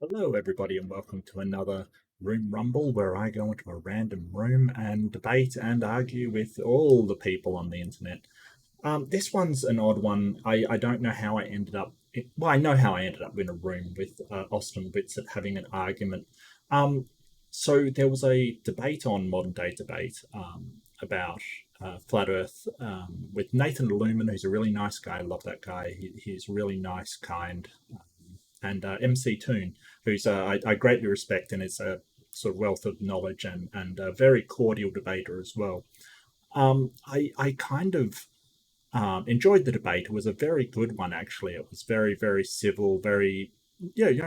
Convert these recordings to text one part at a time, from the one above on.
Hello, everybody, and welcome to another Room Rumble where I go into a random room and debate and argue with all the people on the internet. This one's an odd one. I don't know how I ended up. Well, I know how I ended up in a room with Austin Whitsett having an argument. Um, so there was a debate on Modern Day Debate about Flat Earth with Nathan Lumen, who's a really nice guy. I love that guy. He's really nice, kind, and MC Toon, who's I greatly respect and is a sort of wealth of knowledge and a very cordial debater as well. I kind of enjoyed the debate. It was a very good one, actually. It was very civil, very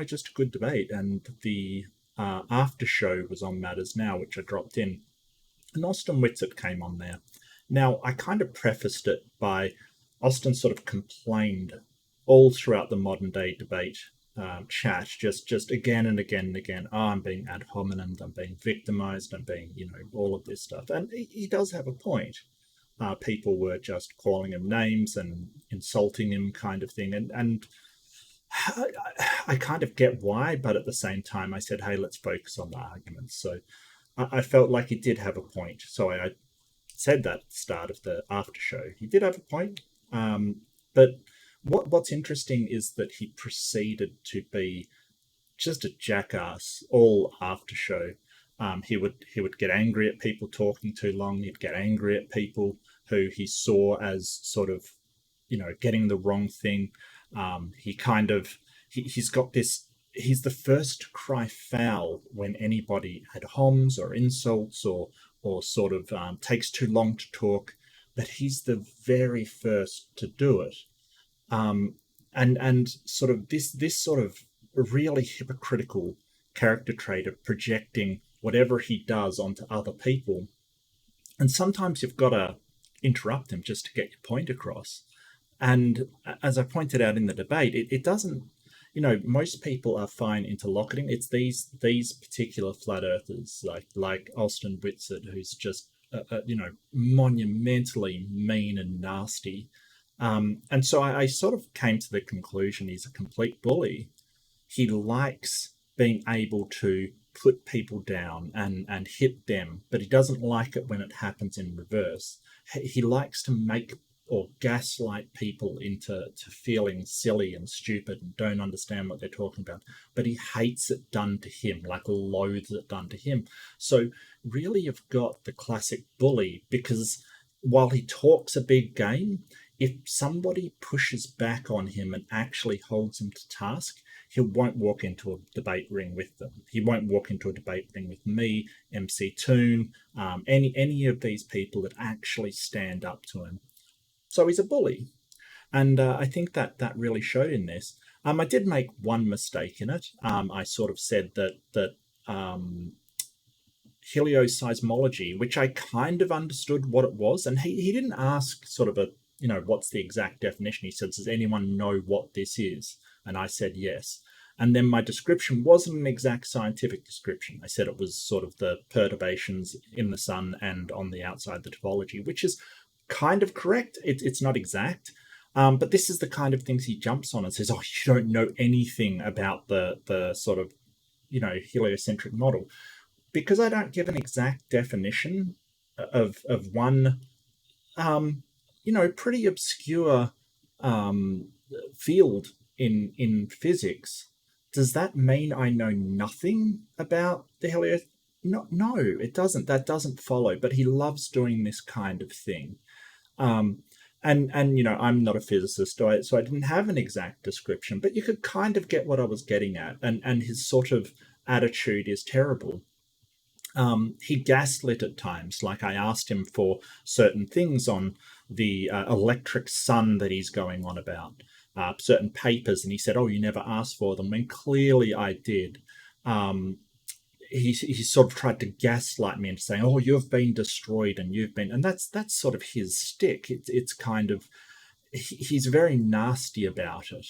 just a good debate. And the after show was on Matters Now, which I dropped in, and Austin Whitsett came on there. Now I kind of prefaced it by Austin sort of complained all throughout the modern day debate chat, just again and again and again. Oh, I'm being ad hominem, I'm being victimized, I'm being, all of this stuff. And he does have a point. People were just calling him names and insulting him, kind of thing. And I kind of get why, but at the same time, I said, hey, let's focus on the arguments. So I felt like he did have a point. So I said that at the start of the after show. He did have a point. But what's interesting is that he proceeded to be just a jackass all after show. He would get angry at people talking too long. He'd get angry at people who he saw as sort of, getting the wrong thing. He kind of he's got this. He's the first to cry foul when anybody ad homs or insults or sort of takes too long to talk, but he's the very first to do it. And sort of this sort of really hypocritical character trait of projecting whatever he does onto other people. And sometimes you've got to interrupt him just to get your point across. And as I pointed out in the debate, it doesn't, most people are fine interlocuting. It's these particular flat earthers like Austin Whitsett, who's just monumentally mean and nasty. And so I sort of came to the conclusion he's a complete bully. He likes being able to put people down and hit them, but he doesn't like it when it happens in reverse. He likes to make or gaslight people into feeling silly and stupid and don't understand what they're talking about. But he hates it done to him, like loathes it done to him. So really you've got the classic bully, because while he talks a big game, if somebody pushes back on him and actually holds him to task, he won't walk into a debate ring with them. He won't walk into a debate ring with me, MC Toon, any of these people that actually stand up to him. So he's a bully, and I think that really showed in this. I did make one mistake in it. I sort of said that helioseismology, which I kind of understood what it was, and he didn't ask sort of a what's the exact definition. He said, does anyone know what this is? And I said yes. And then my description wasn't an exact scientific description. I said it was sort of the perturbations in the sun and on the outside, the topology, which is kind of correct. It's not exact. But this is the kind of things he jumps on and says, oh, you don't know anything about the sort of, heliocentric model. Because I don't give an exact definition of one pretty obscure field in physics, does that mean I know nothing about the heliocentric? No, it doesn't. That doesn't follow. But he loves doing this kind of thing. And I'm not a physicist, so I didn't have an exact description, but you could kind of get what I was getting at. And his sort of attitude is terrible. He gaslit at times. Like I asked him for certain things on the electric sun that he's going on about, certain papers, and he said, "Oh, you never asked for them," when clearly I did. He sort of tried to gaslight me into saying, "Oh, you've been destroyed, and that's sort of his stick." It's kind of he's very nasty about it,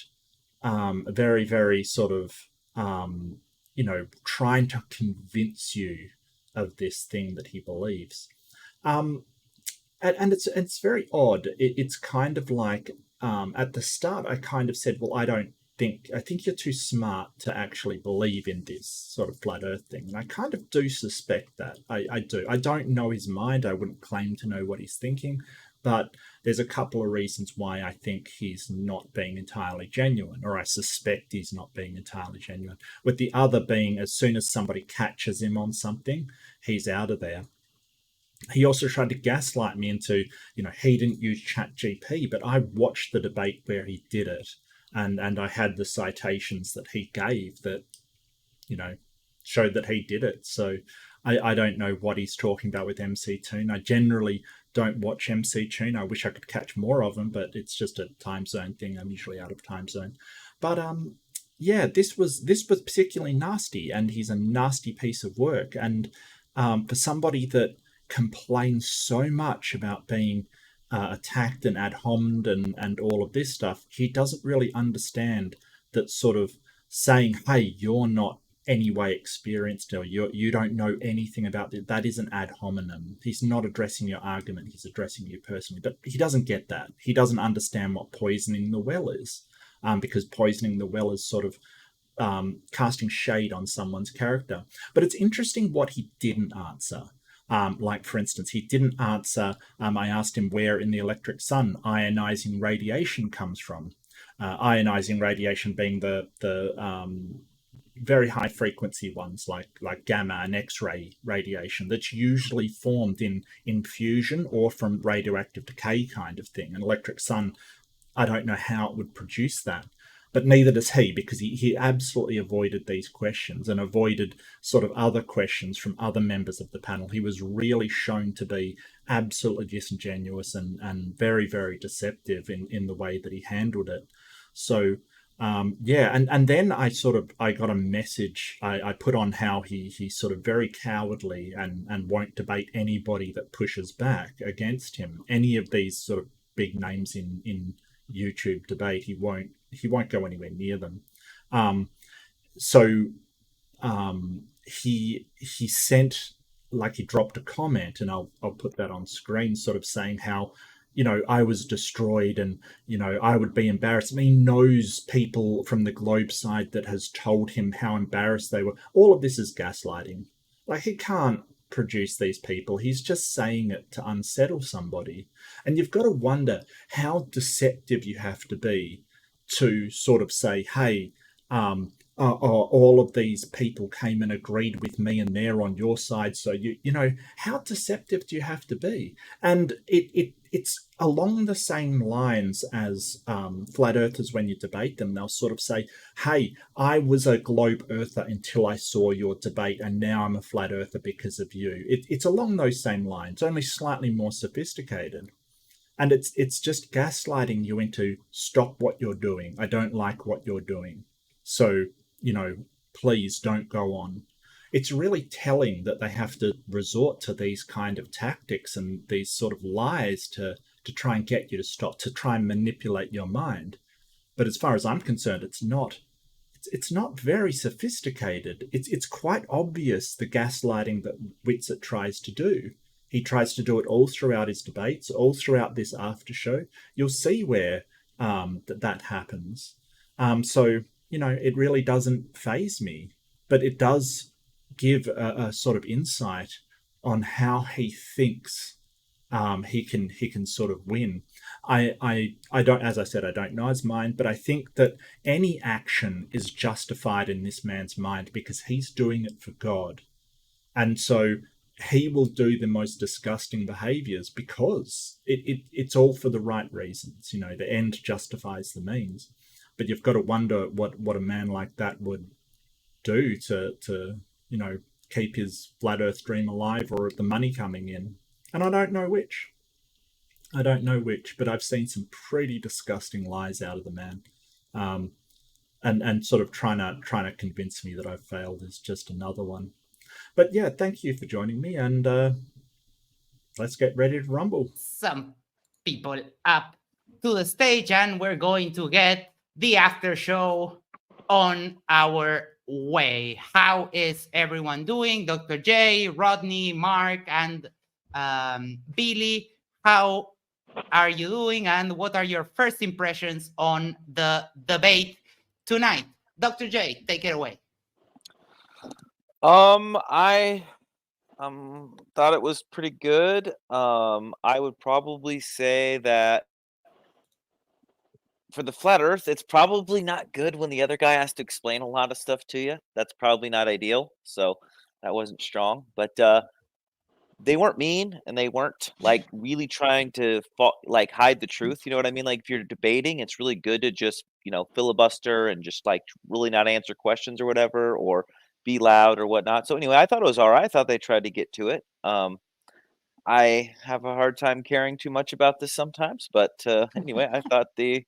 very sort of trying to convince you of this thing that he believes. And it's very odd. It's kind of like at the start I kind of said, well, I don't think you're too smart to actually believe in this sort of flat Earth thing, and I kind of do suspect that. I do. I don't know his mind. I wouldn't claim to know what he's thinking, but there's a couple of reasons why I think he's not being entirely genuine, or I suspect he's not being entirely genuine. With the other being, as soon as somebody catches him on something, he's out of there. He also tried to gaslight me into, he didn't use ChatGPT, but I watched the debate where he did it, and I had the citations that he gave that, showed that he did it. So I don't know what he's talking about with MC Toon. I generally don't watch MC Toon. I wish I could catch more of them, but it's just a time zone thing. I'm usually out of time zone. But yeah, this was particularly nasty, and he's a nasty piece of work. And for somebody that complains so much about being attacked and ad hommed and all of this stuff, he doesn't really understand that sort of saying, hey, you're not anyway experienced, or you don't know anything about that is an ad hominem. He's not addressing your argument, he's addressing you personally. But he doesn't get that. He doesn't understand what poisoning the well is, because poisoning the well is sort of casting shade on someone's character. But it's interesting what he didn't answer. Like, for instance, he didn't answer, I asked him where in the electric sun ionizing radiation comes from. Ionizing radiation being the very high frequency ones like gamma and X-ray radiation that's usually formed in fusion or from radioactive decay kind of thing. An electric sun, I don't know how it would produce that. But neither does he, because he absolutely avoided these questions and avoided sort of other questions from other members of the panel. He was really shown to be absolutely disingenuous and very, very deceptive in the way that he handled it. So, yeah, and then I got a message. I put on how he's sort of very cowardly and won't debate anybody that pushes back against him. Any of these sort of big names in YouTube debate, he won't go anywhere near them. He sent, like, he dropped a comment, and I'll put that on screen, sort of saying how, I was destroyed and, I would be embarrassed. And he knows people from the Globe side that has told him how embarrassed they were. All of this is gaslighting. Like, he can't produce these people. He's just saying it to unsettle somebody. And you've got to wonder how deceptive you have to be to sort of say, hey, all of these people came and agreed with me and they're on your side. So, how deceptive do you have to be? And it's along the same lines as flat earthers when you debate them. They'll sort of say, hey, I was a globe earther until I saw your debate, and now I'm a flat earther because of you. It's along those same lines, only slightly more sophisticated. And it's just gaslighting you into, stop what you're doing. I don't like what you're doing. So, please don't go on. It's really telling that they have to resort to these kind of tactics and these sort of lies to try and get you to stop, to try and manipulate your mind. But as far as I'm concerned, it's not very sophisticated. It's quite obvious, the gaslighting that Whitsett tries to do. He tries to do it all throughout his debates, all throughout this after show. You'll see where that happens. So, it really doesn't faze me, but it does give a sort of insight on how he thinks he can sort of win. I don't, as I said, I don't know his mind, but I think that any action is justified in this man's mind because he's doing it for God. And so he will do the most disgusting behaviors because it's all for the right reasons. The end justifies the means. But you've got to wonder what a man like that would do to keep his flat earth dream alive, or the money coming in. And I don't know which, but I've seen some pretty disgusting lies out of the man. And sort of trying to convince me that I've failed is just another one. But yeah, thank you for joining me, and let's get ready to rumble. Some people up to the stage, and we're going to get the after show on our way. How is everyone doing? Dr. J, Rodney, Mark, and Billy, how are you doing? And what are your first impressions on the debate tonight. Dr. J, take it away. I thought it was pretty good. I would probably say that for the flat Earth, it's probably not good when the other guy has to explain a lot of stuff to you. That's probably not ideal. So that wasn't strong, but they weren't mean and they weren't like really trying to like hide the truth. You know what I mean? Like if you're debating, it's really good to just, filibuster and just like really not answer questions or whatever, or be loud or whatnot. So anyway, I thought it was all right. I thought they tried to get to it. I have a hard time caring too much about this sometimes, but anyway, I thought the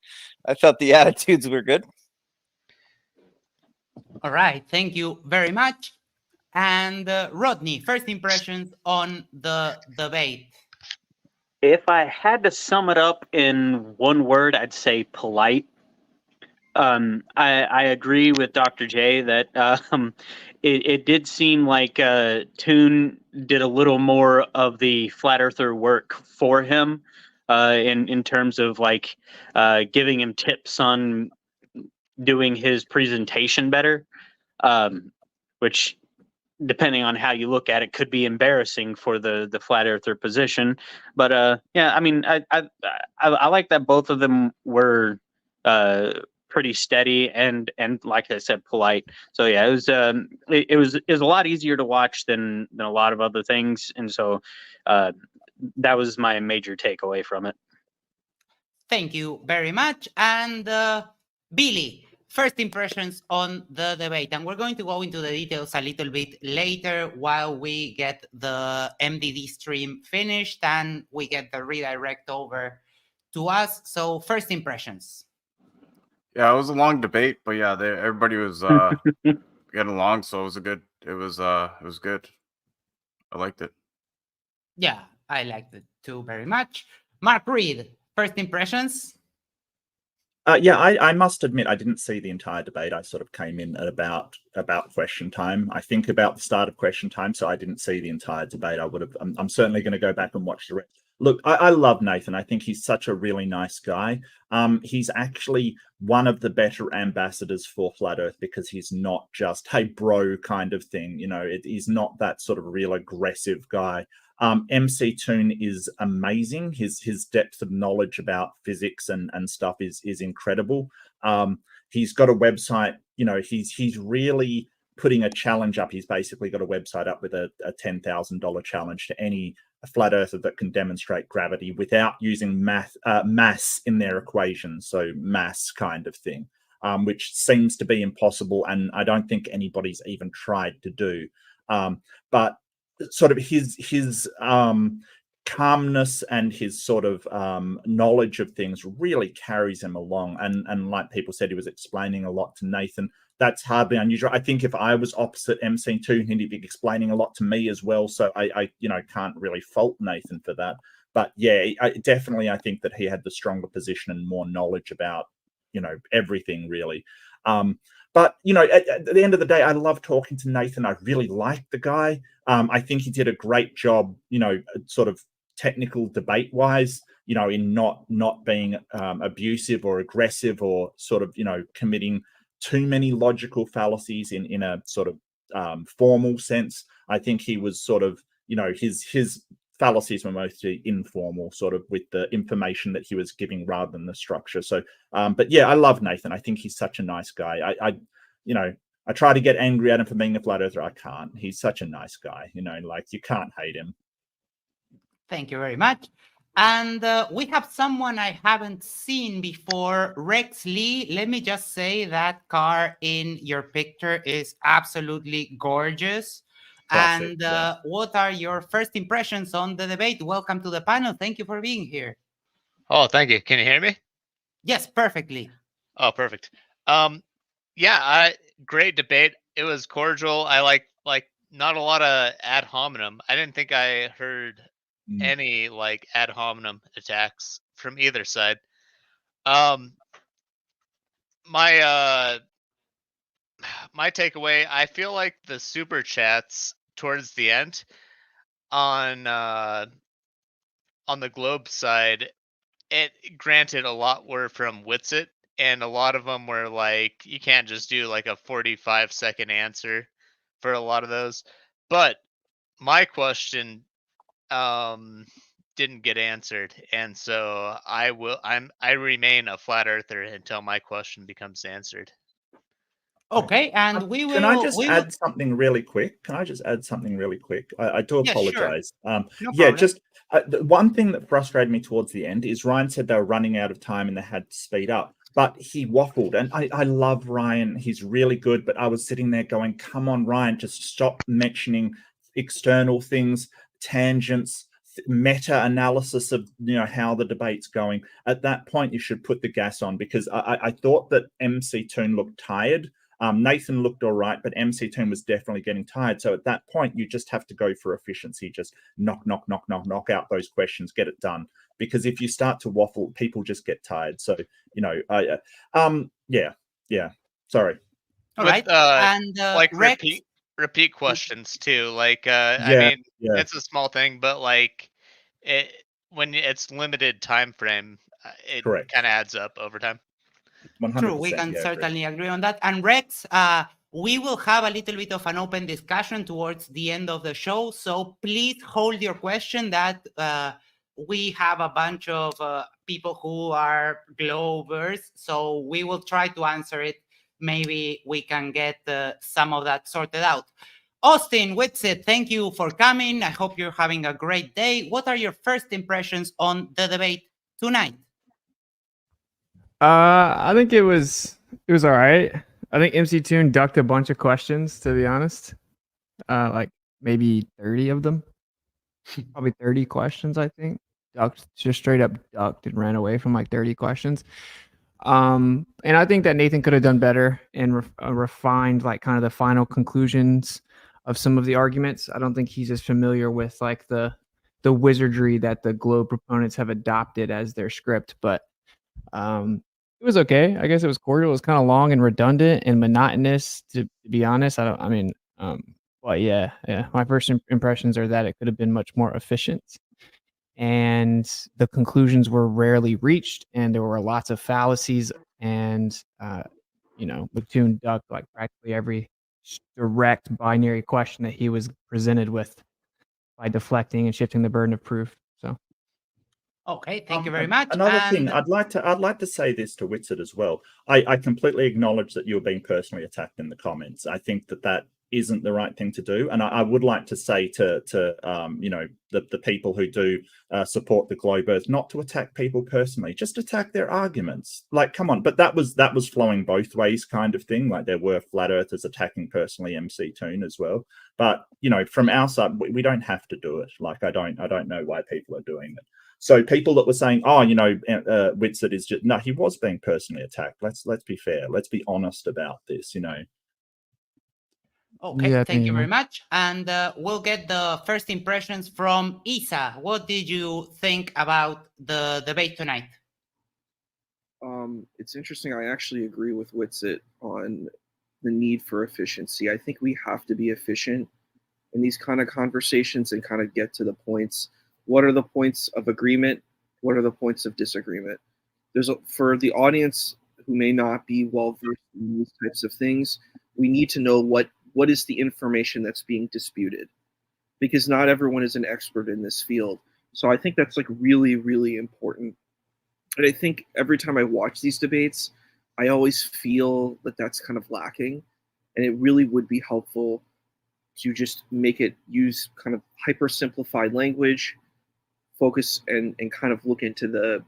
attitudes were good. All right, thank you very much. And Rodney, first impressions on the debate. If I had to sum it up in one word, I'd say polite. I agree with Dr. J that it did seem like Toon did a little more of the flat earther work for him in terms of like giving him tips on doing his presentation better, which, depending on how you look at it, could be embarrassing for the flat earther position. But yeah, I mean, I like that both of them were pretty steady and like I said, polite. So yeah, it was a lot easier to watch than a lot of other things, and so that was my major takeaway from it. Thank you very much. And Billy, first impressions on the debate. And we're going to go into the details a little bit later while we get the MDD stream finished and we get the redirect over to us. So first impressions. Yeah, it was a long debate, but yeah, everybody was getting along, so it was good. I liked it. Yeah, I liked it too very much. Mark Reid, first impressions. Yeah, I must admit I didn't see the entire debate. I sort of came in at about question time. I think about the start of question time, so I didn't see the entire debate. I'm certainly going to go back and watch the rest. Look, I love Nathan. I think he's such a really nice guy. He's actually one of the better ambassadors for Flat Earth because he's not just, hey, bro kind of thing. He's not that sort of real aggressive guy. MC Toon is amazing. His depth of knowledge about physics and stuff is incredible. He's got a website. He's really putting a challenge up. He's basically got a website up with a $10,000 challenge to any flat earther that can demonstrate gravity without using mass in their equations. So mass kind of thing, which seems to be impossible, and I don't think anybody's even tried to do. But sort of his calmness and his sort of knowledge of things really carries him along. And like people said, he was explaining a lot to Nathan. That's hardly unusual. I think if I was opposite MC2, he'd be explaining a lot to me as well. So I can't really fault Nathan for that. But yeah, I think that he had the stronger position and more knowledge about, everything really. But, at the end of the day, I love talking to Nathan. I really like the guy. I think he did a great job, sort of technical debate-wise, in not being abusive or aggressive or sort of, committing too many logical fallacies in a sort of formal sense. I think he was sort of, his fallacies were mostly informal, sort of with the information that he was giving rather than the structure. So, but yeah, I love Nathan. I think he's such a nice guy. I try to get angry at him for being a flat earther. I can't. He's such a nice guy. Like you can't hate him. Thank you very much. And we have someone I haven't seen before, Rex Lee. Let me just say that car in your picture is absolutely gorgeous. Classic, and yeah. What are your first impressions on the debate? Welcome to the panel. Thank you for being here. Oh, thank you. Can you hear me? Yes, perfectly. Oh, perfect. Yeah, great debate. It was cordial. I like not a lot of ad hominem. I didn't think I heard any like ad hominem attacks from either side. My takeaway, I feel like the super chats towards the end on the Globe side, it granted a lot were from Witsit, and a lot of them were like, you can't just do like a 45-second answer for a lot of those. But my question didn't get answered, and so I remain a flat earther until my question becomes answered. Okay, and we Can I will. just add something really quick? Can I just add something really quick? I do Yeah, sure. apologize. No Yeah, problem. just the one thing that frustrated me towards the end is Ryan said they were running out of time and they had to speed up, but he waffled. And I love Ryan. He's really good, but I was sitting there going, come on, Ryan, just stop mentioning external things, tangents, meta-analysis of how the debate's going. At that point, you should put the gas on, because I thought that MC Toon looked tired. Nathan looked all right, but MC Toon was definitely getting tired. So at that point, you just have to go for efficiency. Just knock out those questions, get it done. Because if you start to waffle, people just get tired. So, yeah. Sorry. All right. And like Rex, repeat questions too. Like I mean, it's a small thing, but like when it's limited time frame, it kind of adds up over time. 100%. True, we can certainly agree on that. And Rex, we will have a little bit of an open discussion towards the end of the show. So please hold your question. That we have a bunch of people who are Globers, so we will try to answer it. Maybe we can get some of that sorted out. Austin Whitsitt, thank you for coming. I hope you're having a great day. What are your first impressions on the debate tonight? I think it was all right. I think MC Toon ducked a bunch of questions, to be honest. Like maybe 30 of them. Probably 30 questions, I think. Just straight up ducked and ran away from like 30 questions. And I think that Nathan could have done better and refined like kind of the final conclusions of some of the arguments. I don't think he's as familiar with like the wizardry that the Globe proponents have adopted as their script, but it was okay. I guess it was cordial. It was kind of long and redundant and monotonous, to be honest. But yeah. My first impressions are that it could have been much more efficient, and the conclusions were rarely reached, and there were lots of fallacies, and Toon ducked like practically every direct binary question that he was presented with by deflecting and shifting the burden of proof. So. Okay, thank you very much. Another thing, I'd like to say this to Whitsitt as well. I completely acknowledge that you're being personally attacked in the comments. I think that isn't the right thing to do, and I would like to say to the people who do support the Globers not to attack people personally. Just attack their arguments. Like, come on! But that was flowing both ways, kind of thing. Like there were flat earthers attacking personally MC Toon as well. But from our side, we don't have to do it. Like I don't know why people are doing it. So people that were saying, Whitsitt is just, no, he was being personally attacked. Let's be fair. Let's be honest about this, Okay, yeah, thank you very much. And we'll get the first impressions from Isa. What did you think about the debate tonight? It's interesting. I actually agree with Whitsitt on the need for efficiency. I think we have to be efficient in these kind of conversations and kind of get to the points. What are the points of agreement? What are the points of disagreement? For the audience who may not be well versed in these types of things, we need to know what is the information that's being disputed, because not everyone is an expert in this field. So I think that's like really, really important. And I think every time I watch these debates, I always feel that that's kind of lacking, and it really would be helpful to just use kind of hyper simplified language, focus and kind of look into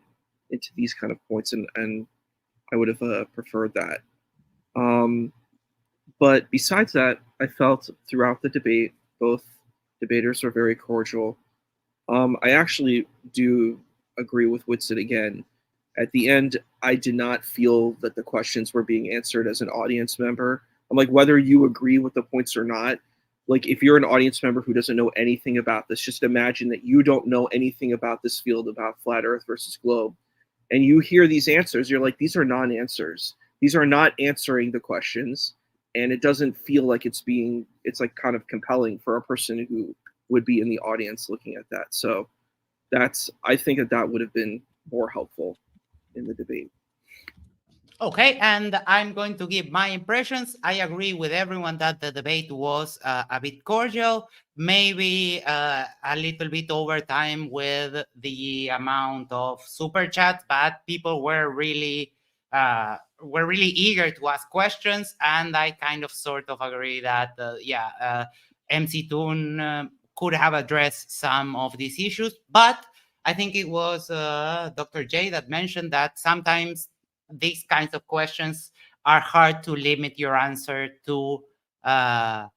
these kind of points, and I would have preferred that. But besides that, I felt throughout the debate, both debaters were very cordial. I actually do agree with Whitsitt again. At the end, I did not feel that the questions were being answered as an audience member. I'm like, whether you agree with the points or not, like if you're an audience member who doesn't know anything about this, just imagine that you don't know anything about this field, about flat earth versus globe, and you hear these answers, you're like, these are non-answers. These are not answering the questions, and it doesn't feel like it's like kind of compelling for a person who would be in the audience looking at that. So I think that would have been more helpful in the debate. Okay, and I'm going to give my impressions. I agree with everyone that the debate was a bit cordial, maybe a little bit over time with the amount of super chat, but people were really eager to ask questions, and I kind of sort of agree that MC Toon could have addressed some of these issues, but I think it was Dr. J that mentioned that sometimes these kinds of questions are hard to limit your answer to a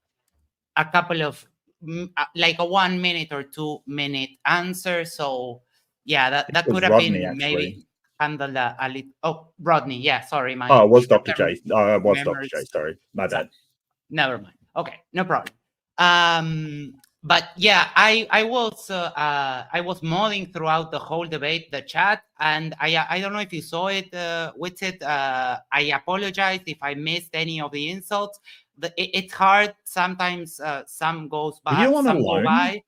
couple of like a 1 minute or 2 minute answer. So yeah, that could have Rodney, been actually. maybe handled a little. Oh, Rodney, yeah, sorry, my. Oh, it was Dr. J. short-term Oh, it was Dr. memories. J. Sorry, my bad. Never mind. Okay, no problem. But yeah, I was modding throughout the whole debate, the chat, and I don't know if you saw it, with it. I apologize if I missed any of the insults. It's hard sometimes. Some goes by. Were you on some go alone? by.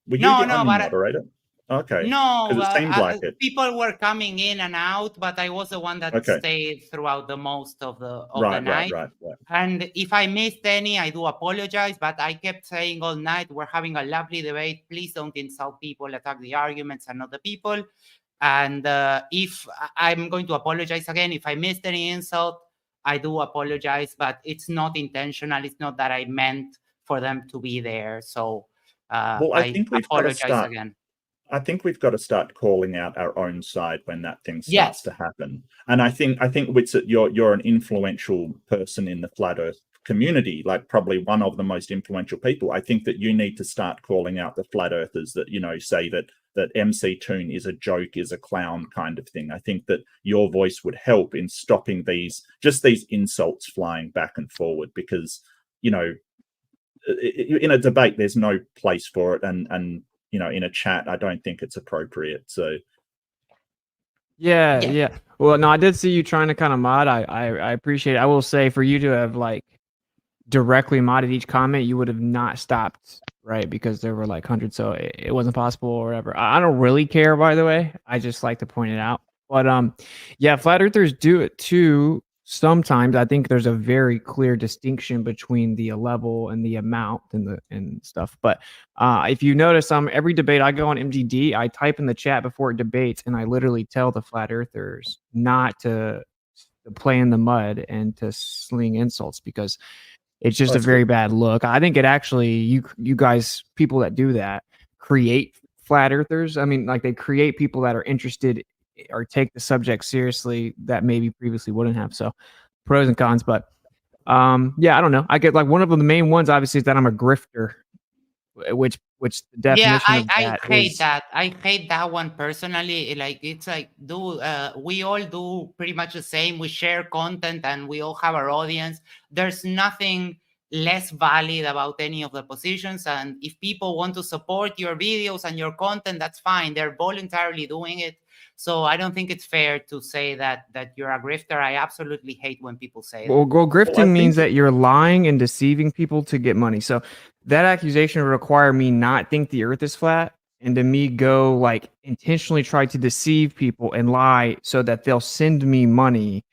Were you No, the no, only but moderator? Okay. no, Because it seemed like it. people were coming in and out, but I was the one that Okay. stayed throughout the most of the Right. night. Right. And if I missed any, I do apologize, but I kept saying all night, we're having a lovely debate. Please don't insult people, attack the arguments and not the people. And if I'm going to apologize again, if I missed any insult, I do apologize, but it's not intentional. It's not that I meant for them to be there. So Well, I think we've got to apologize start. again. I think we've got to start calling out our own side when that thing starts Yes. to happen. And I think Witzit, you're an influential person in the flat Earth community, like probably one of the most influential people. I think that you need to start calling out the flat earthers that, you know, say that MC Toon is a joke, is a clown kind of thing. I think that your voice would help in stopping these insults flying back and forward, because, you know, in a debate, there's no place for it. And you know, in a chat, I don't think it's appropriate. So Yeah. Well, no, I did see you trying to kind of mod. I appreciate it. I will say, for you to have like directly modded each comment, you would have not stopped, right? Because there were like hundreds, so it wasn't possible or whatever. I don't really care, by the way. I just like to point it out. But yeah, flat earthers do it too. Sometimes I think there's a very clear distinction between the level and the amount and stuff. But if you notice, every debate I go on MGD, I type in the chat before it debates, and I literally tell the flat earthers not to play in the mud and to sling insults, because it's just a very bad look. I think it actually, you guys, people that do that, create flat earthers. I mean, like, they create people that are interested or take the subject seriously that maybe previously wouldn't have. So pros and cons, but yeah, I don't know. I get, like, one of the main ones obviously is that I'm a grifter, which the definition of that I hate is, that. I hate that one personally. Like, it's like, we all do pretty much the same. We share content and we all have our audience. There's nothing less valid about any of the positions. And if people want to support your videos and your content, that's fine. They're voluntarily doing it. So I don't think it's fair to say that you're a grifter. I absolutely hate when people say that. Well, grifting means that you're lying and deceiving people to get money. So that accusation would require me not think the earth is flat, and to me go, like, intentionally try to deceive people and lie so that they'll send me money.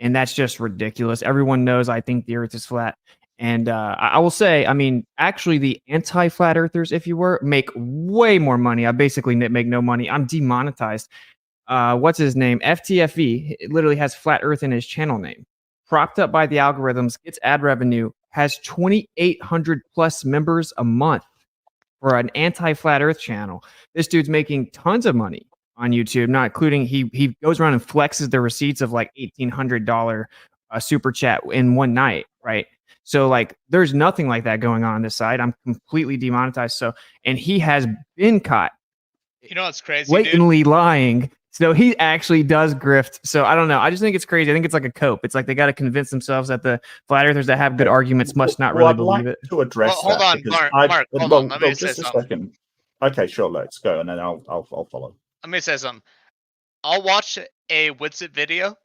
And that's just ridiculous. Everyone knows I think the earth is flat. And I will say, I mean, actually, the anti-flat earthers, if you were, make way more money. I basically make no money. I'm demonetized. What's his name? FTFE, it literally has flat earth in his channel name. Propped up by the algorithms, gets ad revenue, has 2,800 plus members a month for an anti-flat earth channel. This dude's making tons of money on YouTube, not including he goes around and flexes the receipts of like $1,800 super chat in one night, right? So, like, there's nothing like that going on this side. I'm completely demonetized. So, and he has been caught, You know what's crazy, blatantly lying. So he actually does grift. So I don't know. I just think it's crazy. I think it's like a cope. It's like they got to convince themselves that the flat earthers that have good arguments must not really believe it. To address hold that, on, because Mark, hold on. Let me say just a something. second. Okay, sure, let's go, and then I'll follow. Let me say something. I'll watch a Witsit video,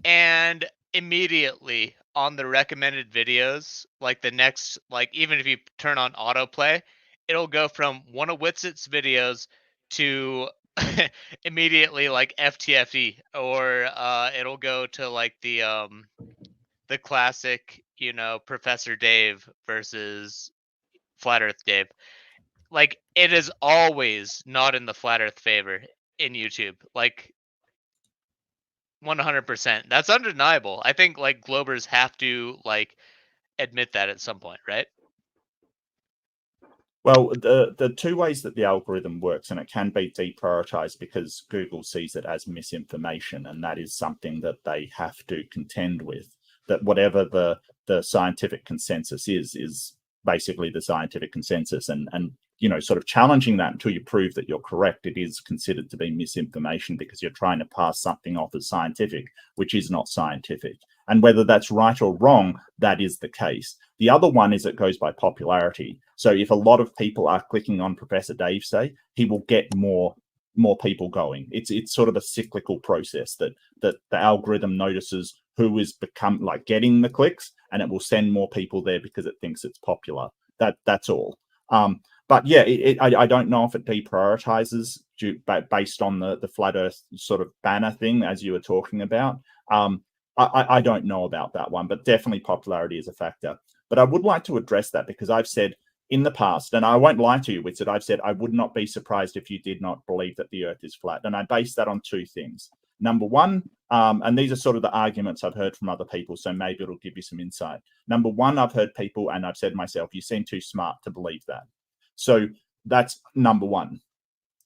and immediately on the recommended videos, like the next, like, even if you turn on autoplay, it'll go from one of Witsit's videos to immediately like FTFE, or it'll go to like the classic, Professor Dave versus Flat Earth Dave. Like, it is always not in the Flat Earth favor in YouTube. Like, 100%. That's undeniable. I think like Globers have to like admit that at some point, right? Well, the two ways that the algorithm works, and it can be deprioritized because Google sees it as misinformation, and that is something that they have to contend with. That whatever the scientific consensus is basically the scientific consensus, and sort of challenging that until you prove that you're correct, it is considered to be misinformation because you're trying to pass something off as scientific, which is not scientific. And whether that's right or wrong, that is the case. The other one is it goes by popularity. So if a lot of people are clicking on Professor Dave, say, he will get more people going. It's sort of a cyclical process that the algorithm notices who is getting the clicks, and it will send more people there because it thinks it's popular. That's all. But yeah, I don't know if it deprioritizes based on the Flat Earth sort of banner thing, as you were talking about. I don't know about that one, but definitely popularity is a factor. But I would like to address that because I've said in the past, and I won't lie to you, Witzit, I've said I would not be surprised if you did not believe that the Earth is flat. And I base that on two things. Number one, and these are sort of the arguments I've heard from other people, so maybe it'll give you some insight. Number one, I've heard people, and I've said myself, you seem too smart to believe that. So that's number one.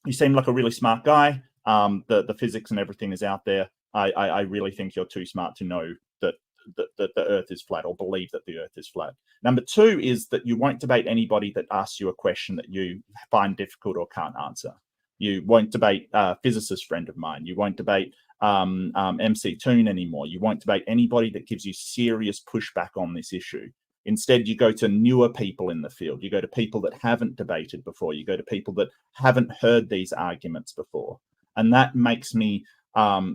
You seem like a really smart guy. The physics and everything is out there. I really think you're too smart to know that the Earth is flat or believe that the Earth is flat. Number two is that you won't debate anybody that asks you a question that you find difficult or can't answer. You won't debate a physicist friend of mine. You won't debate MC Toon anymore. You won't debate anybody that gives you serious pushback on this issue. Instead, you go to newer people in the field. You go to people that haven't debated before. You go to people that haven't heard these arguments before. And that makes me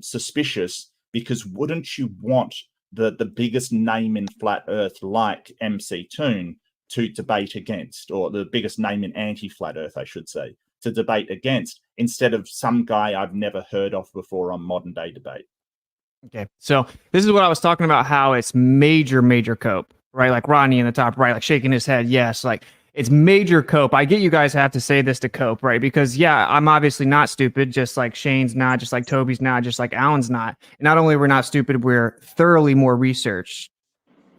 suspicious, because wouldn't you want the biggest name in flat Earth like MC Toon to debate against, or the biggest name in anti-flat Earth, I should say, to debate against, instead of some guy I've never heard of before on modern day debate? Okay, so this is what I was talking about, how it's major cope, right? Like Rodney in the top right, like shaking his head. Yes, like it's major cope. I get you guys have to say this to cope, right? Because yeah, I'm obviously not stupid, just like Shane's not, just like Toby's not, just like Alan's not. And not only we're not stupid, we're thoroughly more researched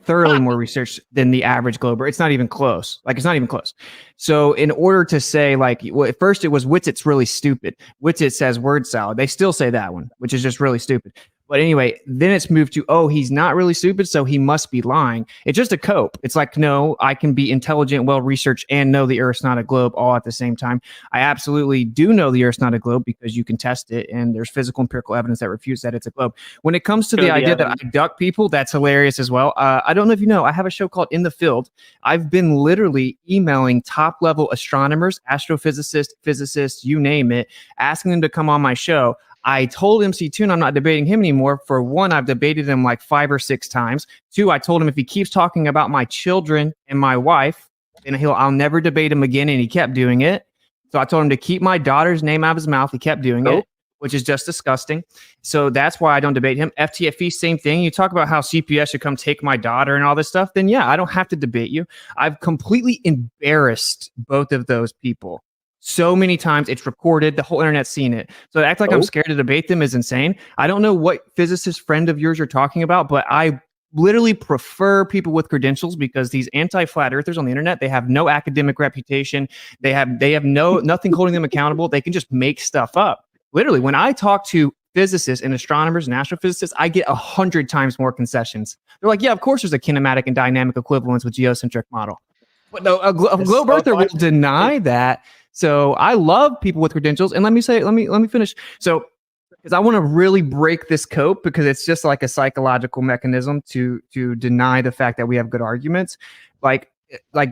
than the average Glober. It's not even close. Like, it's not even close. So in order to say, like, well, at first it was Witzit's really stupid. Witzit says word salad. They still say that one, which is just really stupid. But anyway, then it's moved to, oh, he's not really stupid, so he must be lying. It's just a cope. It's like, no, I can be intelligent, well-researched, and know the Earth's not a globe all at the same time. I absolutely do know the Earth's not a globe because you can test it, and there's physical empirical evidence that refutes that it's a globe. When it comes to the idea that I duck people, that's hilarious as well. I don't know if you know, I have a show called In the Field. I've been literally emailing top-level astronomers, astrophysicists, physicists, you name it, asking them to come on my show. I told MC Toon I'm not debating him anymore. For one, I've debated him like 5 or 6 times. 2, I told him if he keeps talking about my children and my wife, then I'll never debate him again, and he kept doing it. So I told him to keep my daughter's name out of his mouth. He kept doing it, which is just disgusting. So that's why I don't debate him. FTFE, same thing. You talk about how CPS should come take my daughter and all this stuff, then yeah, I don't have to debate you. I've completely embarrassed both of those people so many times. It's recorded. The whole internet's seen it. So to act like I'm scared to debate them is insane. I don't know what physicist friend of yours you're talking about, but I literally prefer people with credentials, because these anti-flat earthers on the internet, they have no academic reputation. They have nothing holding them accountable. They can just make stuff up. Literally, when I talk to physicists and astronomers and astrophysicists, I get 100 times more concessions. They're like, yeah, of course there's a kinematic and dynamic equivalence with geocentric model. But no, a globe earther will deny that. So I love people with credentials. And let me finish. So, because I want to really break this cope, because it's just like a psychological mechanism to deny the fact that we have good arguments. Like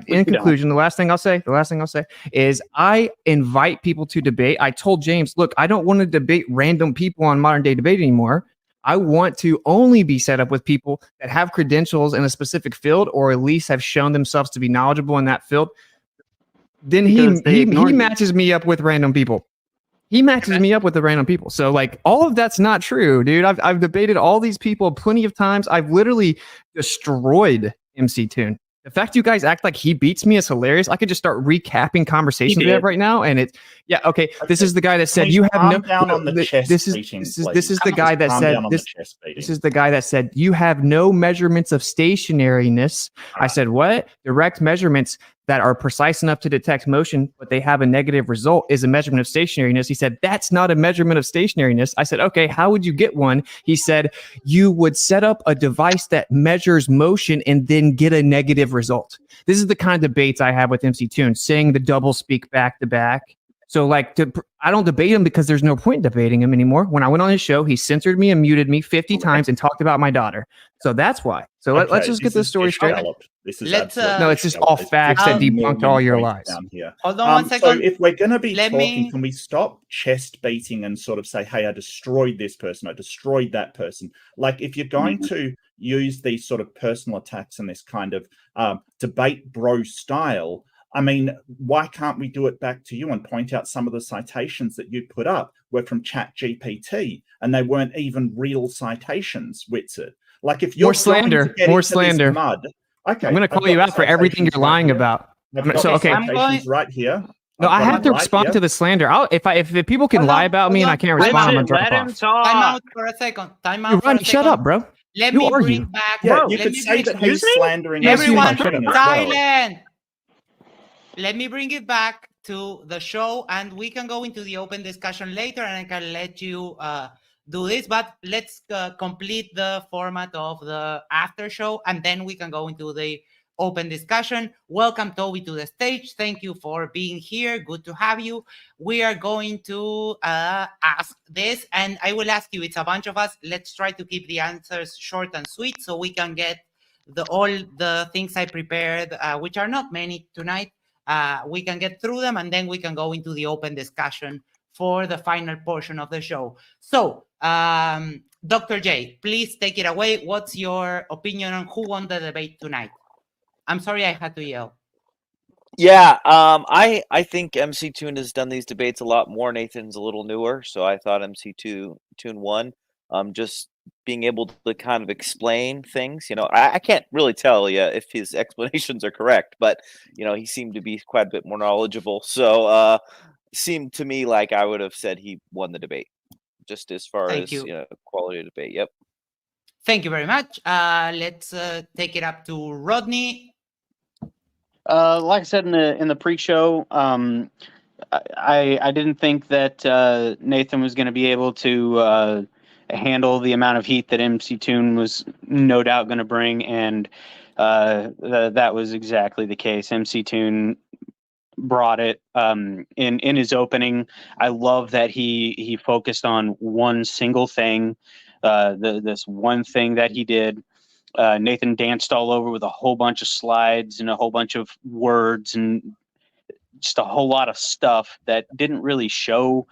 in conclusion, the last thing I'll say is I invite people to debate. I told James, look, I don't want to debate random people on modern day debate anymore. I want to only be set up with people that have credentials in a specific field, or at least have shown themselves to be knowledgeable in that field. Then he matches me up with random people. He matches me up with the random people. So like all of that's not true, dude. I've debated all these people plenty of times. I've literally destroyed MC Toon. The fact you guys act like he beats me is hilarious. I could just start recapping conversations we have right now, and it's okay. This is the guy that said you have no. Down on the chest this is beating, this is the guy that said this. This is the guy that said you have no measurements of stationariness. I said what? Direct measurements that are precise enough to detect motion, but they have a negative result is a measurement of stationariness. He said, that's not a measurement of stationariness. I said, okay, how would you get one? He said, you would set up a device that measures motion and then get a negative result. This is the kind of debates I have with MC Toon, saying the double speak back to back. So like, I don't debate him because there's no point debating him anymore. When I went on his show, he censored me and muted me 50 times and talked about my daughter. So that's why. So let's just get this story straight. This is no, it's just all facts that debunked all your lies. Hold on 1 second. So if we're going to be talking, can we stop chest beating and sort of say, hey, I destroyed this person, I destroyed that person? Like if you're going to use these sort of personal attacks and this kind of debate bro style, I mean, why can't we do it back to you and point out some of the citations that you put up were from ChatGPT and they weren't even real citations, Witzit? Like if you're more slander, mud, okay, I'm going to call you out for everything you're lying about. So okay, right here. No, I have to respond to the slander. If people can lie about me and I can't respond, I'm going to drop off. Time out for a second. Time out. Ronnie, shut up, bro. Let me bring back. Yeah, you could say that he's slandering everyone. Silent. Let me bring it back to the show, and we can go into the open discussion later, and I can let you do this. But let's complete the format of the after show, and then we can go into the open discussion. Welcome, Toby, to the stage. Thank you for being here. Good to have you. We are going to ask this, and I will ask you. It's a bunch of us. Let's try to keep the answers short and sweet so we can get all the things I prepared, which are not many tonight. We can get through them, and then we can go into the open discussion for the final portion of the show. So, Dr. J, please take it away. What's your opinion on who won the debate tonight? I'm sorry I had to yell. Yeah, I think MC Toon has done these debates a lot more. Nathan's a little newer, so I thought MC Toon won. Just being able to kind of explain things, I can't really tell you if his explanations are correct, but he seemed to be quite a bit more knowledgeable. So seemed to me like I would have said he won the debate, just as far as quality of debate. Yep. Thank you very much. Let's take it up to Rodney. Like I said in the pre-show, I didn't think that Nathan was going to be able to handle the amount of heat that MC Toon was no doubt going to bring, and that was exactly the case. MC Toon brought it in his opening. I love that he focused on one single thing, this one thing that he did. Nathan danced all over with a whole bunch of slides and a whole bunch of words and just a whole lot of stuff that didn't really show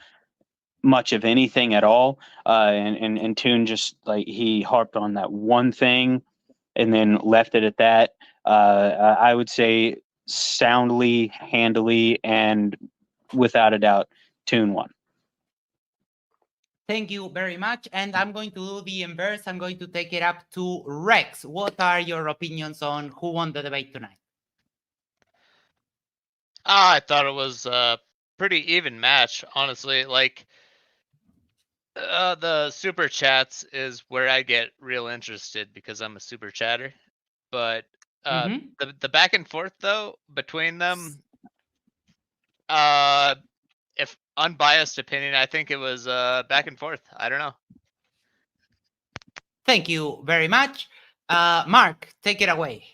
much of anything at all. And Toon just he harped on that one thing and then left it at that. I would say soundly, handily, and without a doubt, Toon won. Thank you very much. And I'm going to do the inverse. I'm going to take it up to Rex. What are your opinions on who won the debate tonight? I thought it was a pretty even match, honestly. The super chats is where I get real interested because I'm a super chatter. But the back and forth though between them, if unbiased opinion, I think it was back and forth. I don't know. Thank you very much. Mark, take it away.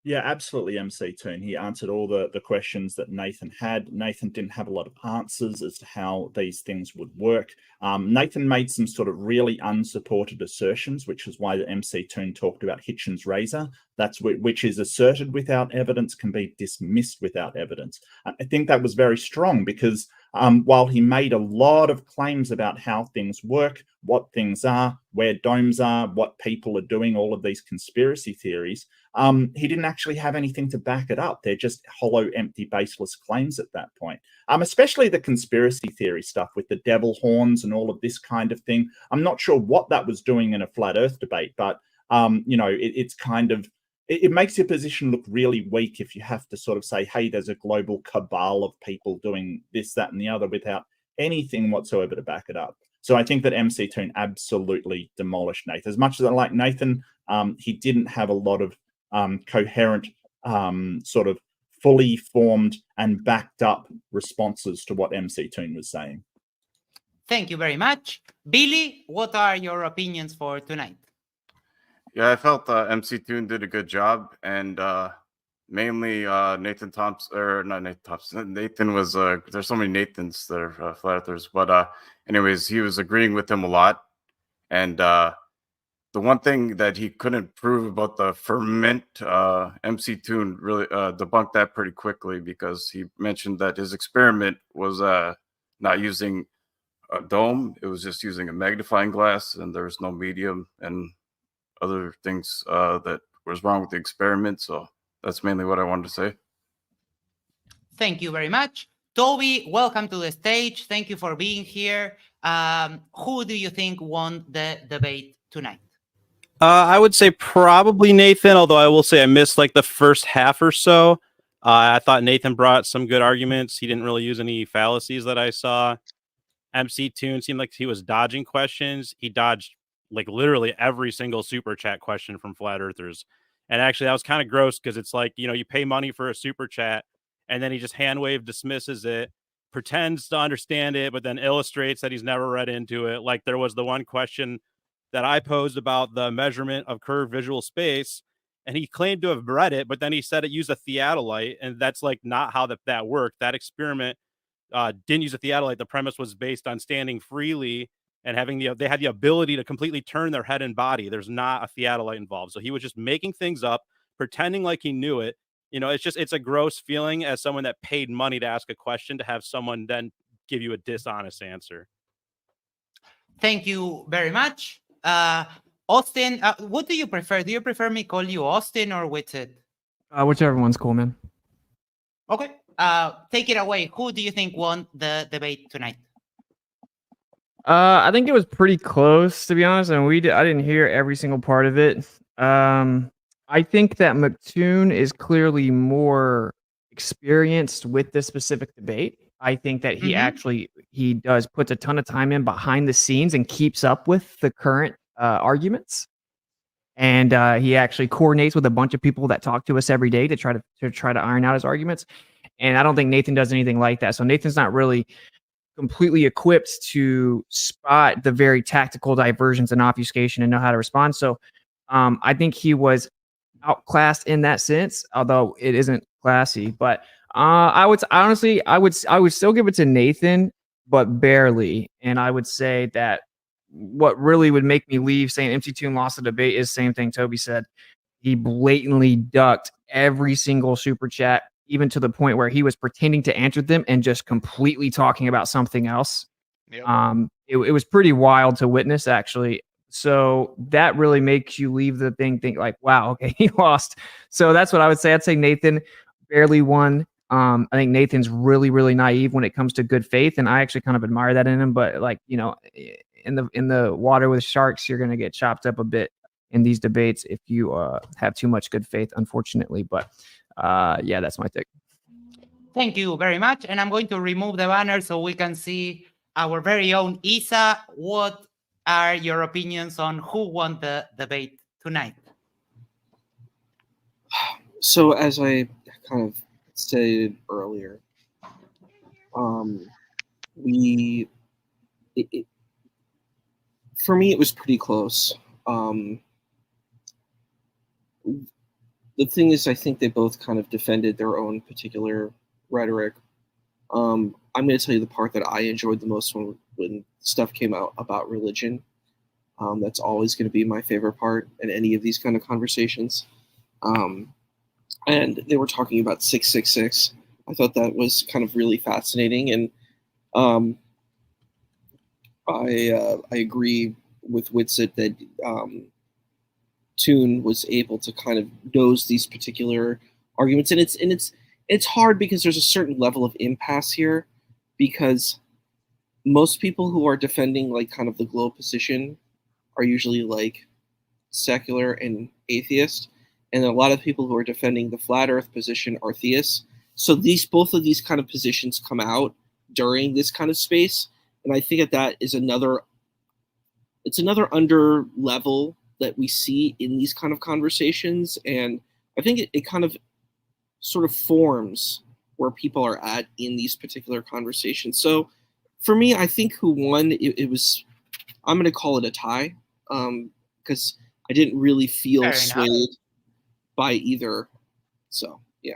Yeah, absolutely, MC Toon. He answered all the questions that Nathan had. Nathan didn't have a lot of answers as to how these things would work. Nathan made some sort of really unsupported assertions, which is why the MC Toon talked about Hitchens' razor. That's which is asserted without evidence can be dismissed without evidence. I think that was very strong because While he made a lot of claims about how things work, what things are, where domes are, what people are doing, all of these conspiracy theories, he didn't actually have anything to back it up. They're just hollow, empty, baseless claims at that point. Especially the conspiracy theory stuff with the devil horns and all of this kind of thing. I'm not sure what that was doing in a flat Earth debate, but it's kind of, it makes your position look really weak if you have to sort of say, hey, there's a global cabal of people doing this, that, and the other without anything whatsoever to back it up. So I think that MC Toon absolutely demolished Nathan. As much as I like Nathan, he didn't have a lot of coherent, sort of fully formed and backed up responses to what MC Toon was saying. Thank you very much. Billy, what are your opinions for tonight? Yeah, I felt MC Toon did a good job, and mainly Nathan Thompson, or not Nathan Thompson. Nathan was there's so many Nathans that are flat earthers, but anyways, he was agreeing with him a lot, and the one thing that he couldn't prove about the ferment, MC Toon really debunked that pretty quickly, because he mentioned that his experiment was not using a dome; it was just using a magnifying glass, and there was no medium and other things that was wrong with the experiment. So that's mainly what I wanted to say. Thank you very much. Toby, welcome to the stage. Thank you for being here. Who do you think won the debate tonight? I would say probably Nathan, although I will say I missed like the first half or so. I thought Nathan brought some good arguments. He didn't really use any fallacies that I saw. MC Toon seemed like he was dodging questions. He dodged like literally every single super chat question from flat earthers. And actually that was kind of gross, because it's like, you pay money for a super chat and then he just hand wave dismisses it, pretends to understand it, but then illustrates that he's never read into it. Like there was the one question that I posed about the measurement of curved visual space, and he claimed to have read it, but then he said it used a theodolite, and that's like not how that worked. That experiment didn't use a theodolite. The premise was based on standing freely and having they had the ability to completely turn their head and body. There's not a theodolite involved. So he was just making things up, pretending like he knew it. It's a gross feeling as someone that paid money to ask a question to have someone then give you a dishonest answer. Thank you very much. Austin, what do you prefer? Do you prefer me call you Austin or Witted? Whichever one's cool, man. Okay. Take it away. Who do you think won the debate tonight? I think it was pretty close, to be honest, and I didn't hear every single part of it. I think that McToon is clearly more experienced with this specific debate. I think that he puts a ton of time in behind the scenes and keeps up with the current arguments. And he actually coordinates with a bunch of people that talk to us every day to try to iron out his arguments. And I don't think Nathan does anything like that. So Nathan's not really completely equipped to spot the very tactical diversions and obfuscation and know how to respond. So I think he was outclassed in that sense, although it isn't classy. But I would still give it to Nathan, but barely. And I would say that what really would make me leave saying MC Toon lost the debate is the same thing Toby said. He blatantly ducked every single super chat, even to the point where he was pretending to answer them and just completely talking about something else. Yep. It was pretty wild to witness, actually. So that really makes you leave the thing, think like, wow, okay, he lost. So that's what I would say. I'd say Nathan barely won. I think Nathan's really, really naive when it comes to good faith, and I actually kind of admire that in him. But like, in the water with sharks, you're gonna get chopped up a bit in these debates if you have too much good faith, unfortunately. But yeah, that's my take. Thank you very much. And I'm going to remove the banner so we can see our very own Isa. What are your opinions on who won the debate tonight? So as I kind of stated earlier, for me, it was pretty close. The thing is, I think they both kind of defended their own particular rhetoric. I'm going to tell you the part that I enjoyed the most when stuff came out about religion. That's always going to be my favorite part in any of these kind of conversations. And they were talking about 666. I thought that was kind of really fascinating. And I agree with Witsit that Toon was able to kind of nose these particular arguments, and it's hard because there's a certain level of impasse here, because most people who are defending like kind of the globe position are usually like secular and atheist, and a lot of people who are defending the flat Earth position are theists. So both of these kind of positions come out during this kind of space, and I think that is another under level that we see in these kind of conversations, and I think it kind of sort of forms where people are at in these particular conversations. So for me, I think who won, it was, I'm going to call it a tie, because I didn't really feel swayed by either. So, yeah.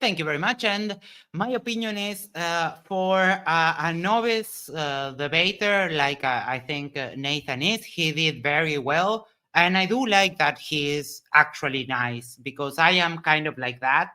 Thank you very much. And my opinion is for a novice debater, like I think Nathan is, he did very well. And I do like that he is actually nice, because I am kind of like that.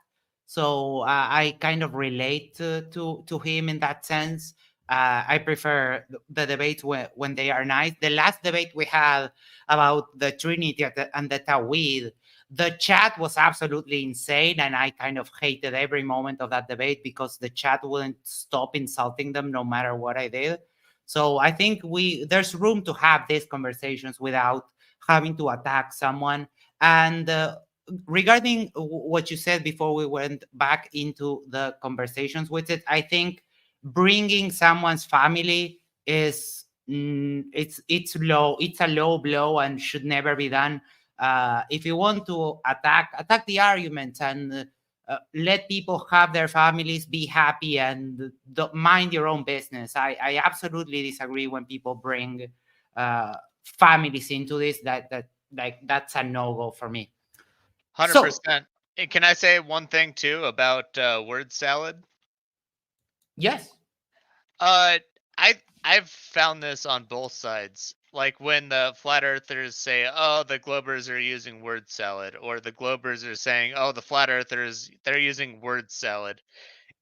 So I kind of relate to him in that sense. I prefer the debates when they are nice. The last debate we had about the Trinity and the Tawhid, the chat was absolutely insane, and I kind of hated every moment of that debate because the chat wouldn't stop insulting them no matter what I did. So I think there's room to have these conversations without having to attack someone. And regarding what you said before we went back into the conversations with it, I think bringing someone's family is it's a low blow and should never be done. If you want to attack the arguments and let people have their families, be happy, and mind your own business. I absolutely disagree when people bring families into this. That's a no-go for me. 100%. Can I say one thing too about word salad? Yes. I've found this on both sides. Like when the flat earthers say, "Oh, the globers are using word salad," or the globers are saying, "Oh, the flat earthers, they're using word salad,"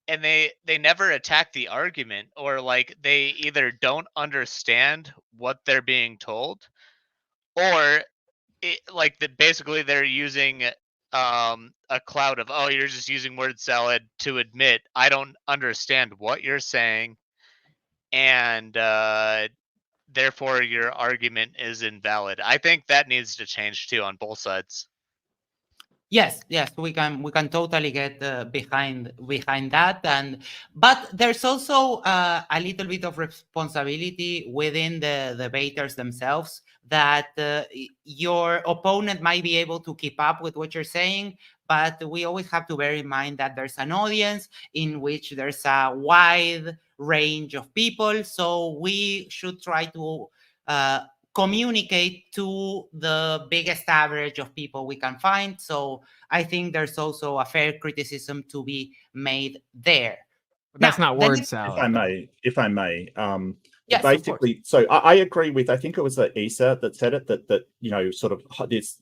and they never attack the argument, or like they either don't understand what they're being told, or basically they're using a cloud of, "Oh, you're just using word salad," to admit I don't understand what you're saying, and therefore your argument is invalid. I think that needs to change too on both sides. Yes, we can totally get behind that, but there's also a little bit of responsibility within the debaters themselves, that your opponent might be able to keep up with what you're saying, but we always have to bear in mind that there's an audience in which there's a wide range of people, so we should try to communicate to the biggest average of people we can find. So I think there's also a fair criticism to be made there. But that's not word salad. If I may, yes, basically, so I agree with, I think it was Isa that said it, that you know, sort of this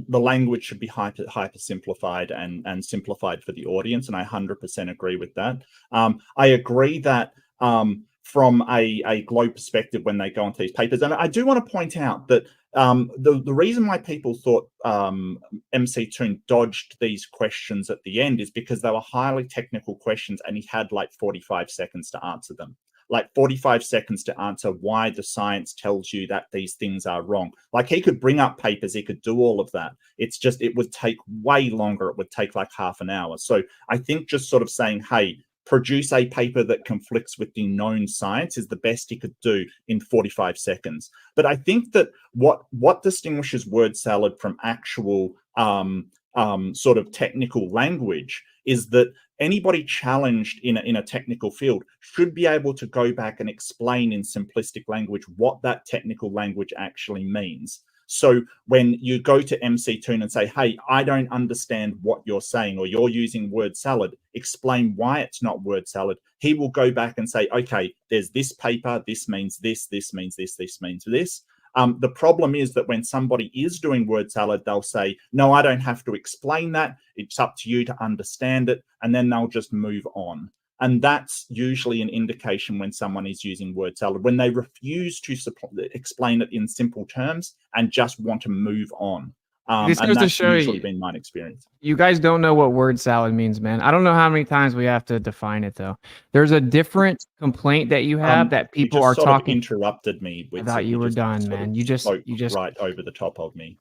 the language should be hyper simplified and simplified for the audience, and I 100% agree with that. I agree that from a globe perspective, when they go into these papers, and I do want to point out that the reason why people thought MC Toon dodged these questions at the end is because they were highly technical questions, and he had like 45 seconds to answer them. Like 45 seconds to answer why the science tells you that these things are wrong. Like, he could bring up papers, he could do all of that. It's just, it would take way longer. It would take like half an hour. So I think just sort of saying, hey, produce a paper that conflicts with the known science is the best he could do in 45 seconds. But I think that what distinguishes word salad from actual sort of technical language is that anybody challenged in a technical field should be able to go back and explain in simplistic language what that technical language actually means. So when you go to MC Toon and say, hey, I don't understand what you're saying, or you're using word salad, explain why it's not word salad, he will go back and say, okay, there's this paper, this means this, this means this, this means this. The problem is that when somebody is doing word salad, they'll say, no, I don't have to explain that. It's up to you to understand it. And then they'll just move on. And that's usually an indication when someone is using word salad, when they refuse to explain it in simple terms and just want to move on. This And goes to that's show usually you, been my experience. you guys don't know what word salad means, man. I don't know how many times we have to define it, though. There's a different complaint that you have that You people just are sort talking. of interrupted me. I thought you were done, man. You just spoke right over the top of me.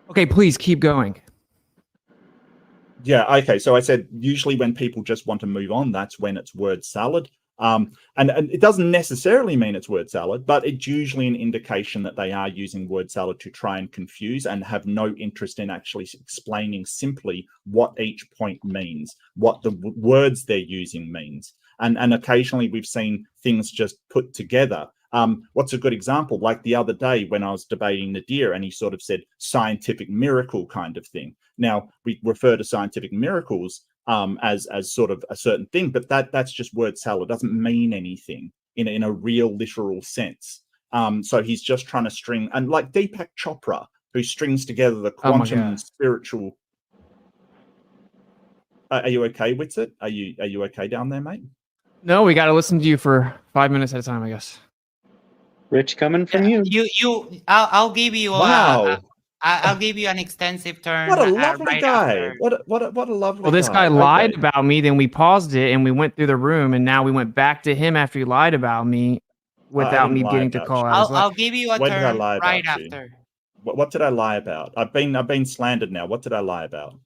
Okay, please keep going. Yeah, okay. So I said usually when people just want to move on, that's when it's word salad. And it doesn't necessarily mean it's word salad, but it's usually an indication that they are using word salad to try and confuse and have no interest in actually explaining simply what each point means, what the words they're using means. And occasionally we've seen things just put together. What's a good example? Like the other day when I was debating Nadir and he sort of said scientific miracle kind of thing. Now we refer to scientific miracles as sort of a certain thing, but that's just word salad. It doesn't mean anything in a real literal sense. So he's just trying to string, and like Deepak Chopra, who strings together the quantum spiritual. Are you okay with it? Are you okay down there, mate? No, we got to listen to you for 5 minutes at a time, I guess. Rich coming from you. I'll give you. Wow. I'll give you an extensive turn. What a lovely right guy. after. What a lovely guy. Well, this guy lied about me, then we paused it and we went through the room, and now we went back to him after he lied about me without me getting to call out. I'll give you a When did I turn lie right about you? after. What did I lie about? I've been slandered now. What did I lie about?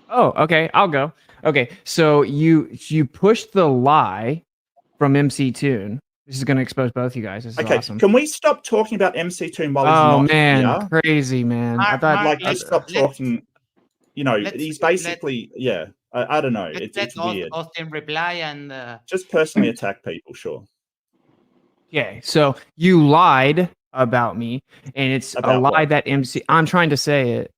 Oh, okay. I'll go. Okay. So you pushed the lie from MC Tune. This is going to expose both you guys. This is Okay, awesome. can we stop talking about MC Tune while he's not man, here? crazy, man. I thought Like just stop talking. You know, he's basically I don't know. It's weird. Austin reply and just personally attack people, sure. Okay, so you lied about me, and it's a lie that MC. I'm trying to say it.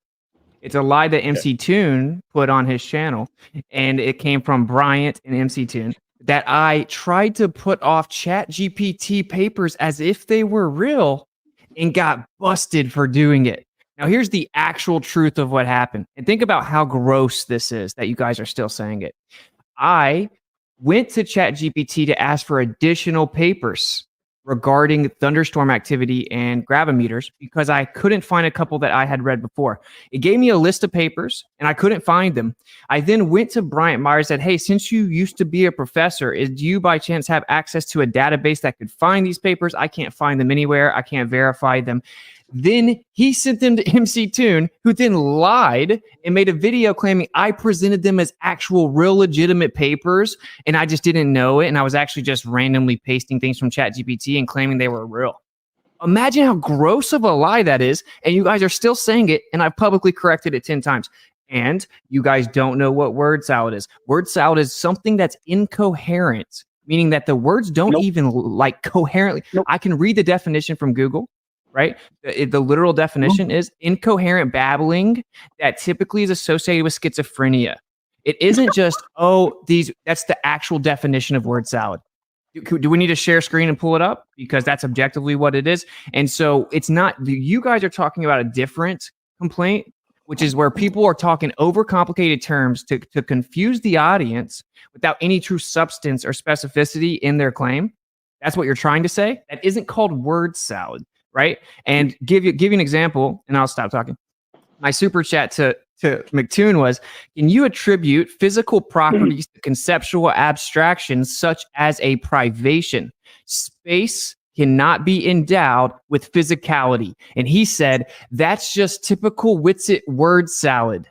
It's a lie that MC Tune put on his channel, and it came from Bryant and MC Tune. That I tried to put off ChatGPT papers as if they were real and got busted for doing it. Now, here's the actual truth of what happened. And think about how gross this is that you guys are still saying it. I went to ChatGPT to ask for additional papers regarding thunderstorm activity and gravimeters because I couldn't find a couple that I had read before. It gave me a list of papers and I couldn't find them. I then went to Bryant Myers and said, hey, since you used to be a professor, do you by chance have access to a database that could find these papers? I can't find them anywhere. I can't verify them. Then he sent them to MC Tune, who then lied and made a video claiming I presented them as actual, real, legitimate papers, and I just didn't know it, and I was actually just randomly pasting things from ChatGPT and claiming they were real. Imagine how gross of a lie that is, and you guys are still saying it, and I've publicly corrected it 10 times. And you guys don't know what word salad is. Word salad is something that's incoherent, meaning that the words don't even like coherently. I can read the definition from Google. Right? The literal definition is incoherent babbling that typically is associated with schizophrenia. It isn't just, that's the actual definition of word salad. Do we need to share screen and pull it up? Because that's objectively what it is. And so it's not, you guys are talking about a different complaint, which is where people are talking overcomplicated terms to confuse the audience without any true substance or specificity in their claim. That's what you're trying to say. That isn't called word salad. Right. And give you an example, and I'll stop talking. My super chat to McToon was, can you attribute physical properties to conceptual abstractions such as a privation? Space cannot be endowed with physicality. And he said, that's just typical Witsit word salad.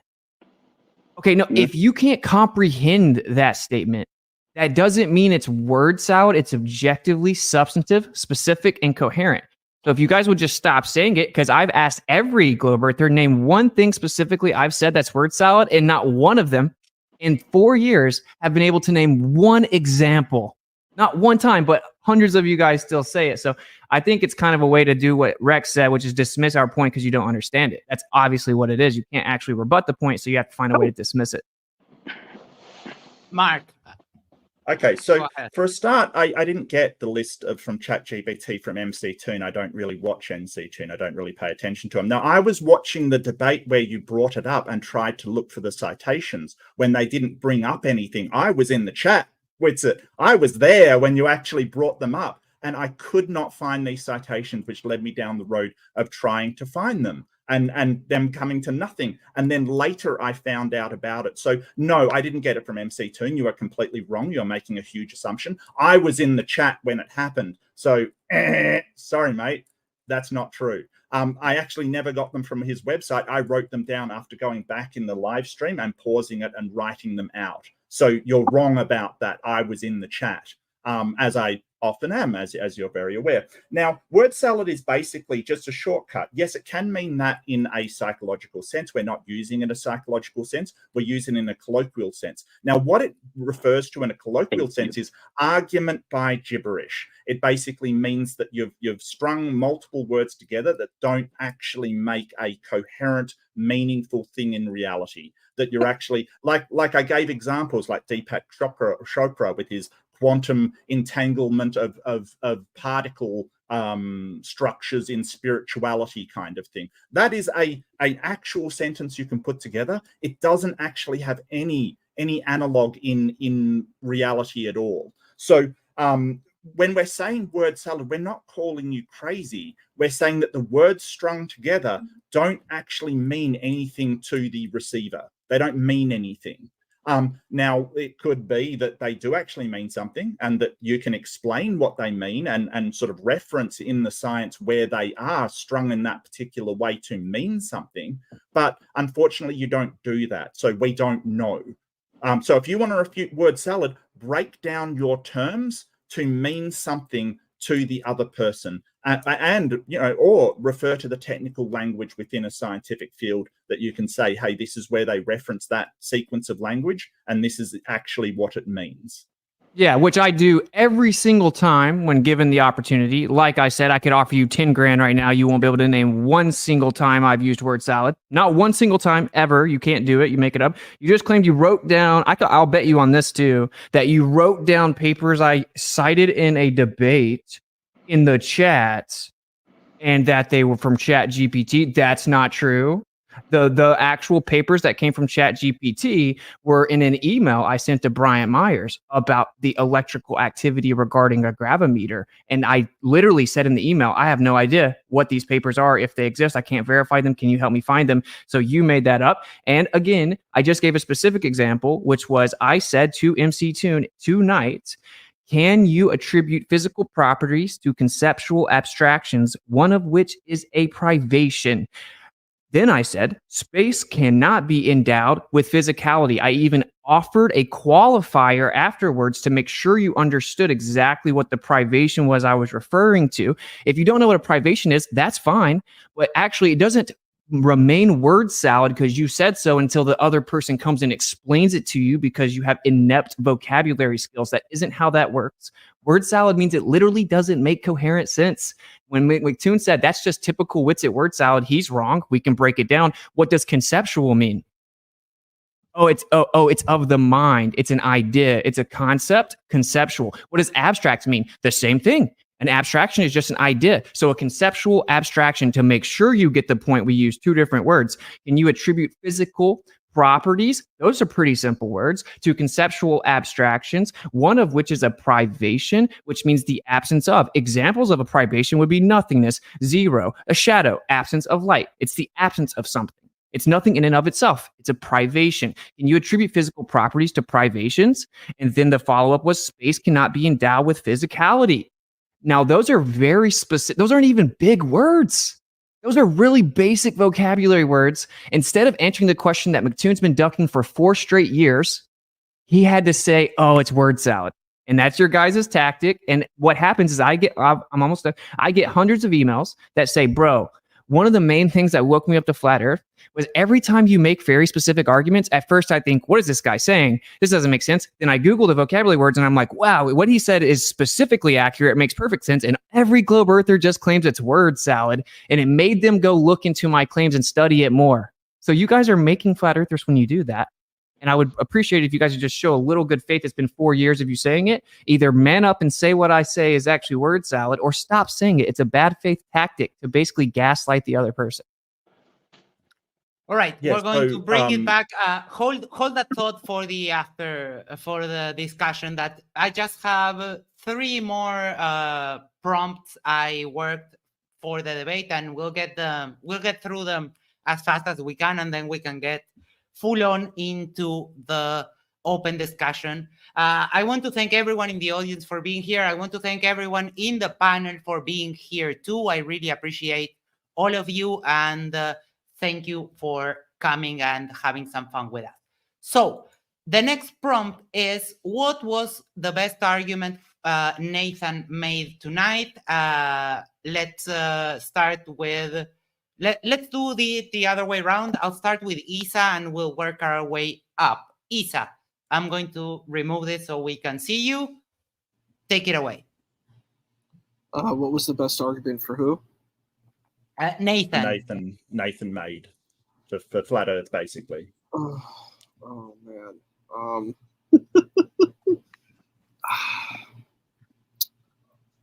Okay, no, if you can't comprehend that statement, that doesn't mean it's word salad. It's objectively substantive, specific, and coherent. So if you guys would just stop saying it, because I've asked every Globe Earther, name one thing specifically I've said that's word salad, and not one of them in 4 years have been able to name one example. Not one time, but hundreds of you guys still say it. So I think it's kind of a way to do what Rex said, which is dismiss our point because you don't understand it. That's obviously what it is. You can't actually rebut the point, so you have to find a way to dismiss it. Mark, Okay, so Go ahead. for a start, I didn't get the list from ChatGPT from MC Toon. I don't really watch MC Toon. I don't really pay attention to him. Now, I was watching the debate where you brought it up and tried to look for the citations when they didn't bring up anything. I was in the chat. I was there when you actually brought them up, and I could not find these citations, which led me down the road of trying to find them. And them coming to nothing. And then later I found out about it. So no, I didn't get it from MC Toon. You are completely wrong. You're making a huge assumption. I was in the chat when it happened. So sorry, mate. That's not true. I actually never got them from his website. I wrote them down after going back in the live stream and pausing it and writing them out. So you're wrong about that. I was in the chat, as I often am, as you're very aware. Now, word salad is basically just a shortcut. Yes, it can mean that in a psychological sense. We're not using it in a psychological sense. We're using it in a colloquial sense. Now, what it refers to in a colloquial sense is argument by gibberish. It basically means that you've strung multiple words together that don't actually make a coherent, meaningful thing in reality. That you're actually, like I gave examples like Deepak Chopra with his quantum entanglement of particle structures in spirituality kind of thing. That is an actual sentence you can put together. It doesn't actually have any analog in reality at all. So when we're saying word salad, we're not calling you crazy. We're saying that the words strung together don't actually mean anything to the receiver. They don't mean anything. Now, it could be that they do actually mean something and that you can explain what they mean and sort of reference in the science where they are strung in that particular way to mean something. But unfortunately, you don't do that. So we don't know. So if you want to refute word salad, break down your terms to mean something to the other person, and or refer to the technical language within a scientific field that you can say, hey, this is where they reference that sequence of language, and this is actually what it means. Yeah, which I do every single time when given the opportunity. Like I said, I could offer you 10 grand right now. You won't be able to name one single time I've used word salad. Not one single time ever. You can't do it. You make it up. You just claimed you wrote down, I'll bet you on this too, that you wrote down papers I cited in a debate in the chat and that they were from Chat GPT. That's not true. The actual papers that came from Chat GPT were in an email I sent to Brian Myers about the electrical activity regarding a gravimeter. And I literally said in the email, I have no idea what these papers are. If they exist, I can't verify them. Can you help me find them? So you made that up. And again, I just gave a specific example, which was I said to MC Toon tonight, can you attribute physical properties to conceptual abstractions, one of which is a privation? Then I said, space cannot be endowed with physicality. I even offered a qualifier afterwards to make sure you understood exactly what the privation was I was referring to. If you don't know what a privation is, that's fine. But actually, it doesn't remain word salad because you said so until the other person comes and explains it to you because you have inept vocabulary skills. That isn't how that works. Word salad means it literally doesn't make coherent sense. When McToon said that's just typical wits at word salad, he's wrong. We can break it down. What does conceptual mean? It's of the mind. It's an idea. It's a concept. Conceptual. What does abstract mean? The same thing. An abstraction is just an idea. So a conceptual abstraction, to make sure you get the point, we use two different words. Can you attribute physical properties? Those are pretty simple words. To conceptual abstractions, one of which is a privation, which means the absence of. Examples of a privation would be nothingness, zero, a shadow, absence of light. It's the absence of something. It's nothing in and of itself. It's a privation. Can you attribute physical properties to privations? And then the follow-up was space cannot be endowed with physicality. Now, those are very specific. Those aren't even big words. Those are really basic vocabulary words. Instead of answering the question that McToon's been ducking for 4 straight years, he had to say, oh, it's word salad. And that's your guys' tactic. And what happens is I get hundreds of emails that say, bro, one of the main things that woke me up to Flat Earth was every time you make very specific arguments, at first I think, what is this guy saying? This doesn't make sense. Then I Google the vocabulary words and I'm like, wow, what he said is specifically accurate. It makes perfect sense. And every globe earther just claims it's word salad. And it made them go look into my claims and study it more. So you guys are making flat earthers when you do that. And I would appreciate it if you guys would just show a little good faith. It's been 4 years of you saying it. Either man up and say what I say is actually word salad, or stop saying it. It's a bad faith tactic to basically gaslight the other person. All right, Yes, we're going so, to bring it back. Hold that thought for the after for the discussion. That I just have 3 more prompts I worked for the debate, and we'll get through them as fast as we can, and then we can get full on into the open discussion. I want to thank everyone in the audience for being here. I want to thank everyone in the panel for being here too. I really appreciate all of you, and thank you for coming and having some fun with us. So the next prompt is, what was the best argument Nathan made tonight? Let's start with, let's do the other way around. I'll start with Isa and we'll work our way up. Isa, I'm going to remove this so we can see you. Take it away. What was the best argument for who? Nathan. Nathan made for flat Earth, basically. Oh man.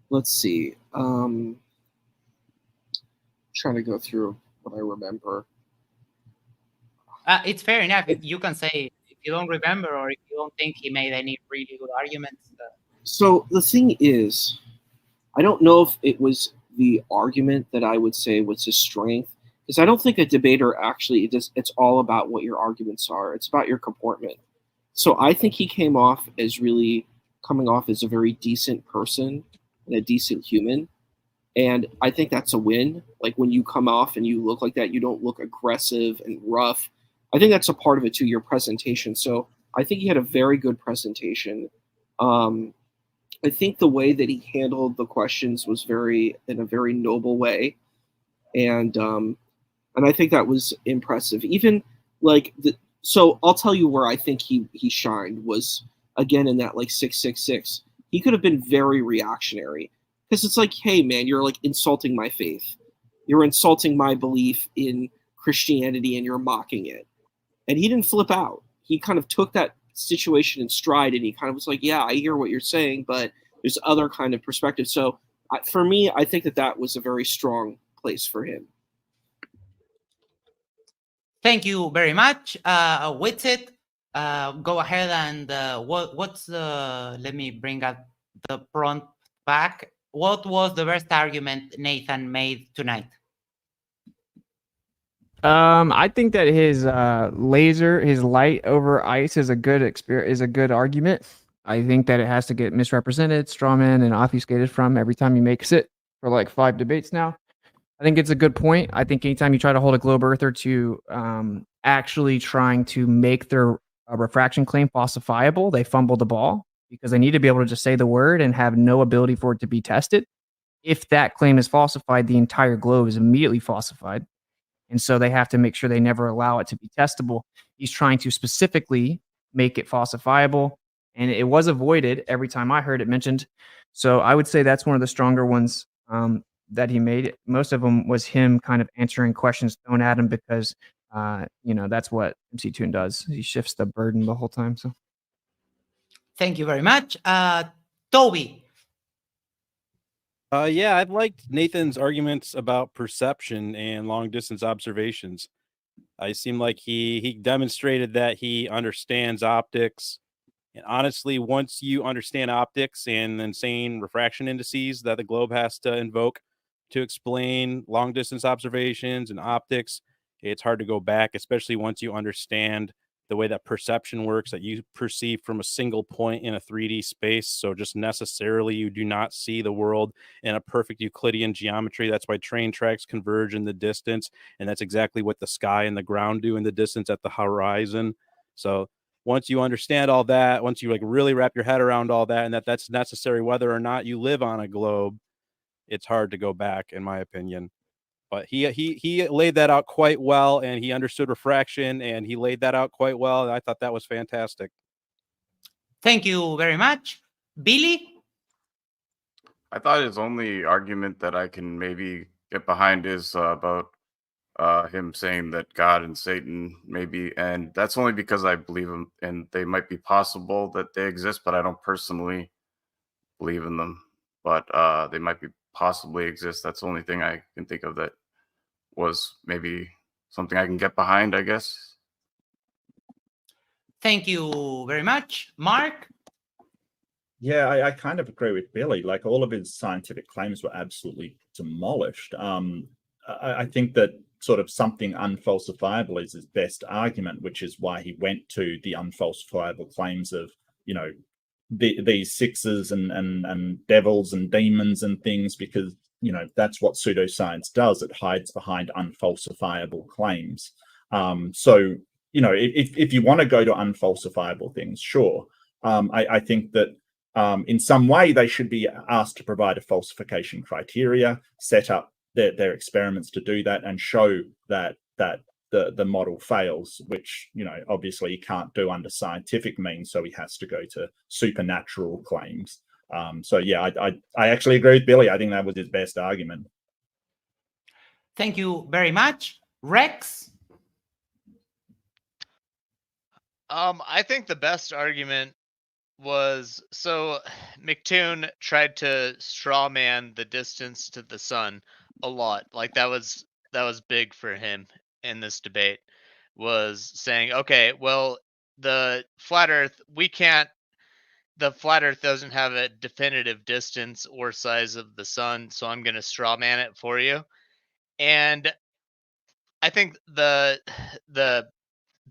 Let's see. Trying to go through what I remember. It's fair enough. You can say if you don't remember or if you don't think he made any really good arguments. So the thing is, I don't know if it was the argument that I would say was his strength, because I don't think a debater actually, it's all about what your arguments are. It's about your comportment. So I think he came off as really coming off as a very decent person and a decent human. And I think that's a win. Like when you come off and you look like that, you don't look aggressive and rough. I think that's a part of it too, your presentation. So I think he had a very good presentation. I think the way that he handled the questions was in a very noble way. And I think that was impressive. Even like so I'll tell you where I think he shined was, again, in that like 666. He could have been very reactionary, because it's like, hey man, you're like insulting my faith. You're insulting my belief in Christianity and you're mocking it. And he didn't flip out. He kind of took that situation in stride, and he kind of was like, yeah, I hear what you're saying, but there's other kind of perspective. So for me, I think that was a very strong place for him. Thank you very much. Witzit, go ahead and what's the, let me bring up the prompt back. What was the best argument Nathan made tonight? I think that his his light over ice is a good argument. I think that it has to get misrepresented, strawman, and obfuscated from every time he makes it for like 5 debates now. I think it's a good point. I think anytime you try to hold a globe earther to actually trying to make their refraction claim falsifiable, they fumble the ball, because they need to be able to just say the word and have no ability for it to be tested. If that claim is falsified, the entire globe is immediately falsified. And so they have to make sure they never allow it to be testable. He's trying to specifically make it falsifiable, and it was avoided every time I heard it mentioned. So I would say that's one of the stronger ones that he made. Most of them was him kind of answering questions thrown at him, because that's what MC Toon does. He shifts the burden the whole time. So thank you very much. Toby. Yeah, I've liked Nathan's arguments about perception and long distance observations. I seem like he demonstrated that he understands optics. And honestly, once you understand optics and insane refraction indices that the globe has to invoke to explain long distance observations and optics, it's hard to go back, especially once you understand the way that perception works, that you perceive from a single point in a 3D space. So just necessarily you do not see the world in a perfect Euclidean geometry. That's why train tracks converge in the distance. And that's exactly what the sky and the ground do in the distance at the horizon. So once you understand all that, once you like really wrap your head around all that, and that's necessary whether or not you live on a globe, it's hard to go back, in my opinion. But he laid that out quite well, and he understood refraction, and he laid that out quite well. And I thought that was fantastic. Thank you very much. Billy? I thought his only argument that I can maybe get behind is about him saying that God and Satan maybe, and that's only because I believe them, and they might be possible that they exist, but I don't personally believe in them. But they might be possibly exist. That's the only thing I can think of that was maybe something I can get behind, I guess. Thank you very much. Mark? Yeah, I kind of agree with Billy. Like, all of his scientific claims were absolutely demolished. I think that sort of something unfalsifiable is his best argument, which is why he went to the unfalsifiable claims of, you know, these sixes and devils and demons and things, because, you know, that's what pseudoscience does. It hides behind unfalsifiable claims. So, you know, if you want to go to unfalsifiable things, sure. I think that in some way they should be asked to provide a falsification criteria, set up their experiments to do that, and show that the model fails, which, you know, obviously he can't do under scientific means, so he has to go to supernatural claims. So yeah, I actually agree with Billy. I think that was his best argument. Thank you very much. Rex? I think the best argument was, so McToon tried to straw man the distance to the sun a lot. Like that was big for him in this debate, was saying, okay, well, the flat earth doesn't have a definitive distance or size of the sun, so I'm going to straw man it for you. And I think the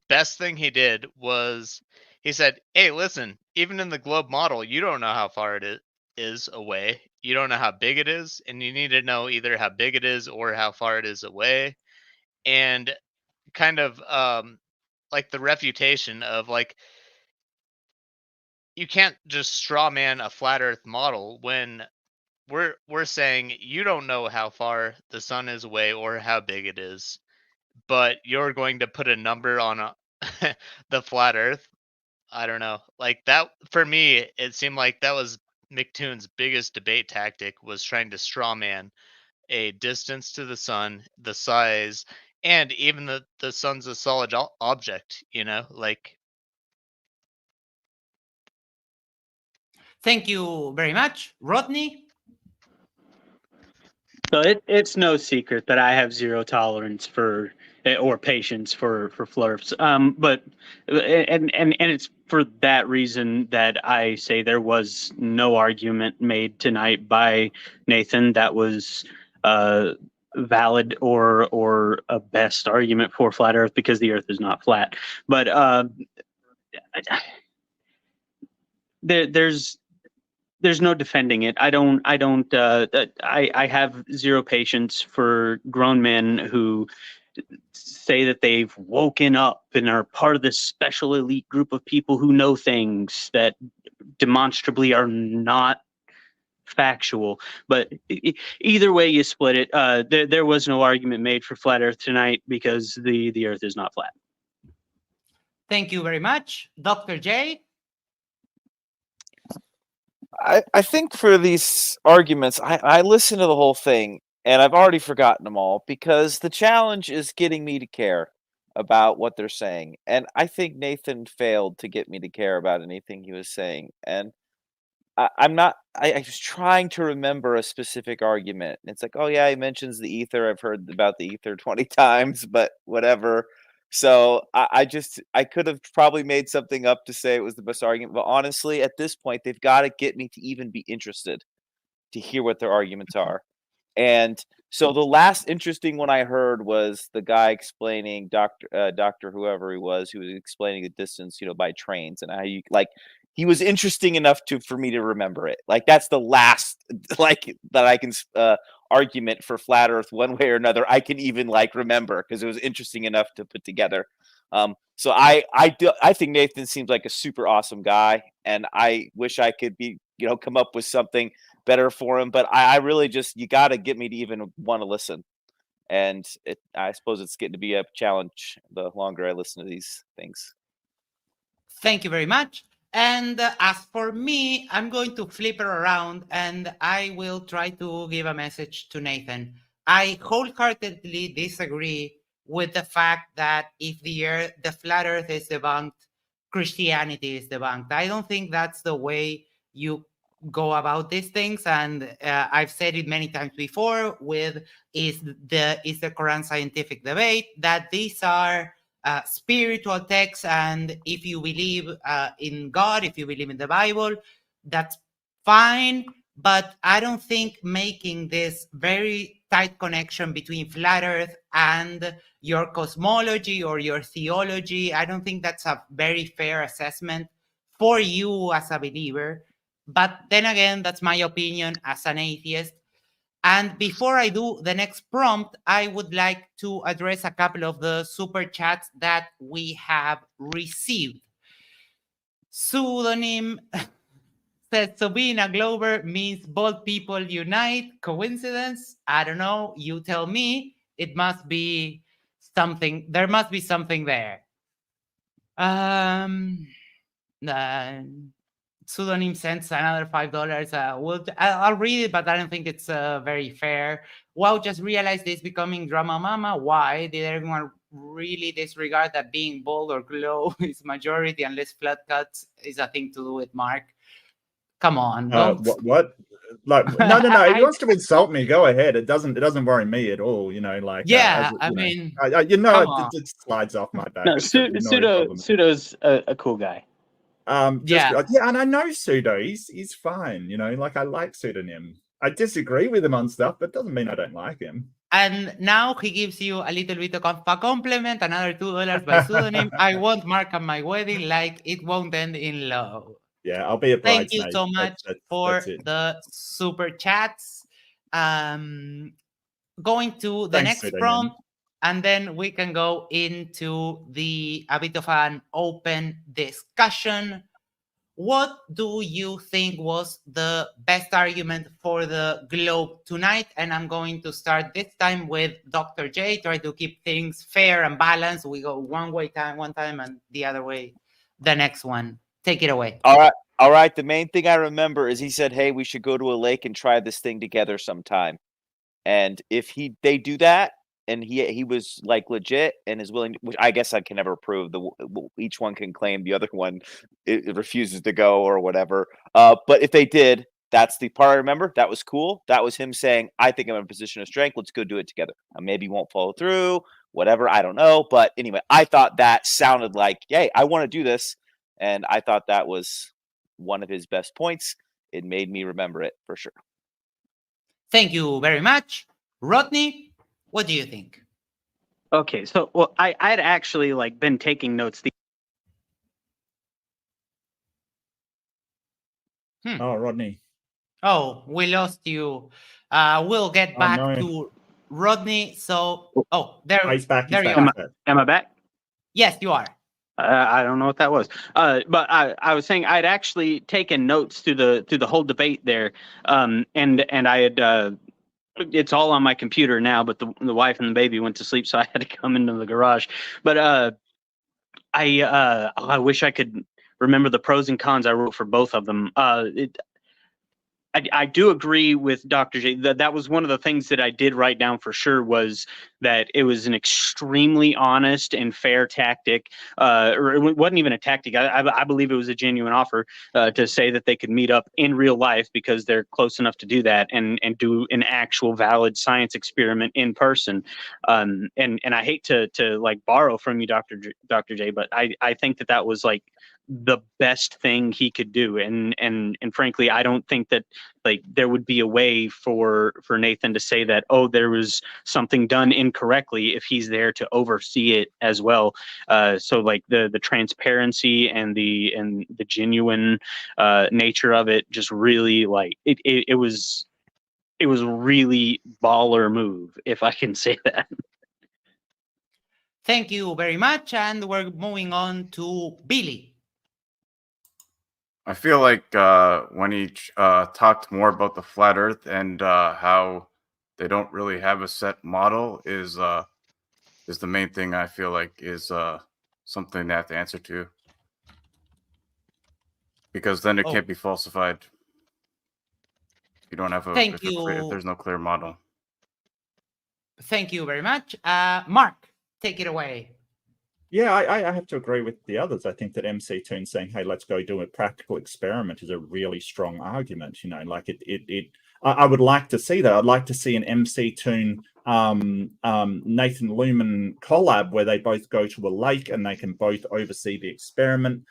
best thing he did was he said, hey, listen, even in the globe model, you don't know how far it is away. You don't know how big it is, and you need to know either how big it is or how far it is away. And kind of like the refutation of, like, you can't just straw man a flat earth model when we're saying you don't know how far the sun is away or how big it is, but you're going to put a number on the flat earth. I don't know. Like that, for me, it seemed like that was McToon's biggest debate tactic, was trying to straw man a distance to the sun, the size, and even the sun's a solid object, you know, like. Thank you very much. Rodney? So it's no secret that I have zero tolerance for or patience for flurfs. But it's for that reason that I say there was no argument made tonight by Nathan that was valid or a best argument for flat Earth, because the Earth is not flat. But there's no defending it. I have zero patience for grown men who say that they've woken up and are part of this special elite group of people who know things that demonstrably are not factual. But either way you split it, there was no argument made for flat Earth tonight, because the Earth is not flat. Thank you very much. Dr. J? I think for these arguments, I listened to the whole thing, and I've already forgotten them all, because the challenge is getting me to care about what they're saying. And I think Nathan failed to get me to care about anything he was saying. And I was trying to remember a specific argument. It's like, oh yeah, he mentions the ether. I've heard about the ether 20 times, but whatever. So I could have probably made something up to say it was the best argument. But honestly, at this point, they've got to get me to even be interested to hear what their arguments are. And so the last interesting one I heard was the guy explaining Dr. whoever he was, who was explaining the distance, by trains, and how you, like, he was interesting enough for me to remember it. Like, that's the last, like, that I can argument for flat Earth one way or another I can even, like, remember, because it was interesting enough to put together. So I think Nathan seems like a super awesome guy, and I wish I could come up with something better for him, but I really just, you got to get me to even want to listen. And I suppose it's getting to be a challenge the longer I listen to these things. Thank you very much. And as for me, I'm going to flip it around, and I will try to give a message to Nathan. I wholeheartedly disagree with the fact that if the flat Earth is debunked, Christianity is debunked. I don't think that's the way you go about these things, and I've said it many times before. Is the Quran scientific debate that these are spiritual texts, and if you believe in God, if you believe in the Bible, that's fine. But I don't think making this very tight connection between flat Earth and your cosmology or your theology, I don't think that's a very fair assessment for you as a believer. But then again, that's my opinion as an atheist. And before I do the next prompt, I would like to address a couple of the super chats that we have received. Pseudonym said, so being a Glober means both people unite. Coincidence? I don't know. You tell me. It must be something. There must be something there. Pseudonym sends another $5. I'll read it, but I don't think it's very fair. Wow, just realized this becoming drama mama. Why did everyone really disregard that being bold or glow is majority unless flat cuts is a thing to do with Mark? Come on, don't. What? Like, no. If he wants to insult me, go ahead. It doesn't worry me at all. You know, like yeah. it slides off my back. No, Pseudo's a cool guy. Yeah, and I know Pseudo. He's fine. You know, like I like Pseudonym. I disagree with him on stuff, but doesn't mean I don't like him. And now he gives you a little bit of a compliment, another $2 by Pseudonym. I want Mark at my wedding, like it won't end in love. Yeah, I'll be a bridesmaid. Thank you so much for the super chats. Going to the next prompt, and then we can go into a bit of an open discussion. What do you think was the best argument for the globe tonight? And I'm going to start this time with Dr. J. Try to keep things fair and balanced. We go one time, and the other way, the next one. Take it away. All right. The main thing I remember is he said, hey, we should go to a lake and try this thing together sometime. And if they do that, and he was like legit and is willing, which I guess I can never prove. Each one can claim the other one it refuses to go or whatever. But if they did, that's the part I remember. That was cool. That was him saying, I think I'm in a position of strength. Let's go do it together. Maybe he won't follow through, whatever. I don't know. But anyway, I thought that sounded like, hey, I want to do this. And I thought that was one of his best points. It made me remember it for sure. Thank you very much. Rodney, what do you think? Okay, so I'd actually been taking notes. Oh, Rodney. Oh, we lost you. We'll get back to Rodney. So, he's back. There you are. Am I back? Yes, you are. I don't know what that was. But I was saying I'd actually taken notes to the whole debate there. And I had it's all on my computer now, but the wife and the baby went to sleep, so I had to come into the garage. But I wish I could remember the pros and cons I wrote for both of them. I do agree with Dr. J. That was one of the things that I did write down for sure, was that it was an extremely honest and fair tactic, or it wasn't even a tactic. I believe it was a genuine offer to say that they could meet up in real life because they're close enough to do that and do an actual valid science experiment in person. And I hate to borrow from you, Dr. J, but I think that was the best thing he could do, and frankly, I don't think that there would be a way for Nathan to say that, oh, there was something done incorrectly, if he's there to oversee it as well. So the transparency and the genuine nature of it just really it was really baller move, if I can say that. Thank you very much, and we're moving on to Billy. I feel like when he talked more about the flat Earth and how they don't really have a set model is the main thing. I feel like is something they have to answer to, because then it can't be falsified. You don't have if there's no clear model. Thank you very much, Mark. take it away. Yeah, I have to agree with the others. I think that MC Toon saying, "Hey, let's go do a practical experiment," is a really strong argument. Like I would like to see that. I'd like to see an MC Toon Nathan Lumen collab where they both go to a lake and they can both oversee the experiment,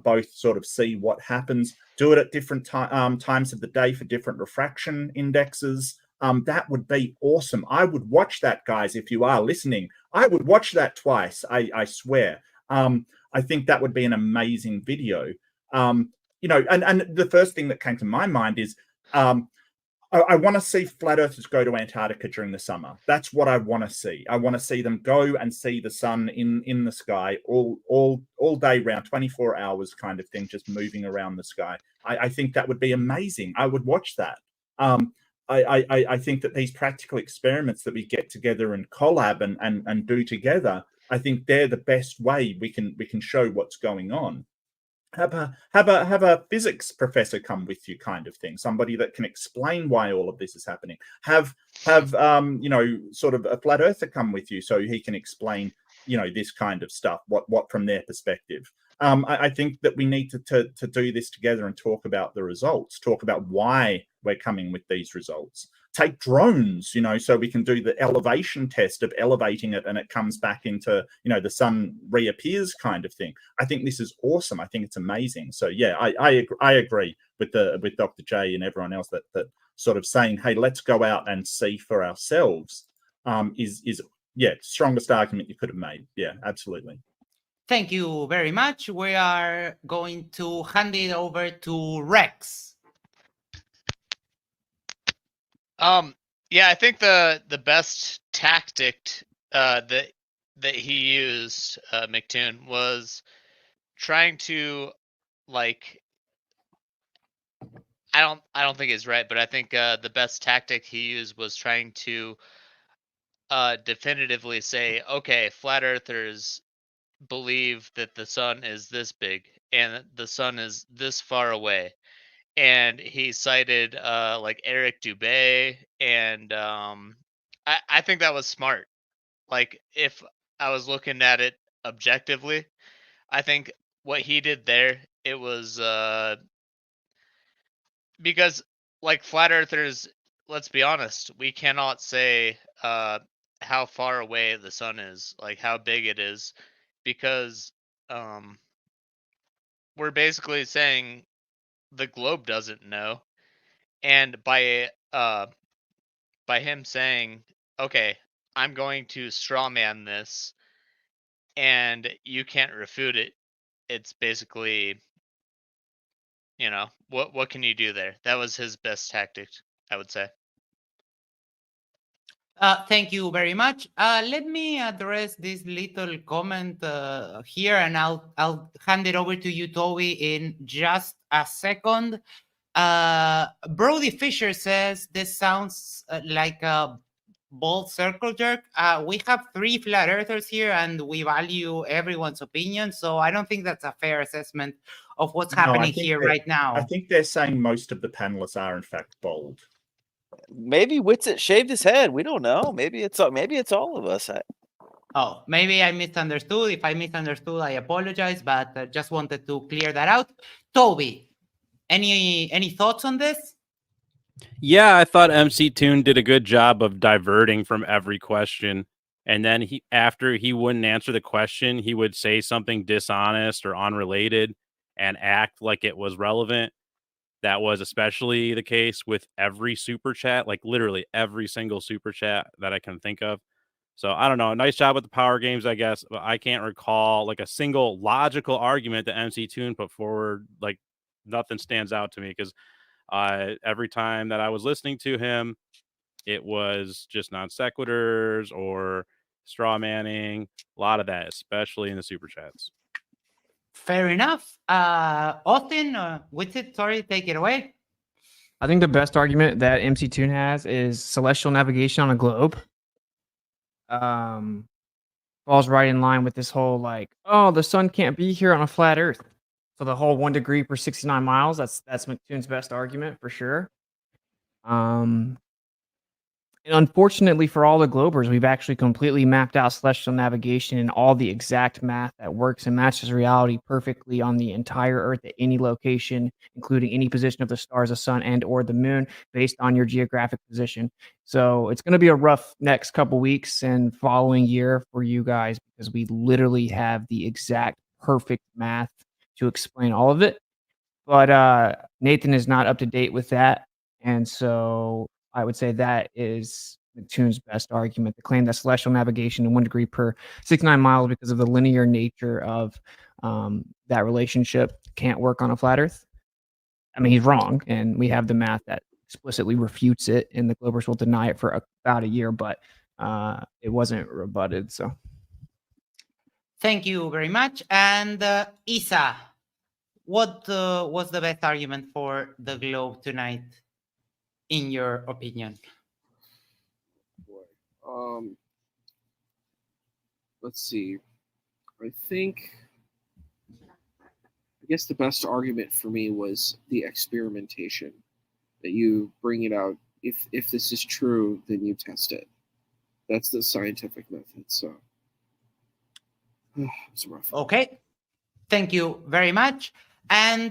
both sort of see what happens. Do it at different times of the day for different refraction indexes. That would be awesome. I would watch that, guys. If you are listening, I would watch that twice. I swear. I think that would be an amazing video. And the first thing that came to my mind is I want to see flat earthers go to Antarctica during the summer. That's what I want to see. I want to see them go and see the sun in the sky all day round, 24 hours kind of thing, just moving around the sky. I think that would be amazing. I would watch that. I think that these practical experiments that we get together and collab and do together, I think they're the best way we can show what's going on. Have a physics professor come with you, kind of thing. Somebody that can explain why all of this is happening. Have sort of a flat earther come with you so he can explain this kind of stuff. What from their perspective. I think that we need to do this together and talk about the results, talk about why we're coming with these results. Take drones, so we can do the elevation test of elevating it and it comes back into, the sun reappears kind of thing. I think this is awesome. I think it's amazing. So yeah, I agree with Dr. J and everyone else that sort of saying, hey, let's go out and see for ourselves is strongest argument you could have made. Yeah, absolutely. Thank you very much. We are going to hand it over to Rex. Yeah, I think the best tactic that he used, McToon, was trying to I don't think it's right, but I think the best tactic he used was trying to definitively say, okay, flat earthers believe that the sun is this big and the sun is this far away, and he cited Eric Dubé, and I think that was smart. If I was looking at it objectively, I think what he did there, it was because flat earthers, let's be honest, we cannot say how far away the sun is, how big it is, because we're basically saying the globe doesn't know. And by him saying, okay, I'm going to strawman this and you can't refute it, it's basically, what can you do there? That was his best tactic, I would say. Thank you very much. Let me address this little comment here, and I'll hand it over to you, Toby, in just a second. Brody Fisher says this sounds like a bold circle jerk. We have 3 flat earthers here, and we value everyone's opinion, so I don't think that's a fair assessment of what's happening here right now. I think they're saying most of the panelists are in fact bold. Maybe Witsit shaved his head. We don't know. Maybe it's all of us. Oh, maybe I misunderstood. If I misunderstood, I apologize, but just wanted to clear that out. Toby, any thoughts on this? Yeah, I thought MC Toon did a good job of diverting from every question. And then after he wouldn't answer the question, he would say something dishonest or unrelated and act like it was relevant. That was especially the case with every super chat, literally every single super chat that I can think of. So I don't know. Nice job with the power games, I guess. But I can't recall a single logical argument that MC Toon put forward. Nothing stands out to me because every time that I was listening to him, it was just non sequiturs or straw manning. A lot of that, especially in the super chats. Fair enough. Austin, sorry, take it away. I think the best argument that MC Toon has is celestial navigation on a globe. Falls right in line with this whole the sun can't be here on a flat Earth. So the whole 1 degree per 69 miles. That's McToon's best argument for sure. And unfortunately for all the Globers, we've actually completely mapped out celestial navigation and all the exact math that works and matches reality perfectly on the entire Earth at any location, including any position of the stars, the sun, and or the moon, based on your geographic position. So it's going to be a rough next couple weeks and following year for you guys because we literally have the exact perfect math to explain all of it. But Nathan is not up to date with that. And so I would say that is Neptune's best argument, the claim that celestial navigation in 1 degree per 69 miles because of the linear nature of that relationship can't work on a flat Earth. I mean, he's wrong, and we have the math that explicitly refutes it, and the Globers will deny it for about a year, but it wasn't rebutted. So, thank you very much. And Isa, what was the best argument for the globe tonight, in your opinion? Let's see. I guess the best argument for me was the experimentation, that you bring it out. If this is true, then you test it. That's the scientific method. So it's rough. Okay, thank you very much. And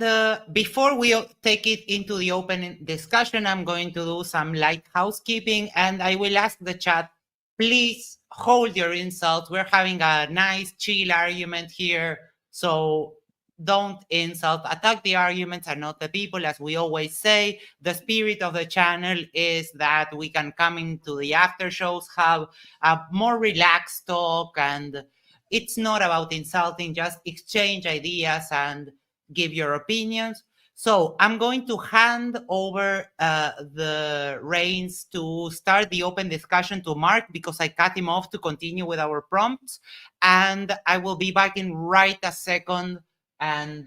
before we take it into the open discussion, I'm going to do some light housekeeping, and I will ask the chat, please hold your insults. We're having a nice, chill argument here, so don't insult. Attack the arguments and not the people, as we always say. The spirit of the channel is that we can come into the after shows, have a more relaxed talk, and it's not about insulting, just exchange ideas and give your opinions. So I'm going to hand over the reins to start the open discussion to Mark, because I cut him off to continue with our prompts. And I will be back in right a second, and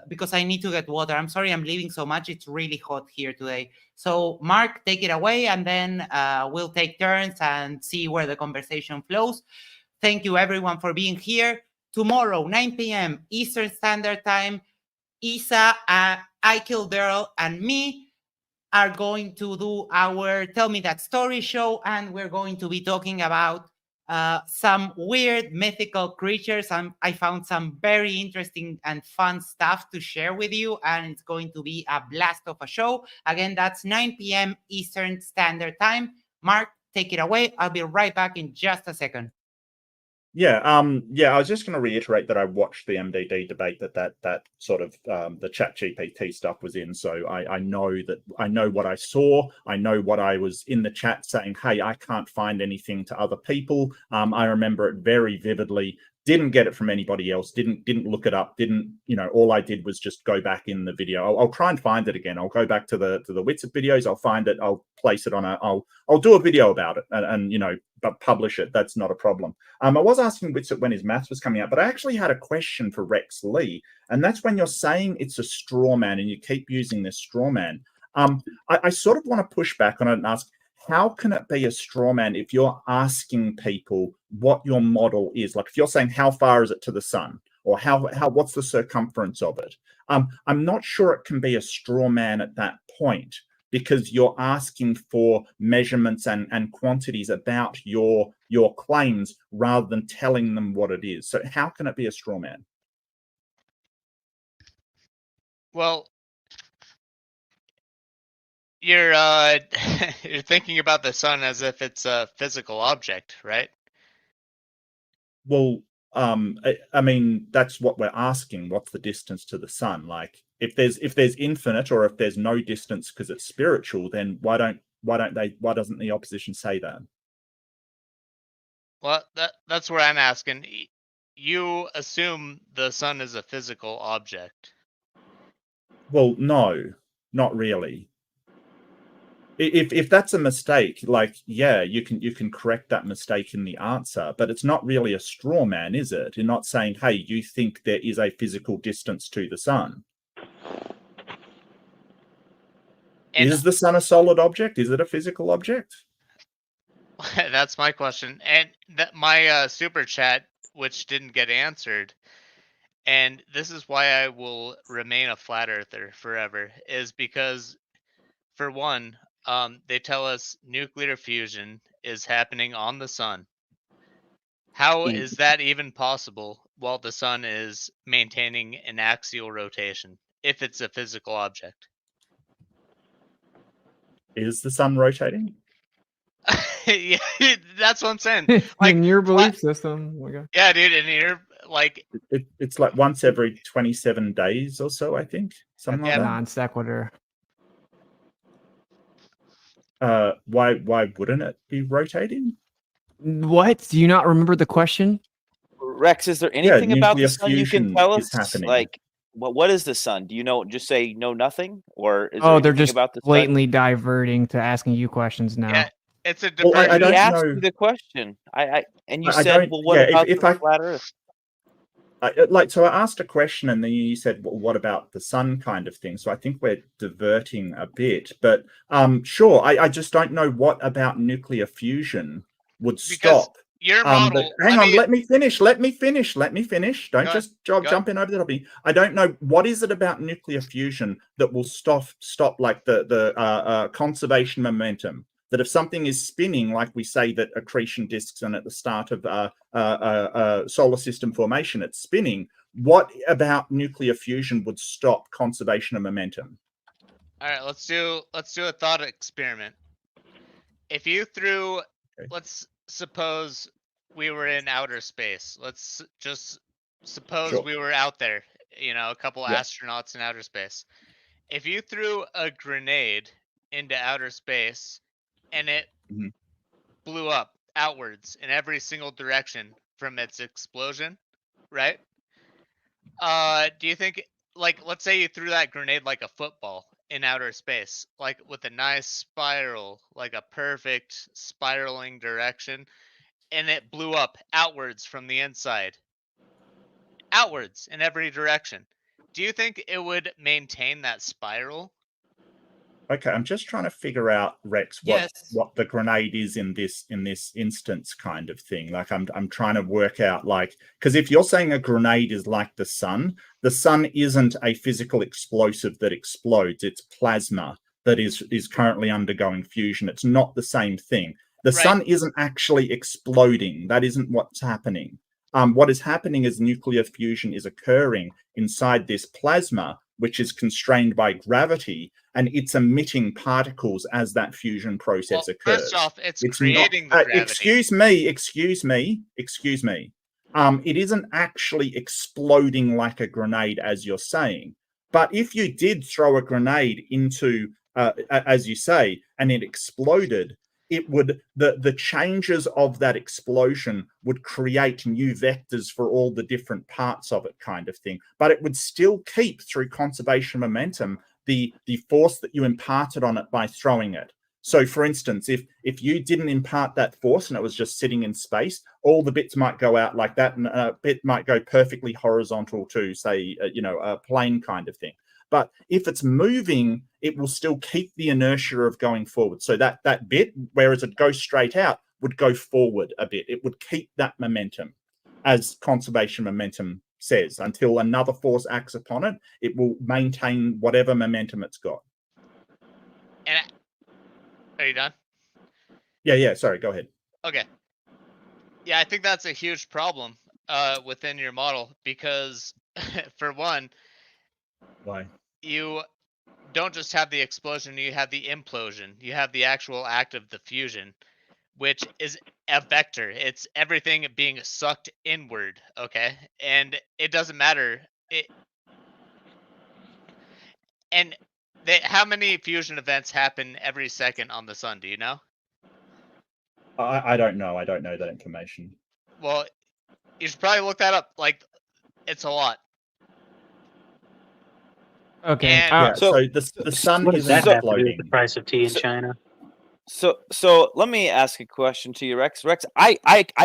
because I need to get water. I'm sorry I'm leaving so much. It's really hot here today. So Mark, take it away, and then we'll take turns and see where the conversation flows. Thank you everyone for being here. Tomorrow, 9 p.m. Eastern Standard Time, Isa, I Kill Daryl, and me are going to do our Tell Me That Story show, and we're going to be talking about some weird mythical creatures. I found some very interesting and fun stuff to share with you, and it's going to be a blast of a show. Again, that's 9 p.m. Eastern Standard Time. Mark, take it away. I'll be right back in just a second. Yeah, I was just going to reiterate that I watched the MDD debate that sort of the chat GPT stuff was in. So I know what I saw. I know what I was in the chat saying, hey, I can't find anything to other people. I remember it very vividly. Didn't get it from anybody else. Didn't look it up. All I did was just go back in the video. I'll try and find it again. I'll go back to the Witsit videos. I'll find it. I'll place it on I'll do a video about it and but publish it. That's not a problem. I was asking Witsit when his maths was coming out, but I actually had a question for Rex Lee, and that's when you're saying it's a straw man and you keep using this straw man. I sort of want to push back on it and ask, how can it be a straw man if you're asking people what your model is? Like if you're saying, how far is it to the sun? Or what's the circumference of it? I'm not sure it can be a straw man at that point, because you're asking for measurements and quantities about your claims rather than telling them what it is. So how can it be a straw man? Well, you're you're thinking about the sun as if it's a physical object, right? Well, I mean, that's what we're asking. What's the distance to the sun? Like, if there's infinite, or if there's no distance because it's spiritual, then why doesn't the opposition say that? Well, that's where I'm asking. You assume the sun is a physical object. Well, no, not really. If that's a mistake, like, yeah, you can correct that mistake in the answer, but it's not really a straw man, is it? You're not saying, hey, you think there is a physical distance to the sun. And is the sun a solid object? Is it a physical object? That's my question. And my super chat, which didn't get answered, and this is why I will remain a flat earther forever, is because, for one, they tell us nuclear fusion is happening on the sun. How is that even possible while the sun is maintaining an axial rotation, if it's a physical object? Is the sun rotating? Yeah, that's what I'm saying. Like, in your belief system. Oh my God. yeah, dude, and you're like, It's like once every 27 days or so, I think. Something That's like non sequitur. that. Why wouldn't it be rotating? What? Do you not remember the question? Rex, is there anything about the nuclear sun you can fusion tell is us? happening. Like, what is the sun? Do you know? Just say no, nothing, or is Oh, there they're anything just about the sun? blatantly diverting to asking you questions now. yeah, it's a Well, diversion. I don't He asked know. you the question. And you I said, don't- well, what yeah, about if the I- flat Earth? So I asked a question and then you said, well, what about the sun kind of thing? So I think we're diverting a bit, but sure. I just don't know what about nuclear fusion would Because stop. your But model. hang I on, mean, let me finish. Don't Go ahead. just Go jump in over the top of me. I don't know what is it about nuclear fusion that will stop like the conservation momentum. That if something is spinning, like we say that accretion disks and at the start of solar system formation, it's spinning. What about nuclear fusion would stop conservation of momentum? all right, let's do a thought experiment. If you threw, Okay. let's suppose we were in outer space. Let's just suppose Sure. we were out there, a couple Yeah. astronauts in outer space. If you threw a grenade into outer space and it Mhm. blew up outwards in every single direction from its explosion, right? Do you think, like, let's say you threw that grenade like a football in outer space, like with a nice spiral, like a perfect spiraling direction, and it blew up outwards from the inside, outwards in every direction. Do you think it would maintain that spiral? Okay, I'm just trying to figure out, Rex, Yes. what the grenade is in this instance kind of thing. Like I'm trying to work out, like, because if you're saying a grenade is like the sun isn't a physical explosive that explodes. It's plasma that is currently undergoing fusion. It's not the same thing. The Right. sun isn't actually exploding. That isn't what's happening. What is happening is nuclear fusion is occurring inside this plasma, which is constrained by gravity, and it's emitting particles as that fusion process Well, occurs. first off, it's It's creating not, the gravity. excuse me. It isn't actually exploding like a grenade, as you're saying. But if you did throw a grenade into, as you say, and it exploded, it would the changes of that explosion would create new vectors for all the different parts of it, kind of thing. But it would still keep, through conservation momentum, the force that you imparted on it by throwing it. So, for instance, if you didn't impart that force and it was just sitting in space, all the bits might go out like that, and a bit might go perfectly horizontal to, say, a plane kind of thing. But if it's moving, it will still keep the inertia of going forward. So that bit, whereas it goes straight out, would go forward a bit. It would keep that momentum, as conservation momentum says. Until another force acts upon it, it will maintain whatever momentum it's got. And are you done? Yeah. Sorry, go ahead. Okay. Yeah, I think that's a huge problem within your model because, for one, Why? you don't just have the explosion, you have the implosion. You have the actual act of the fusion, which is a vector. It's everything being sucked inward, okay? And it doesn't matter. How many fusion events happen every second on the sun, do you know? I don't know. I don't know that information. Well, you should probably look that up. Like, it's a lot. Okay. And Yeah. So- So the sun What does isn't that have to do exploding. with the price of tea in So- China? So let me ask a question to you, Rex. Rex, I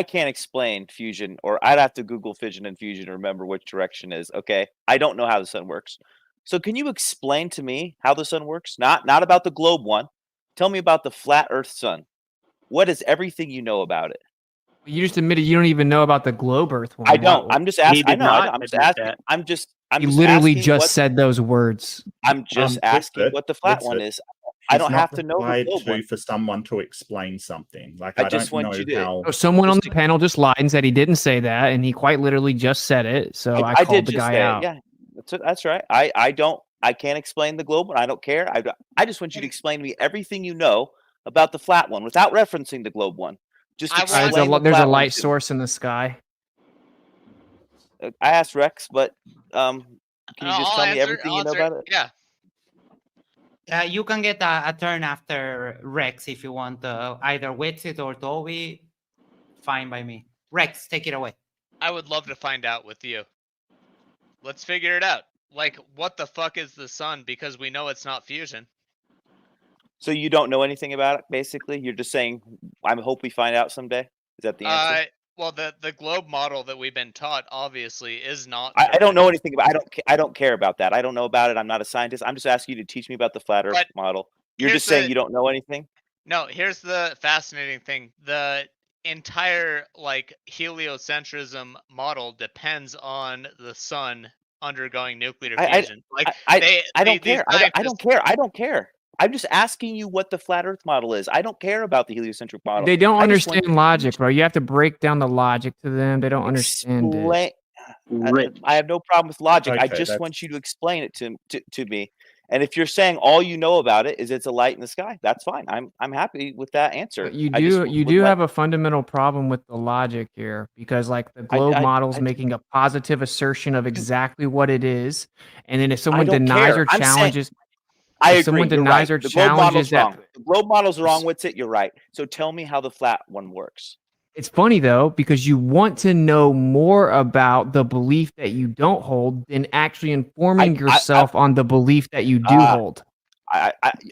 can't explain fusion, or I'd have to Google fission and fusion to remember which direction is. Okay, I don't know how the sun works. So can you explain to me how the sun works? Not about the globe one. Tell me about the flat Earth sun. What is everything you know about it? You just admitted you don't even know about the globe Earth one. I don't. I'm just asking. I did know. not I'm just admit asking. that. I'm You just literally asking just what, said those words. I'm just asking Witless, what the flat one Witless. is. I don't not have to know the required globe one. for someone to explain something. Like I I just don't want know you to- how. So someone on Just the to- panel just lied and said he didn't say that, and he quite literally just said it. So I did called the just guy say it, out. yeah, that's right. I can't explain the globe one. I don't care. I just want you to explain to me everything you know about the flat one without referencing the globe one. Just I explain want- the There's a flat one light to me. source in the sky. I asked Rex, but can you just I'll tell me answer- everything I'll you know answer- about it? Yeah. You can get a turn after Rex if you want, either Witsit or Toby. Fine by me. Rex, take it away. I would love to find out with you. Let's figure it out. Like, what the fuck is the sun? Because we know it's not fusion. So you don't know anything about it, basically? You're just saying, I hope we find out someday? Is that the answer? Well, the globe model that we've been taught obviously is not. I don't know correct. anything about. I don't care about that. I don't know about it. I'm not a scientist. I'm just asking you to teach me about the flat Earth But model. You're here's just saying the- you don't know anything. No, here's the fascinating thing. The entire heliocentrism model depends on the sun undergoing nuclear fusion. I don't these care. I don't scientists- care. I don't care. I'm just asking you what the flat Earth model is. I don't care about the heliocentric model. They don't I just want understand logic, bro. You have to break down the logic to them. They don't understand it. explain- Rick, I have no problem with logic. I Okay, just that's- want you to explain it to me. And if you're saying all you know about it is it's a light in the sky, that's fine. I'm happy with that answer. But you I just do would like- have a fundamental problem with the logic here, because like the globe model's I do. making a positive assertion of exactly what it is, and then if someone don't denies care. or I'm saying- challenges, I if agree. someone You're denies right. or The globe model's challenges that, wrong. The globe model's wrong with it. You're right. So tell me how the flat one works. it's funny though, because you want to know more about the belief that you don't hold than actually informing yourself on the belief that you do hold.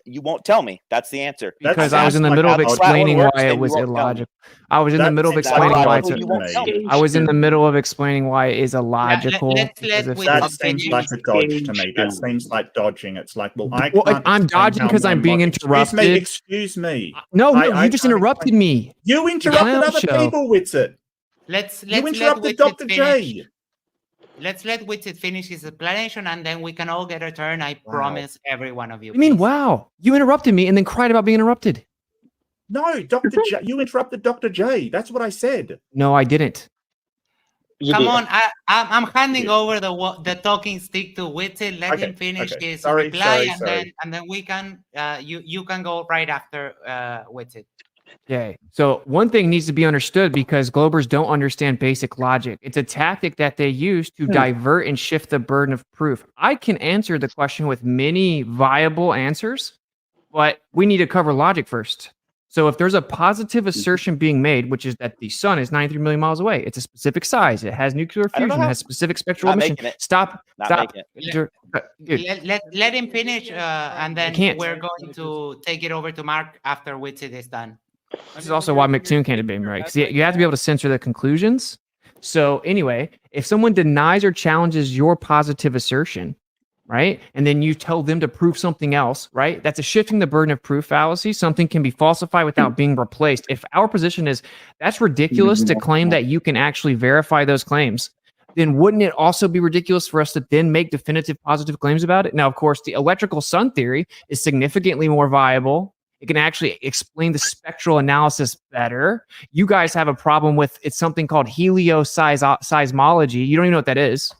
You won't tell me. That's the answer. Because I'm I was in the asking, middle how of the flat one explaining works, why and it you was won't tell me. illogical. I was in the That's middle of exactly explaining why what it's you won't tell me. I was in the middle of explaining why it is illogical. let's because let if Will That it's- seems like a dodge to me. That seems like dodging. It's like, well, I Well, can't. I'm explain dodging how 'cause I'm my being mod- interrupted. Excuse me. No, I you just can't interrupted explain- me. You interrupted clown other show. people with it. Let's You let interrupted Witsit Dr. finish. J. Let's let Witsit finish his explanation, and then we can all get a turn. I Wow. promise every one of you. I mean, please. wow, you interrupted me and then cried about being interrupted. No, Dr. J. You interrupted Dr. J. That's what I said. No, I didn't. you Come did. on, I'm handing Yeah. over the talking stick to Witsit. Let Okay, him finish okay. his Sorry, reply, sorry. and then we can you can go right after Witsit. Okay. So one thing needs to be understood because Globers don't understand basic logic. It's a tactic that they use to divert and shift the burden of proof. I can answer the question with many viable answers, but we need to cover logic first. So if there's a positive assertion being made, which is that the sun is 93 million miles away, it's a specific size, it has nuclear I don't know fusion, it how- has specific spectral Not emission. making it. Stop. Not Stop. making Dude, Let him finish, and then can't. we're going to take it over to Mark after Witsit is done. This is also why McToon can't debate me, right? Because you have to be able to censor the conclusions. So anyway, if someone denies or challenges your positive assertion, right, and then you tell them to prove something else, right, that's a shifting the burden of proof fallacy. Something can be falsified without being replaced. If our position is that's ridiculous to claim that you can actually verify those claims, then wouldn't it also be ridiculous for us to then make definitive positive claims about it? Now, of course, the electrical sun theory is significantly more viable. It can actually explain the spectral analysis better. You guys have a problem with it's something called seismology. You don't even know what that is,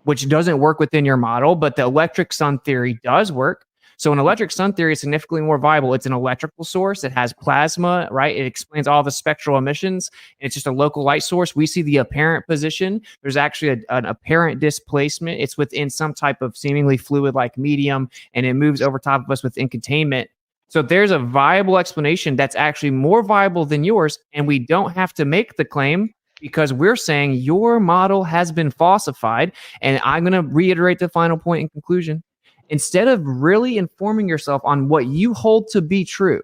which doesn't work within your model, but the electric sun theory does work. So an electric sun theory is significantly more viable. It's an electrical source. It has plasma, right? It explains all the spectral emissions. It's just a local light source. We see the apparent position. There's actually an apparent displacement. It's within some type of seemingly fluid-like medium, and it moves over top of us within containment. So there's a viable explanation that's actually more viable than yours, and we don't have to make the claim because we're saying your model has been falsified. And I'm going to reiterate the final point in conclusion. Instead of really informing yourself on what you hold to be true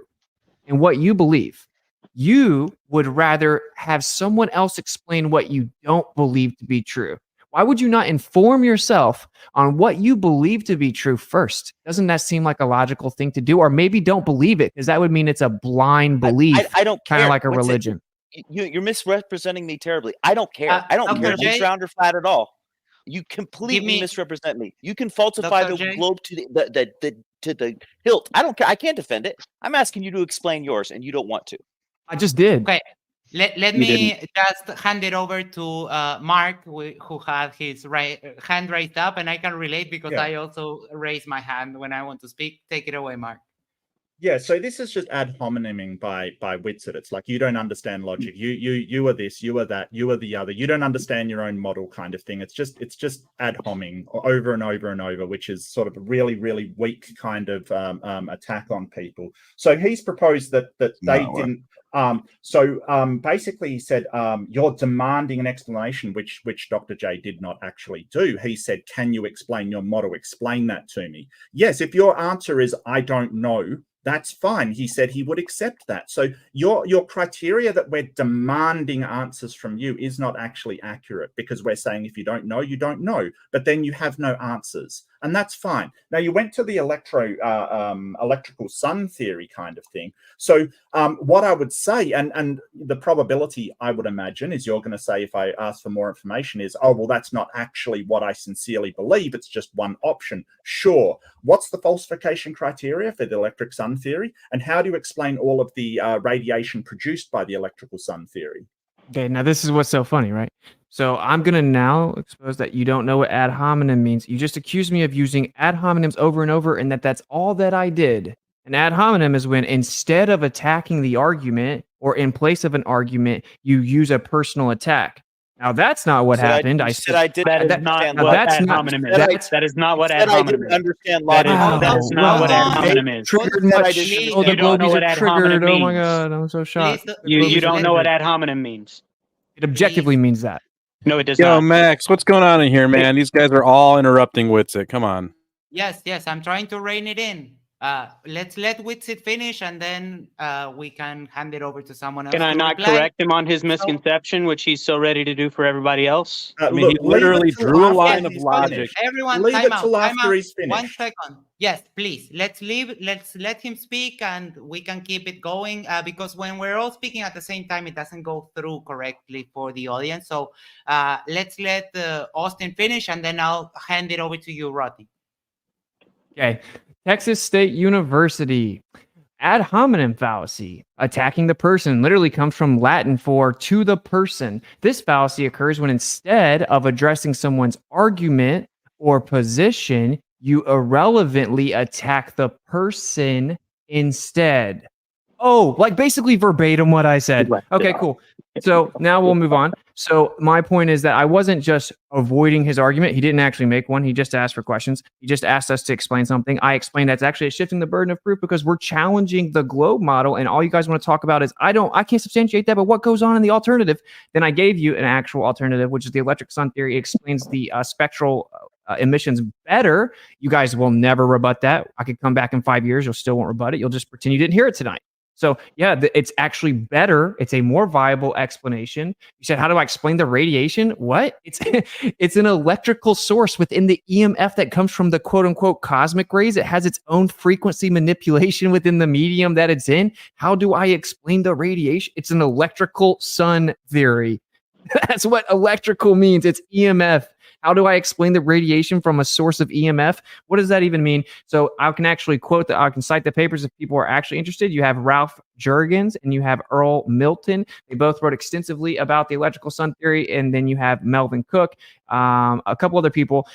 and what you believe, you would rather have someone else explain what you don't believe to be true. Why would you not inform yourself on what you believe to be true first? Doesn't that seem like a logical thing to do? Or maybe don't believe it, because that would mean it's a blind belief, I don't care. kind of like a What's it- religion. You're misrepresenting me terribly. I don't care. I don't Dr. care if J? it's round or flat at all. You completely me- misrepresent me. You can falsify Dr. the J? globe to the to the hilt. I don't care. I can't defend it. I'm asking you to explain yours, and you don't want to. I just did. Okay, let You me just hand it over to Mark, who had his hand raised up, and I can relate because Yeah. I also raise my hand when I want to speak. Take it away, Mark. Yeah, so this is just ad hominuming by Whitsitt. It's like, you don't understand logic. You are this, you are that, you are the other. You don't understand your own model, kind of thing. It's just ad homing over and over and over, which is sort of a really, really weak kind of attack on people. So he's proposed that they didn't. Basically he said, you're demanding an explanation, which Dr. J did not actually do. He said, can you explain your model? Explain that to me. Yes, if your answer is, I don't know, that's fine. He said he would accept that. So your criteria that we're demanding answers from you is not actually accurate, because we're saying if you don't know, you don't know, but then you have no answers, and that's fine. Now, you went to the electrical sun theory kind of thing. So what I would say, and the probability I would imagine is you're going to say, if I ask for more information, is, oh, well, that's not actually what I sincerely believe. It's just one option. Sure. What's the falsification criteria for the electric sun theory? And how do you explain all of the radiation produced by the electrical sun theory? Okay, now this is what's so funny, right? So I'm going to now expose that you don't know what ad hominem means. You just accused me of using ad hominems over and over, and that's all that I did. An ad hominem is when, instead of attacking the argument or in place of an argument, you use a personal attack. Now, that's not what happened. I said I did That is understand not logic. what that's ad not- hominem is. that's- That is not what You ad said I hominem didn't is. understand That logic. is, that is not what ad hominem is. Triggered You said I much. didn't Oh, the You don't know globies what are ad triggered. hominem Oh my means. god, I'm so shocked. Please, The You globies are don't know what triggered. ad hominem means. It objectively means that. No, it does Yo, not. Max, what's going on in here, man? These guys are all interrupting Whitsitt. Come on. yes, I'm trying to rein it in. Let's let Whitsitt finish, and then we can hand it over to someone else. Can I to not reply. correct him on his misconception, which he's so ready to do for everybody else? I mean, he literally drew a line of logic. Everyone, Leave time it out. till Time after out. he's finished. 1 second. Yes, please. Let's let him speak, and we can keep it going. Because when we're all speaking at the same time, it doesn't go through correctly for the audience. So let's let Austin finish, and then I'll hand it over to you, Rodney. Okay. Texas State University. Ad hominem fallacy. Attacking the person literally comes from Latin for to the person. This fallacy occurs when, instead of addressing someone's argument or position, you irrelevantly attack the person instead. Oh, like basically verbatim what I said. Okay, cool. So now we'll move on. So my point is that I wasn't just avoiding his argument. He didn't actually make one. He just asked for questions. He just asked us to explain something. I explained that's actually shifting the burden of proof, because we're challenging the globe model, and all you guys want to talk about is I can't substantiate that, but what goes on in the alternative? Then I gave you an actual alternative, which is the electric sun theory. It explains the spectral emissions better. You guys will never rebut that. I could come back in 5 years. You'll still won't rebut it. You'll just pretend you didn't hear it tonight. So yeah, it's actually better. It's a more viable explanation. You said, how do I explain the radiation? What? It's an electrical source within the EMF that comes from the quote unquote cosmic rays. It has its own frequency manipulation within the medium that it's in. How do I explain the radiation? It's an electrical sun theory. That's what electrical means. It's EMF. How do I explain the radiation from a source of EMF? What does that even mean? So I can actually I can cite the papers if people are actually interested. You have Ralph Jurgens and you have Earl Milton. They both wrote extensively about the electrical sun theory. And then you have Melvin Cook, a couple other people,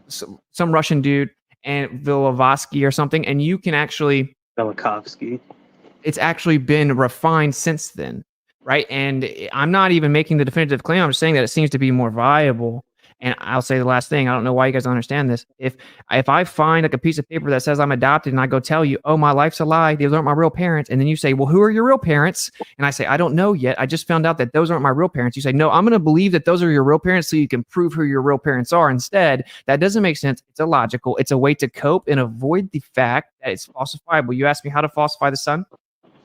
some Russian dude, and Vilikovsky or something. And you can actually... Vilikovsky. It's actually been refined since then, right? And I'm not even making the definitive claim. I'm just saying that it seems to be more viable. And I'll say the last thing. I don't know why you guys don't understand this. If I find like a piece of paper that says I'm adopted, and I go tell you, oh, my life's a lie, these aren't my real parents, and then you say, well, who are your real parents? And I say, I don't know yet. I just found out that those aren't my real parents. You say, no, I'm going to believe that those are your real parents so you can prove who your real parents are instead. That doesn't make sense. It's illogical. It's a way to cope and avoid the fact that it's falsifiable. You asked me how to falsify the sun.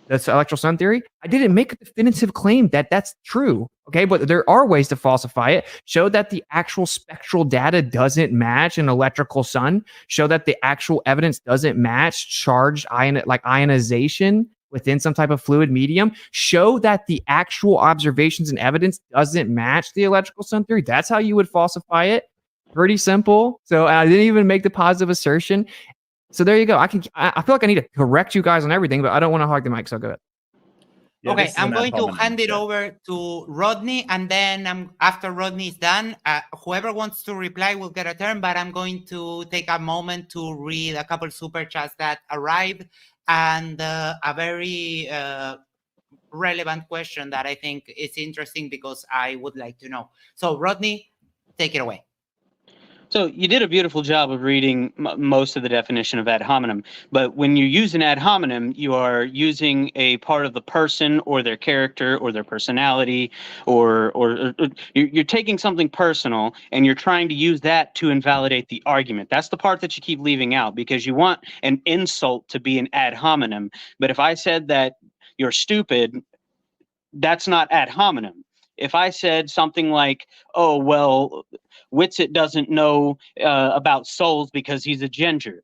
That's electro sun theory. I didn't make a definitive claim that that's true. Okay, but there are ways to falsify it. Show that the actual spectral data doesn't match an electrical sun. Show that the actual evidence doesn't match charged ionization within some type of fluid medium. Show that the actual observations and evidence doesn't match the electrical sun theory. That's how you would falsify it. Pretty simple. So I didn't even make the positive assertion. So there you go. I feel like I need to correct you guys on everything, but I don't want to hog the mic. So go ahead. Yeah, Okay, this is I'm an ad going to hominem, hand it yeah. over to Rodney, and then after Rodney is done, whoever wants to reply will get a turn, but I'm going to take a moment to read a couple super chats that arrived, and a very relevant question that I think is interesting because I would like to know. So Rodney, take it away. So you did a beautiful job of reading most of the definition of ad hominem, but when you use an ad hominem, you are using a part of the person or their character or their personality, or you're taking something personal and you're trying to use that to invalidate the argument. That's the part that you keep leaving out because you want an insult to be an ad hominem. But if I said that you're stupid, that's not ad hominem. If I said something like, oh, well, Witsit doesn't know about souls because he's a ginger,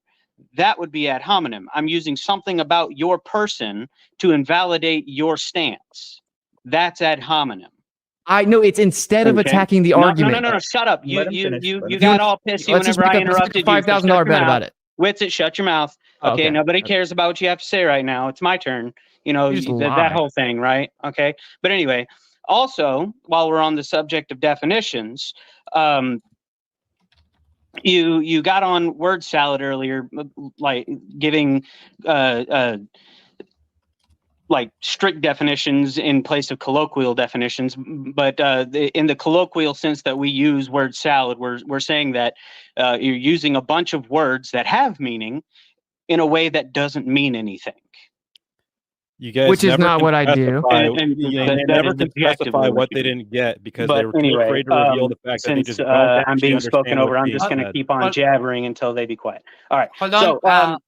that would be ad hominem. I'm using something about your person to invalidate your stance. That's ad hominem. I know it's instead of attacking the argument. No, shut up. You Let him finish, let him got all pissy Let's just whenever I make a interrupted you. So $5,000 bet about it. Witsit, shut your mouth. Oh, Okay, okay. nobody cares about what you have to say right now. It's my turn. You know, You just that lie. whole thing, right? Okay. But anyway, also, while we're on the subject of definitions, you got on word salad earlier, like giving like strict definitions in place of colloquial definitions. But in the colloquial sense that we use word salad, we're saying that you're using a bunch of words that have meaning in a way that doesn't mean anything. You guys Which is never not can what I do. specify- And they that never is can objectively specify what what you they mean. didn't get because But they were too anyway, afraid to reveal the fact that they since just don't I'm being actually spoken understand over, what's I'm being just going to said. keep on jabbering until they be quiet. All right. Hold on. So,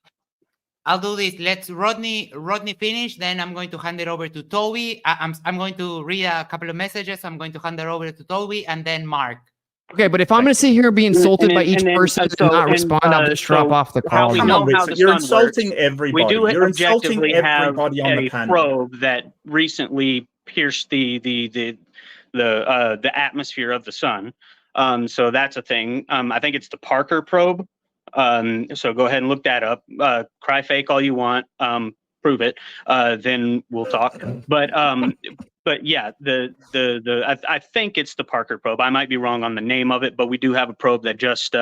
I'll do this. Let's Rodney finish. Then I'm going to hand it over to Toby. I'm going to read a couple of messages. I'm going to hand it over to Toby and then Mark. Okay, but if I'm going to sit here and be insulted by each person and not respond, I'll just drop off the how call. we Come know on, how Witsit, the you're sun insulting works, everybody. we do You're insulting objectively have everybody on the a panel. probe that recently pierced the atmosphere of the sun. So that's a thing. I think it's the Parker probe. So go ahead and look that up. Cry fake all you want. Prove it. Then we'll talk. But yeah, I think it's the Parker probe. I might be wrong on the name of it, but we do have a probe that just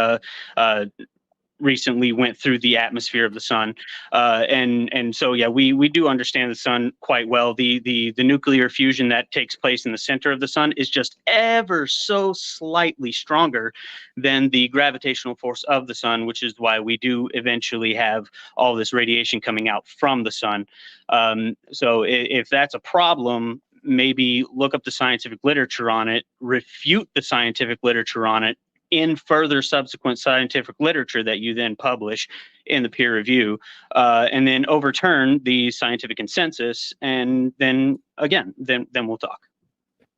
recently went through the atmosphere of the sun, and so yeah, we do understand the sun quite well. The nuclear fusion that takes place in the center of the sun is just ever so slightly stronger than the gravitational force of the sun, which is why we do eventually have all this radiation coming out from the sun. So if that's a problem, maybe look up the scientific literature on it, refute the scientific literature on it in further subsequent scientific literature that you then publish in the peer review, and then overturn the scientific consensus, and then again, then we'll talk.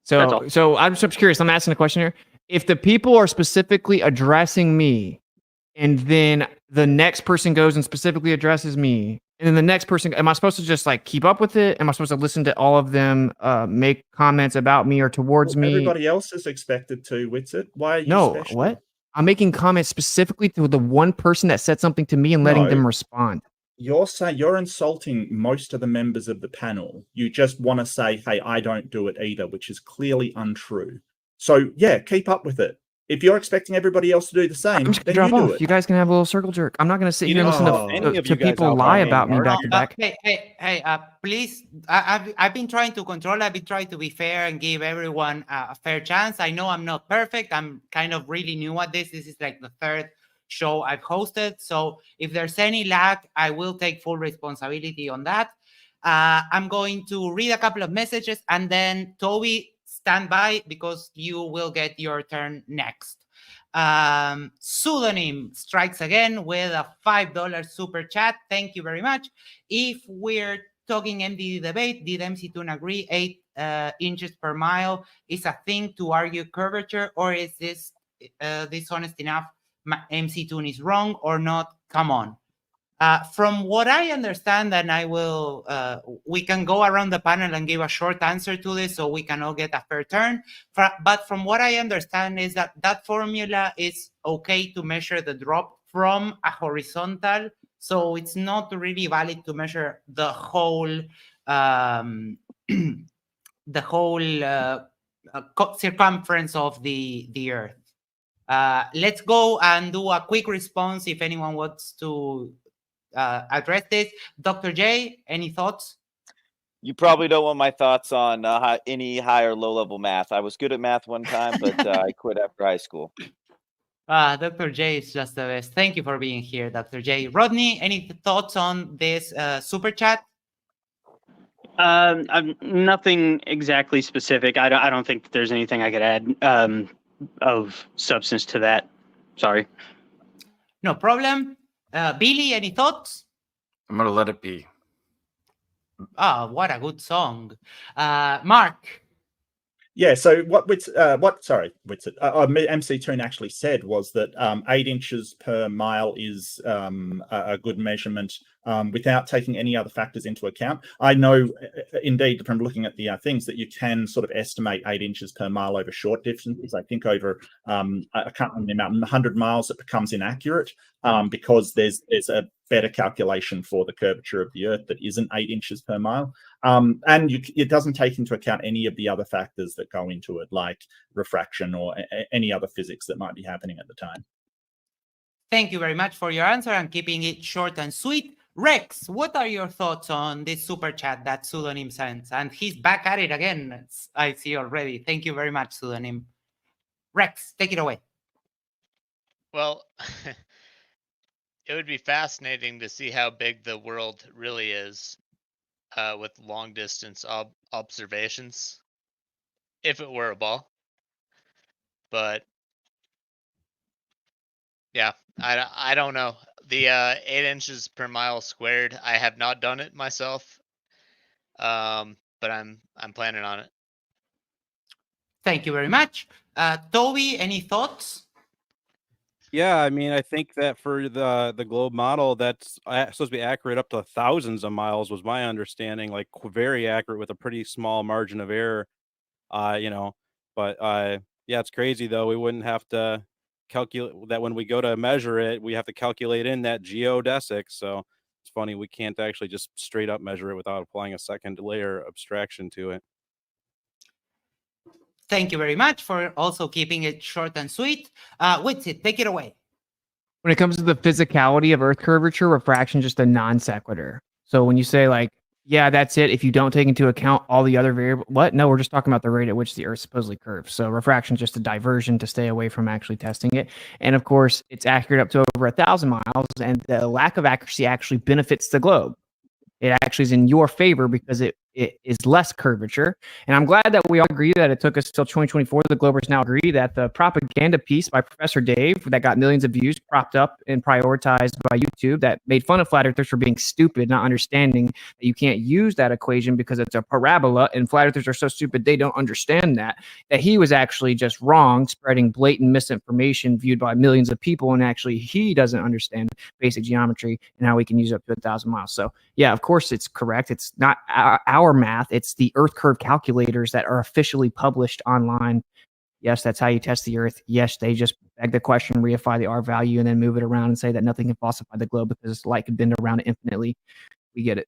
So I'm just curious. I'm asking a question here. If the people are specifically addressing me, and then the next person goes and specifically addresses me, and then the next person, am I supposed to just like keep up with it? Am I supposed to listen to all of them make comments about me or towards me? Everybody else is expected to, Witsit. Why are you No, special? what? I'm making comments specifically to the one person that said something to me and letting No. them respond. You're saying you're insulting most of the members of the panel. You just want to say, hey, I don't do it either, which is clearly untrue. So yeah, keep up with it. If you're expecting everybody else to do the same, I'm just then gonna drop you do off. it. You guys can have a little circle jerk. I'm not gonna sit You here and don't listen know any of to you guys people out lie there about me anymore. back to back. Hey, please. I've been trying to control. I've been trying to be fair and give everyone a fair chance. I know I'm not perfect. I'm kind of really new at this. This is like the third show I've hosted. So if there's any lag, I will take full responsibility on that. I'm going to read a couple of messages, and then Toby, stand by because you will get your turn next. Pseudonym strikes again with a $5 super chat. Thank you very much. If we're talking MDD debate, did MC Toon agree 8 inches per mile is a thing to argue curvature, or is this dishonest enough? MC Toon is wrong or not? Come on. From what I understand, and I will, we can go around the panel and give a short answer to this so we can all get a fair turn. But from what I understand is that that formula is okay to measure the drop from a horizontal So it's not really valid to measure the whole the whole circumference of the Earth. Let's go and do a quick response if anyone wants to address this. Dr. J, any thoughts? You probably don't want my thoughts on any high or low level math. I was good at math one time, but I quit after high school. Dr. J is just the best. Thank you for being here, Dr. J. Rodney, any thoughts on this super chat? Nothing exactly specific. I don't think there's anything I could add of substance to that. Sorry. No problem. Billy, any thoughts? I'm gonna let it be. Oh, what a good song. Mark. Yeah, so what MC Toon actually said was that 8 inches per mile is a good measurement without taking any other factors into account. I know, indeed, from looking at the things, that you can sort of estimate 8 inches per mile over short distances. I think over, I can't remember the amount, 100 miles, it becomes inaccurate because there's a better calculation for the curvature of the Earth that isn't 8 inches per mile. And it doesn't take into account any of the other factors that go into it, like refraction or any other physics that might be happening at the time. Thank you very much for your answer and keeping it short and sweet. Rex, what are your thoughts on this super chat that Pseudonym sends? And he's back at it again, I see already. Thank you very much, Pseudonym. Rex, take it away. Well, it would be fascinating to see how big the world really is with long distance observations, if it were a ball. But yeah, I don't know. The 8 inches per mile squared, I have not done it myself, but I'm planning on it. Thank you very much. Toby, any thoughts? Yeah, I mean, I think that for the globe model, that's supposed to be accurate up to thousands of miles, was my understanding. Like very accurate with a pretty small margin of error. But yeah, it's crazy though. We wouldn't have to calculate that when we go to measure it. We have to calculate in that geodesic. So it's funny we can't actually just straight up measure it without applying a second layer abstraction to it. Thank you very much for also keeping it short and sweet. Witsit, take it away. When it comes to the physicality of Earth curvature, refraction is just a non sequitur. So when you say like, yeah, that's it, if you don't take into account all the other variables, what? No, we're just talking about the rate at which the Earth supposedly curves. So refraction is just a diversion to stay away from actually testing it. And of course, it's accurate up to over 1,000 miles, and the lack of accuracy actually benefits the globe. It actually is in your favor because it is less curvature. And I'm glad that we all agree that it took us till 2024. The Globers now agree that the propaganda piece by Professor Dave that got millions of views propped up and prioritized by YouTube that made fun of flat earthers for being stupid, not understanding that you can't use that equation because it's a parabola and flat earthers are so stupid they don't understand that he was actually just wrong, spreading blatant misinformation viewed by millions of people, and actually he doesn't understand basic geometry and how we can use up to 1,000 miles. So yeah, of course it's correct. It's not our math. It's the Earth curve calculators that are officially published online. Yes, that's how you test the Earth. Yes, they just beg the question, reify the R value, and then move it around and say that nothing can falsify the globe because light could bend around it infinitely. We get it.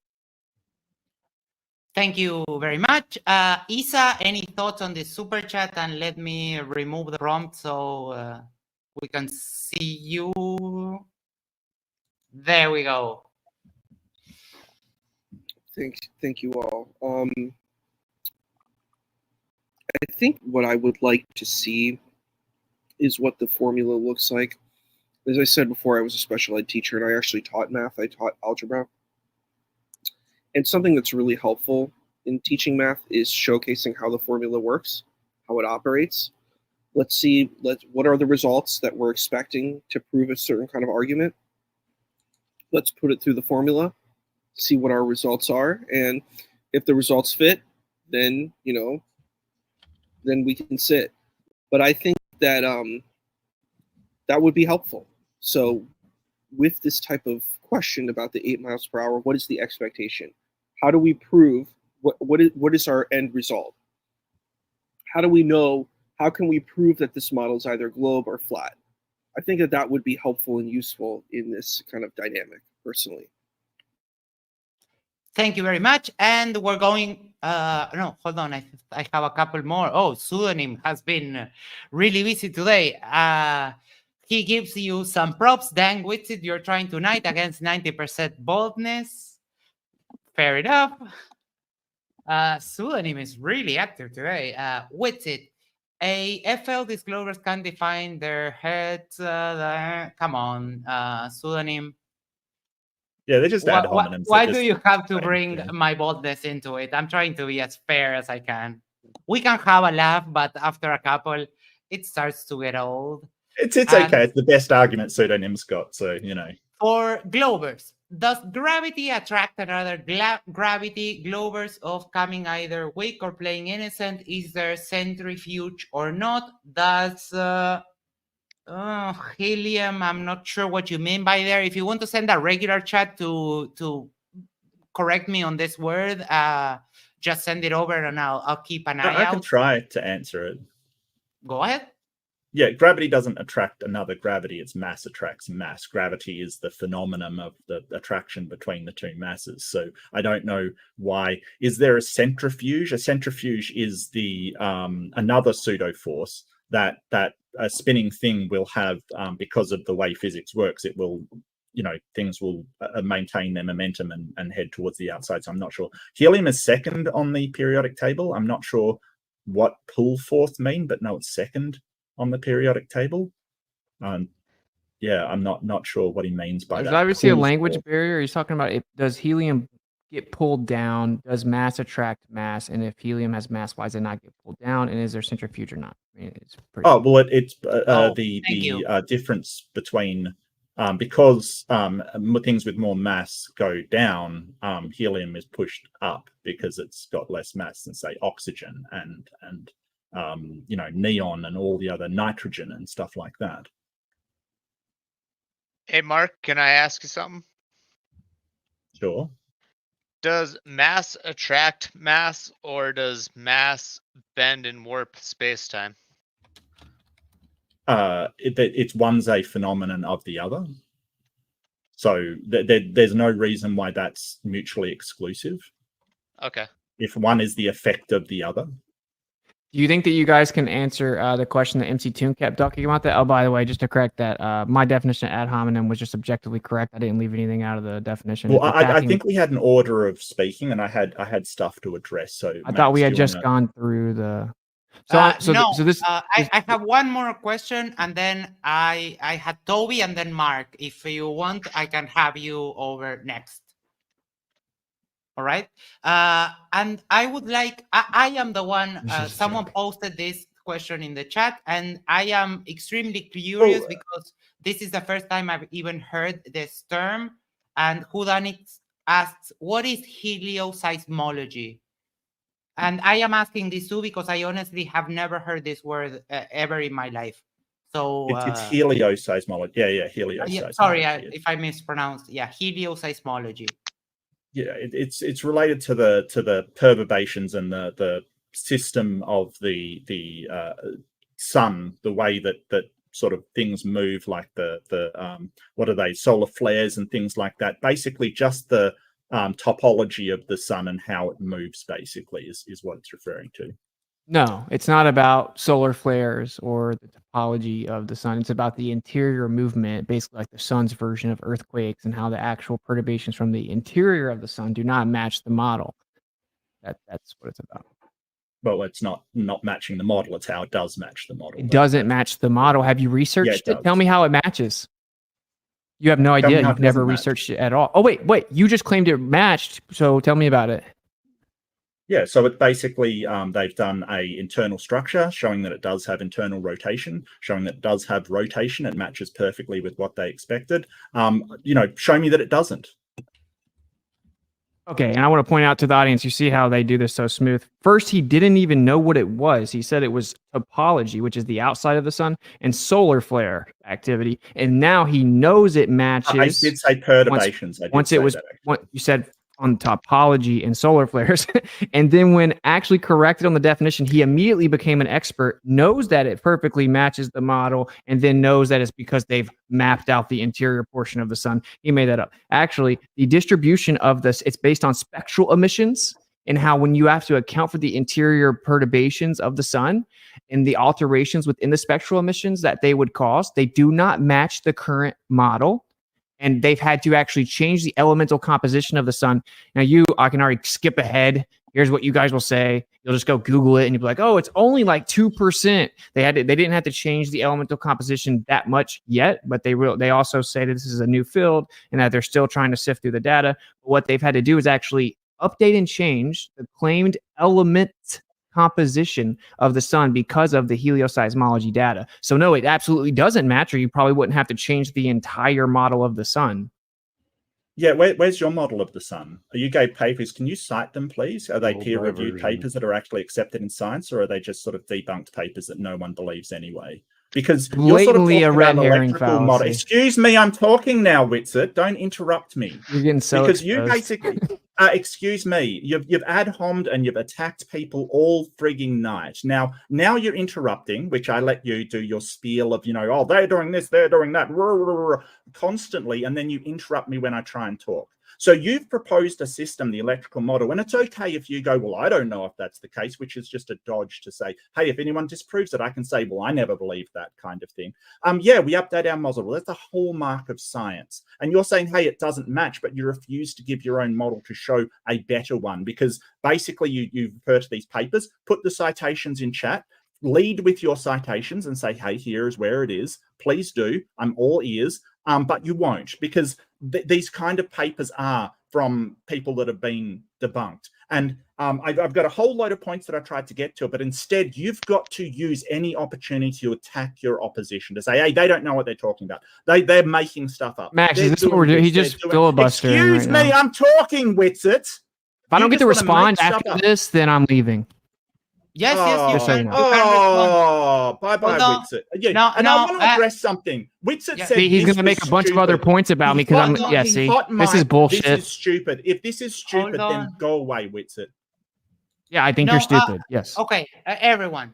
Thank you very much. Isa, any thoughts on this super chat? And let me remove the prompt so we can see you. There we go. Thank you all. I think what I would like to see is what the formula looks like. As I said before, I was a special ed teacher and I actually taught math. I taught algebra. And something that's really helpful in teaching math is showcasing how the formula works, how it operates. Let's see what are the results that we're expecting to prove a certain kind of argument. Let's put it through the formula, see what our results are, and if the results fit, then then we can sit. But I think that that would be helpful. So with this type of question about the 8 miles per hour, what is the expectation? How do we prove what is our end result? How do we know? How can we prove that this model is either globe or flat? I think that would be helpful and useful in this kind of dynamic. personally. Thank you very much. And we're going, no, hold on. I have a couple more. Oh, Pseudonym has been really busy today. He gives you some props. Dan Whitsitt, you're trying tonight against 90% boldness. Fair enough. Pseudonym is really active today. Whitsitt, FL disclosures can define their heads. Come on, Pseudonym. Yeah, they're just ad hominems. Why do you have to bring my boldness into it? I'm trying to be as fair as I can. We can have a laugh, but after a couple, it starts to get old. It's okay. It's the best argument Pseudonym's got, so, you know. For Glovers, does gravity attract another gravity? Glovers of coming either weak or playing innocent? Is there centrifuge or not? Does... helium, I'm not sure what you mean by there. If you want to send a regular chat to correct me on this word, just send it over and I'll keep an eye out. I can try to answer it. Go ahead. Yeah, gravity doesn't attract another gravity. Its mass attracts mass. Gravity is the phenomenon of the attraction between the two masses. So I don't know why. Is there a centrifuge? A centrifuge is the another pseudo force that a spinning thing will have, because of the way physics works, it will, you know, things will maintain their momentum and head towards the outside. So I'm not sure. Helium is second on the periodic table. I'm not sure what pull force mean, but no, it's second on the periodic table. Yeah, I'm not sure what he means by that. There's obviously a language barrier. He's talking about does helium get pulled down? Does mass attract mass? And if helium has mass, why does it not get pulled down? And is there centrifuge or not? I mean, it's pretty. Oh well, it's the difference between because things with more mass go down, helium is pushed up because it's got less mass than, say, oxygen and you know, neon and all the other nitrogen and stuff like that. Hey, Mark, can I ask you something? Sure. Does mass attract mass, or does mass bend and warp space-time? It's one's a phenomenon of the other. So there's no reason why that's mutually exclusive. Okay. If one is the effect of the other. Do you think that you guys can answer the question that MC Toon kept talking about that? Oh, by the way, just to correct that, my definition of ad hominem was just objectively correct. I didn't leave anything out of the definition. Well, I think we had an order of speaking, and I had stuff to address. So I thought we had just gone through the. I have one more question, and then I had Toby, and then Mark. If you want, I can have you over next. All right. And I would like, I am the one, someone posted this question in the chat, and I am extremely curious because this is the first time I've even heard this term. And Whodunit asks, what is helioseismology? And I am asking this too because I honestly have never heard this word ever in my life. So it's helioseismology. Yeah, helioseismology. Sorry if I mispronounced. Yeah, helioseismology. Yeah, it's related to the perturbations and the system of the sun, the way that sort of things move, like the what are they, solar flares and things like that. Basically, just the topology of the sun and how it moves, basically, is what it's referring to. No, it's not about solar flares or the topology of the sun. It's about the interior movement, basically like the sun's version of earthquakes, and how the actual perturbations from the interior of the sun do not match the model. That's what it's about. Well, it's not matching the model. It's how it does match the model. It doesn't match the model. Have you researched it? Tell me how it matches. You have no idea. You've never researched it at all. Oh, wait. You just claimed it matched. So tell me about it. Yeah, so it basically, they've done a internal structure showing that it does have internal rotation, showing that it does have rotation. It matches perfectly with what they expected. Show me that it doesn't. Okay, and I want to point out to the audience, you see how they do this so smooth. First, he didn't even know what it was. He said it was topology, which is the outside of the sun, and solar flare activity. And now he knows it matches. I did say perturbations. You said on topology and solar flares. And then when actually corrected on the definition, he immediately became an expert, knows that it perfectly matches the model, and then knows that it's because they've mapped out the interior portion of the sun. He made that up. Actually, the distribution of this, it's based on spectral emissions, and how when you have to account for the interior perturbations of the sun and the alterations within the spectral emissions that they would cause, they do not match the current model. And they've had to actually change the elemental composition of the sun. Now, I can already skip ahead. Here's what you guys will say. You'll just go Google it and you'll be like, oh, it's only like 2%. They didn't have to change the elemental composition that much yet, but they also say that this is a new field and that they're still trying to sift through the data. But what they've had to do is actually update and change the claimed element composition of the sun because of the helioseismology data. So no, it absolutely doesn't match, or you probably wouldn't have to change the entire model of the sun. Yeah, where's your model of the sun? You gave papers. Can you cite them, please? Are they peer-reviewed papers that are actually accepted in science, or are they just sort of debunked papers that no one believes anyway? Because you're sort of Blatantly a talking red about herring electrical model. fallacy. Excuse me, I'm talking now, Witsit. Don't interrupt me. You're getting so because exposed. you basically, excuse me, you've ad hommed and you've attacked people all frigging night. Now you're interrupting, which I let you do your spiel of, oh, they're doing this, they're doing that, constantly, and then you interrupt me when I try and talk. So you've proposed a system, the electrical model, and it's okay if you go, well, I don't know if that's the case, which is just a dodge to say, hey, if anyone disproves it, I can say, well, I never believed that kind of thing. Yeah, we update our model. Well, that's a hallmark of science. And you're saying, hey, it doesn't match, but you refuse to give your own model to show a better one because basically you refer to these papers, put the citations in chat, lead with your citations and say, hey, here is where it is. Please do. I'm all ears. But you won't, because these kind of papers are from people that have been debunked. And I've got a whole load of points that I tried to get to, but instead you've got to use any opportunity to attack your opposition, to say, hey, they don't know what they're talking about. They're making stuff up. Max, is this what we're doing? He just filibustering. Excuse me, I'm talking, Witsit. If I don't get to respond after this, then I'm leaving. Yes, you can. Bye-bye, Witsit. Yeah, I want to address something. Witsit said he's going to make a bunch of other points about me because this is bullshit. This is stupid. If this is stupid, then go away, Witsit. Yeah, I think you're stupid. Yes. Okay, everyone,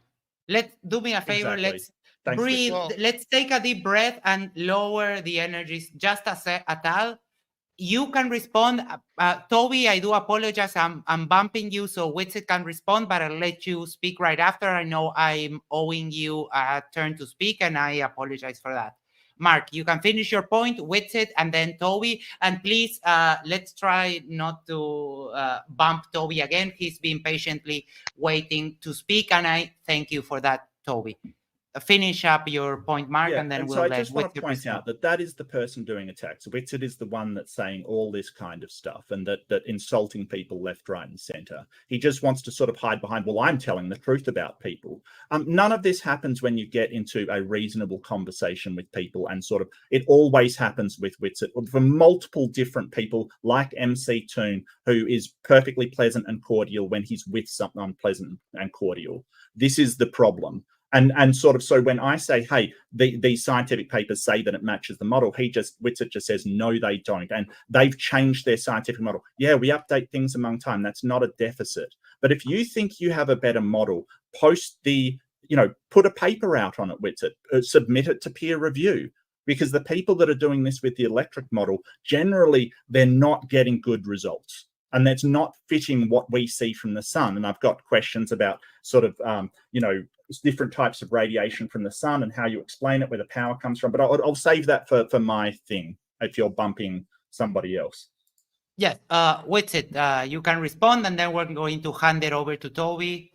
let's do me a favor. Exactly. Let's Thanks, breathe. Witsit. Let's take a deep breath and lower the energies just a tad. You can respond. Toby, I do apologize. I'm bumping you so Witsit can respond, but I'll let you speak right after. I know I'm owing you a turn to speak, and I apologize for that. Mark, you can finish your point, Witsit, and then Toby. And please, let's try not to bump Toby again. He's been patiently waiting to speak, and I thank you for that, Toby. Finish up your point, Mark, and then we'll so let I just want to Witsit point out that is the person doing attacks. Witsit is the one that's saying all this kind of stuff and that insulting people left, right, and center. He just wants to sort of hide behind, well, I'm telling the truth about people. None of this happens when you get into a reasonable conversation with people, and sort of it always happens with Witsit from multiple different people, like MC Toon, who is perfectly pleasant and cordial when he's with something unpleasant and cordial. This is the problem. And sort of, so when I say, hey, these scientific papers say that it matches the model, Witsit just says, no, they don't. And they've changed their scientific model. Yeah, we update things among time. That's not a deficit. But if you think you have a better model, put a paper out on it, Witsit, submit it to peer review. Because the people that are doing this with the electric model, generally, they're not getting good results. And that's not fitting what we see from the sun. And I've got questions about sort of, different types of radiation from the sun and how you explain it, where the power comes from. But I'll save that for my thing if you're bumping somebody else. Yes, Witsit, you can respond, and then we're going to hand it over to Toby.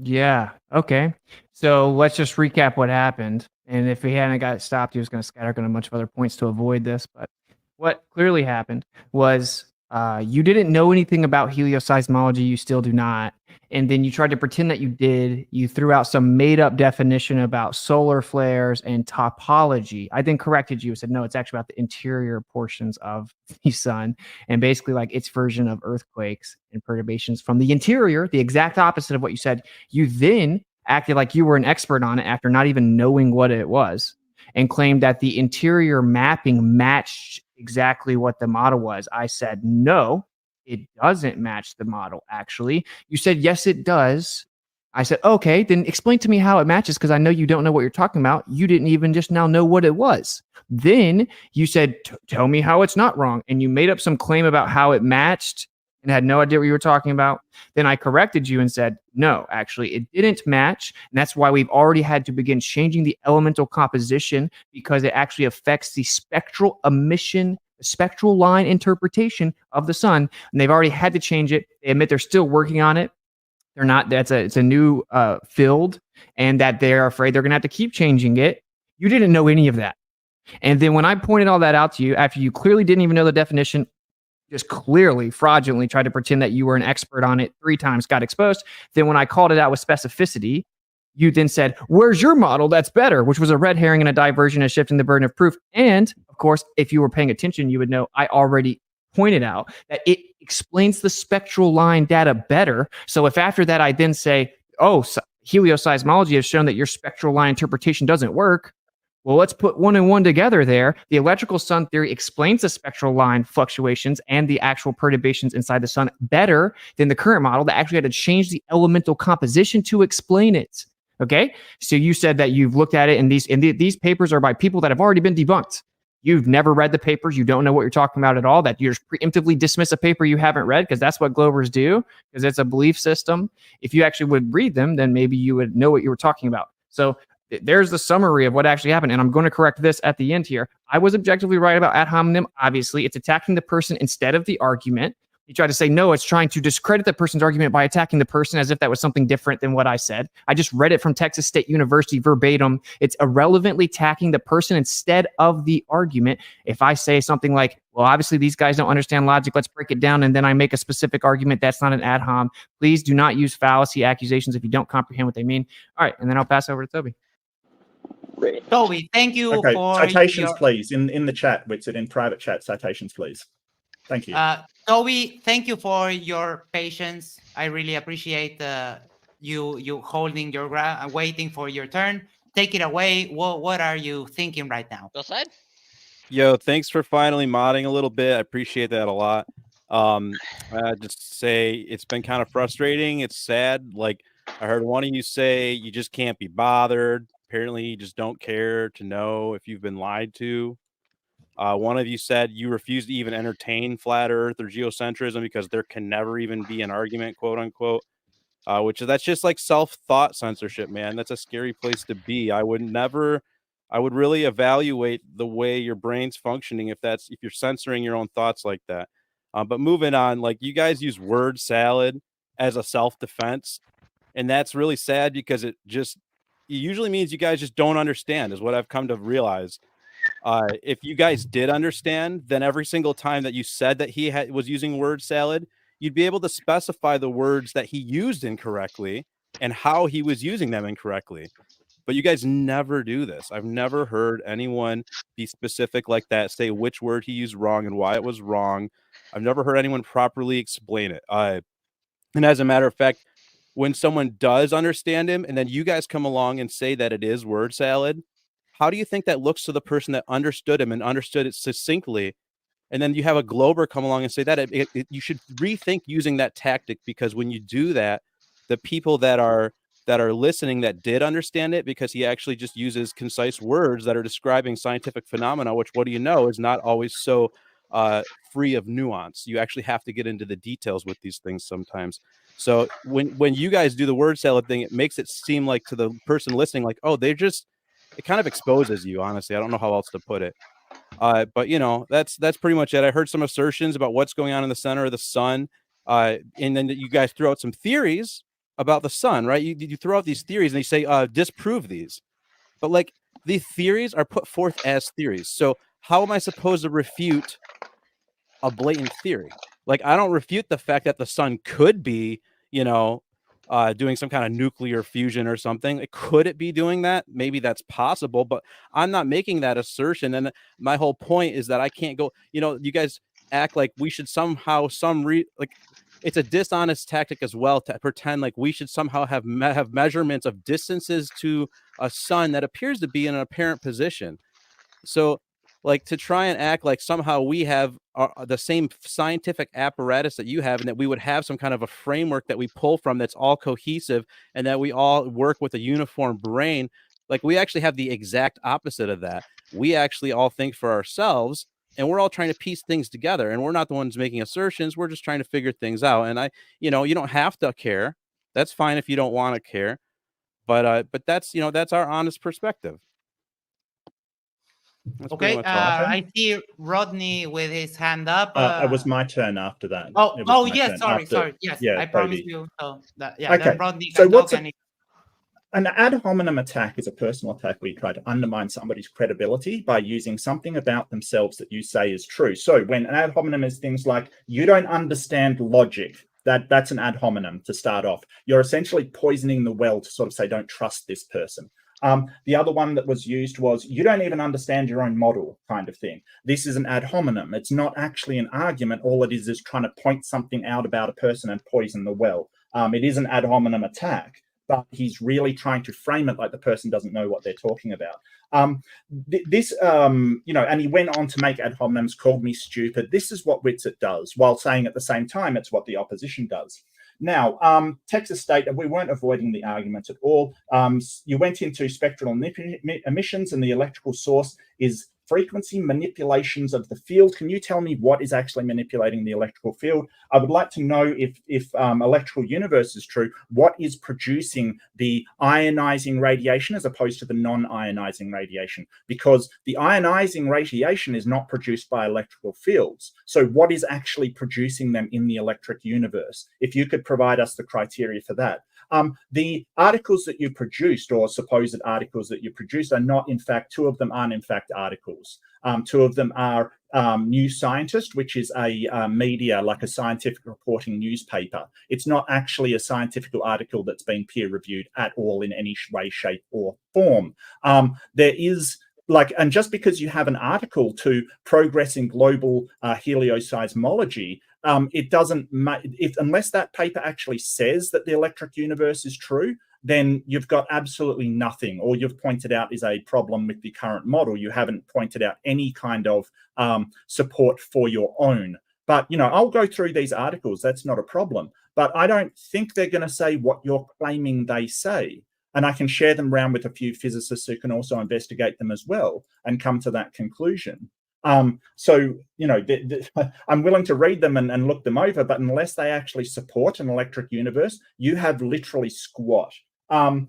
Yeah. Okay. So let's just recap what happened. And if he hadn't got stopped, he was going to scatter on a bunch of other points to avoid this. But what clearly happened was you didn't know anything about helioseismology. You still do not. And then you tried to pretend that you did. You threw out some made-up definition about solar flares and topology. I then corrected you and said, no, it's actually about the interior portions of the sun and basically like its version of earthquakes and perturbations from the interior, the exact opposite of what you said. You then acted like you were an expert on it after not even knowing what it was. and claimed that the interior mapping matched exactly what the model was. I said, no, it doesn't match the model, actually. You said, yes, it does. I said, okay, then explain to me how it matches, because I know you don't know what you're talking about. You didn't even just now know what it was. Then you said, tell me how it's not wrong. And you made up some claim about how it matched and had no idea what you were talking about. Then I corrected you and said, no, actually, it didn't match. And that's why we've already had to begin changing the elemental composition, because it actually affects the spectral emission, the spectral line interpretation of the sun. And they've already had to change it. They admit they're still working on it. They're not, it's a new field, and that they're afraid they're going to have to keep changing it. You didn't know any of that. And then when I pointed all that out to you, after you clearly didn't even know the definition, just clearly fraudulently tried to pretend that you were an expert on it 3 times, got exposed. Then when I called it out with specificity, you then said, where's your model that's better? Which was a red herring and a diversion and shifting the burden of proof. And of course, if you were paying attention, you would know I already pointed out that it explains the spectral line data better. So if after that I then say, oh, helioseismology has shown that your spectral line interpretation doesn't work, well, let's put 1 and 1 together there. The electrical sun theory explains the spectral line fluctuations and the actual perturbations inside the sun better than the current model that actually had to change the elemental composition to explain it. Okay, so you said that you've looked at it, and these papers are by people that have already been debunked. You've never read the papers. You don't know what you're talking about at all. That you just preemptively dismiss a paper you haven't read, because that's what Glovers do, because it's a belief system. If you actually would read them, then maybe you would know what you were talking about. So there's the summary of what actually happened. And I'm going to correct this at the end here. I was objectively right about ad hominem. Obviously, it's attacking the person instead of the argument. You try to say, no, it's trying to discredit the person's argument by attacking the person, as if that was something different than what I said. I just read it from Texas State University verbatim. It's irrelevantly attacking the person instead of the argument. If I say something like, well, obviously these guys don't understand logic, let's break it down, and then I make a specific argument, that's not an ad hom. Please do not use fallacy accusations if you don't comprehend what they mean. All right, and then I'll pass over to Toby. Toby, thank you Okay, for citations, please, in the chat. What's it in private chat? Citations, please. Thank you. Toby, thank you for your patience. I really appreciate you holding your ground, waiting for your turn. Take it away. What are you thinking right now? Go side. Yo, thanks for finally modding a little bit. I appreciate that a lot. Just say it's been kind of frustrating. It's sad. Like, I heard one of you say you just can't be bothered. Apparently, you just don't care to know if you've been lied to. One of you said you refuse to even entertain flat Earth or geocentrism because there can never even be an argument, quote unquote. That's just like self-thought censorship, man. That's a scary place to be. I would really evaluate the way your brain's functioning if you're censoring your own thoughts like that. But moving on, like, you guys use word salad as a self-defense, and that's really sad because it usually means you guys just don't understand, is what I've come to realize. If you guys did understand, then every single time that you said that he was using word salad, you'd be able to specify the words that he used incorrectly and how he was using them incorrectly. But you guys never do this. I've never heard anyone be specific like that, say which word he used wrong and why it was wrong. I've never heard anyone properly explain it. And as a matter of fact, when someone does understand him and then you guys come along and say that it is word salad, how do you think that looks to the person that understood him and understood it succinctly? And then you have a Glober come along and say that you should rethink using that tactic, because when you do that, the people that are listening that did understand it, because he actually just uses concise words that are describing scientific phenomena, which, what do you know, is not always so free of nuance. You actually have to get into the details with these things sometimes. So when you guys do the word salad thing, it makes it seem like to the person listening, like, oh, it kind of exposes you, honestly. I don't know how else to put it. But that's pretty much it. I heard some assertions about what's going on in the center of the sun. And then you guys throw out some theories about the sun, right? You throw out these theories and you say, disprove these. But like, the theories are put forth as theories. So how am I supposed to refute a blatant theory? Like, I don't refute the fact that the sun could be, doing some kind of nuclear fusion or something. Could it be doing that? Maybe that's possible, but I'm not making that assertion. And my whole point is that I can't go, you guys act like we should somehow, it's a dishonest tactic as well to pretend like we should somehow have measurements of distances to a sun that appears to be in an apparent position. So, like, to try and act like somehow we have the same scientific apparatus that you have, and that we would have some kind of a framework that we pull from that's all cohesive, and that we all work with a uniform brain. Like, we actually have the exact opposite of that. We actually all think for ourselves, and we're all trying to piece things together, and we're not the ones making assertions. We're just trying to figure things out. And you don't have to care. That's fine if you don't want to care. But that's, that's our honest perspective. That's pretty Okay, much all. I see Rodney with his hand up. It was my turn after that. It Oh, was oh my yes, turn sorry, after- sorry. Yes, yeah, I promised Cody. you. So Okay, then Rodney so can what's talk. An ad hominem attack is a personal attack where you try to undermine somebody's credibility by using something about themselves that you say is true. So when an ad hominem is things like, you don't understand logic, that's an ad hominem to start off. You're essentially poisoning the well to sort of say, don't trust this person. The other one that was used was, you don't even understand your own model, kind of thing. This is an ad hominem. It's not actually an argument. All it is trying to point something out about a person and poison the well. It is an ad hominem attack, but he's really trying to frame it like the person doesn't know what they're talking about. And he went on to make ad hominems, called me stupid. This is what Whitsett does, while saying at the same time it's what the opposition does. Now, Texas State, we weren't avoiding the argument at all. You went into spectral emissions, and the electrical source is frequency manipulations of the field. Can you tell me what is actually manipulating the electrical field? I would like to know if electrical universe is true, what is producing the ionizing radiation as opposed to the non-ionizing radiation? Because the ionizing radiation is not produced by electrical fields. So what is actually producing them in the electric universe? If you could provide us the criteria for that. The articles that you produced, or supposed articles that you produced, are not, in fact, two of them aren't in fact articles. Two of them are New Scientist, which is a media, like a scientific reporting newspaper. It's not actually a scientific article that's been peer reviewed at all in any way, shape, or form. There is and just because you have an article to Progress in Global Helioseismology, it doesn't unless that paper actually says that the electric universe is true, then you've got absolutely nothing. All you've pointed out is a problem with the current model. You haven't pointed out any kind of support for your own. But, I'll go through these articles. That's not a problem. But I don't think they're going to say what you're claiming they say. And I can share them around with a few physicists who can also investigate them as well and come to that conclusion. I'm willing to read them and look them over, but unless they actually support an electric universe, you have literally squat. Here's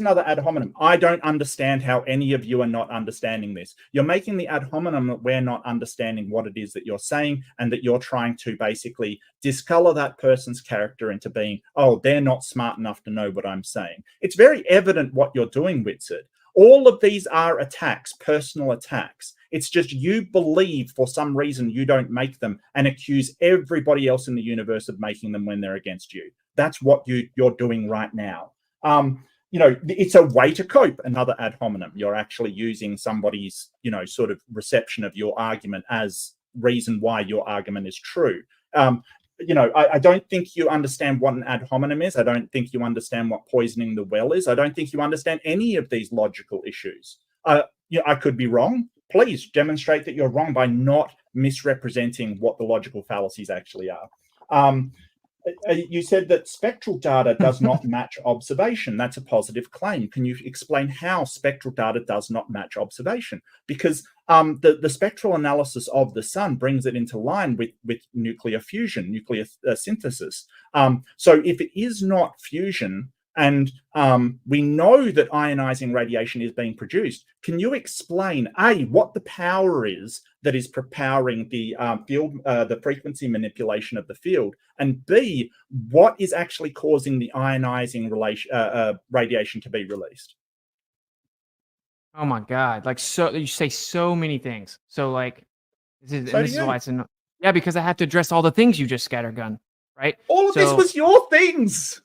another ad hominem. I don't understand how any of you are not understanding this. You're making the ad hominem that we're not understanding what it is that you're saying, and that you're trying to basically discolor that person's character into being, oh, they're not smart enough to know what I'm saying. It's very evident what you're doing, Whitsett. All of these are attacks, personal attacks. It's just you believe for some reason you don't make them and accuse everybody else in the universe of making them when they're against you. That's what you're doing right now. It's a way to cope. Another ad hominem. You're actually using somebody's, sort of reception of your argument as reason why your argument is true. I don't think you understand what an ad hominem is. I don't think you understand what poisoning the well is. I don't think you understand any of these logical issues. I could be wrong. Please demonstrate that you're wrong by not misrepresenting what the logical fallacies actually are. You said that spectral data does not match observation. That's a positive claim. Can you explain how spectral data does not match observation? Because the spectral analysis of the sun brings it into line with nuclear fusion, nuclear synthesis. So if it is not fusion, and we know that ionizing radiation is being produced, can you explain, A, what the power is that is powering the field, the frequency manipulation of the field, and B, what is actually causing the ionizing radiation to be released? Oh my God. So you say so many things. So this is why it's yeah, because I have to address all the things you just scattergun, right? All of this was your things.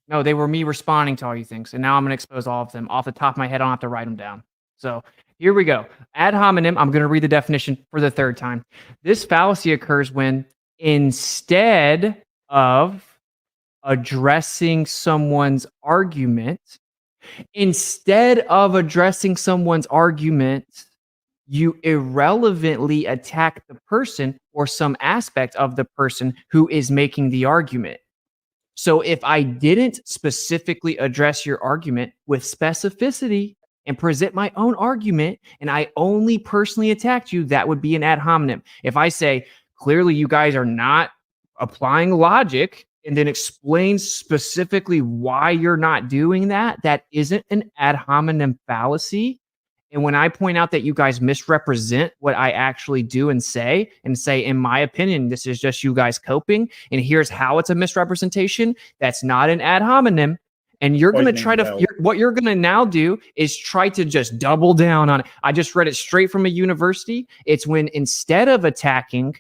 No, they were me responding to all you things, and now I'm going to expose all of them off the top of my head. I don't have to write them down. So here we go. Ad hominem, I'm going to read the definition for the third time. This fallacy occurs when instead of addressing someone's argument, you irrelevantly attack the person or some aspect of the person who is making the argument. So if I didn't specifically address your argument with specificity and present my own argument, and I only personally attacked you, that would be an ad hominem. If I say, clearly you guys are not applying logic, and then explain specifically why you're not doing that, that isn't an ad hominem fallacy. And when I point out that you guys misrepresent what I actually do and say, in my opinion, this is just you guys coping, and here's how it's a misrepresentation, that's not an ad hominem. And you're going to try to, what you're going to now do is try to just double down on it. I just read it straight from a university. It's when instead of attacking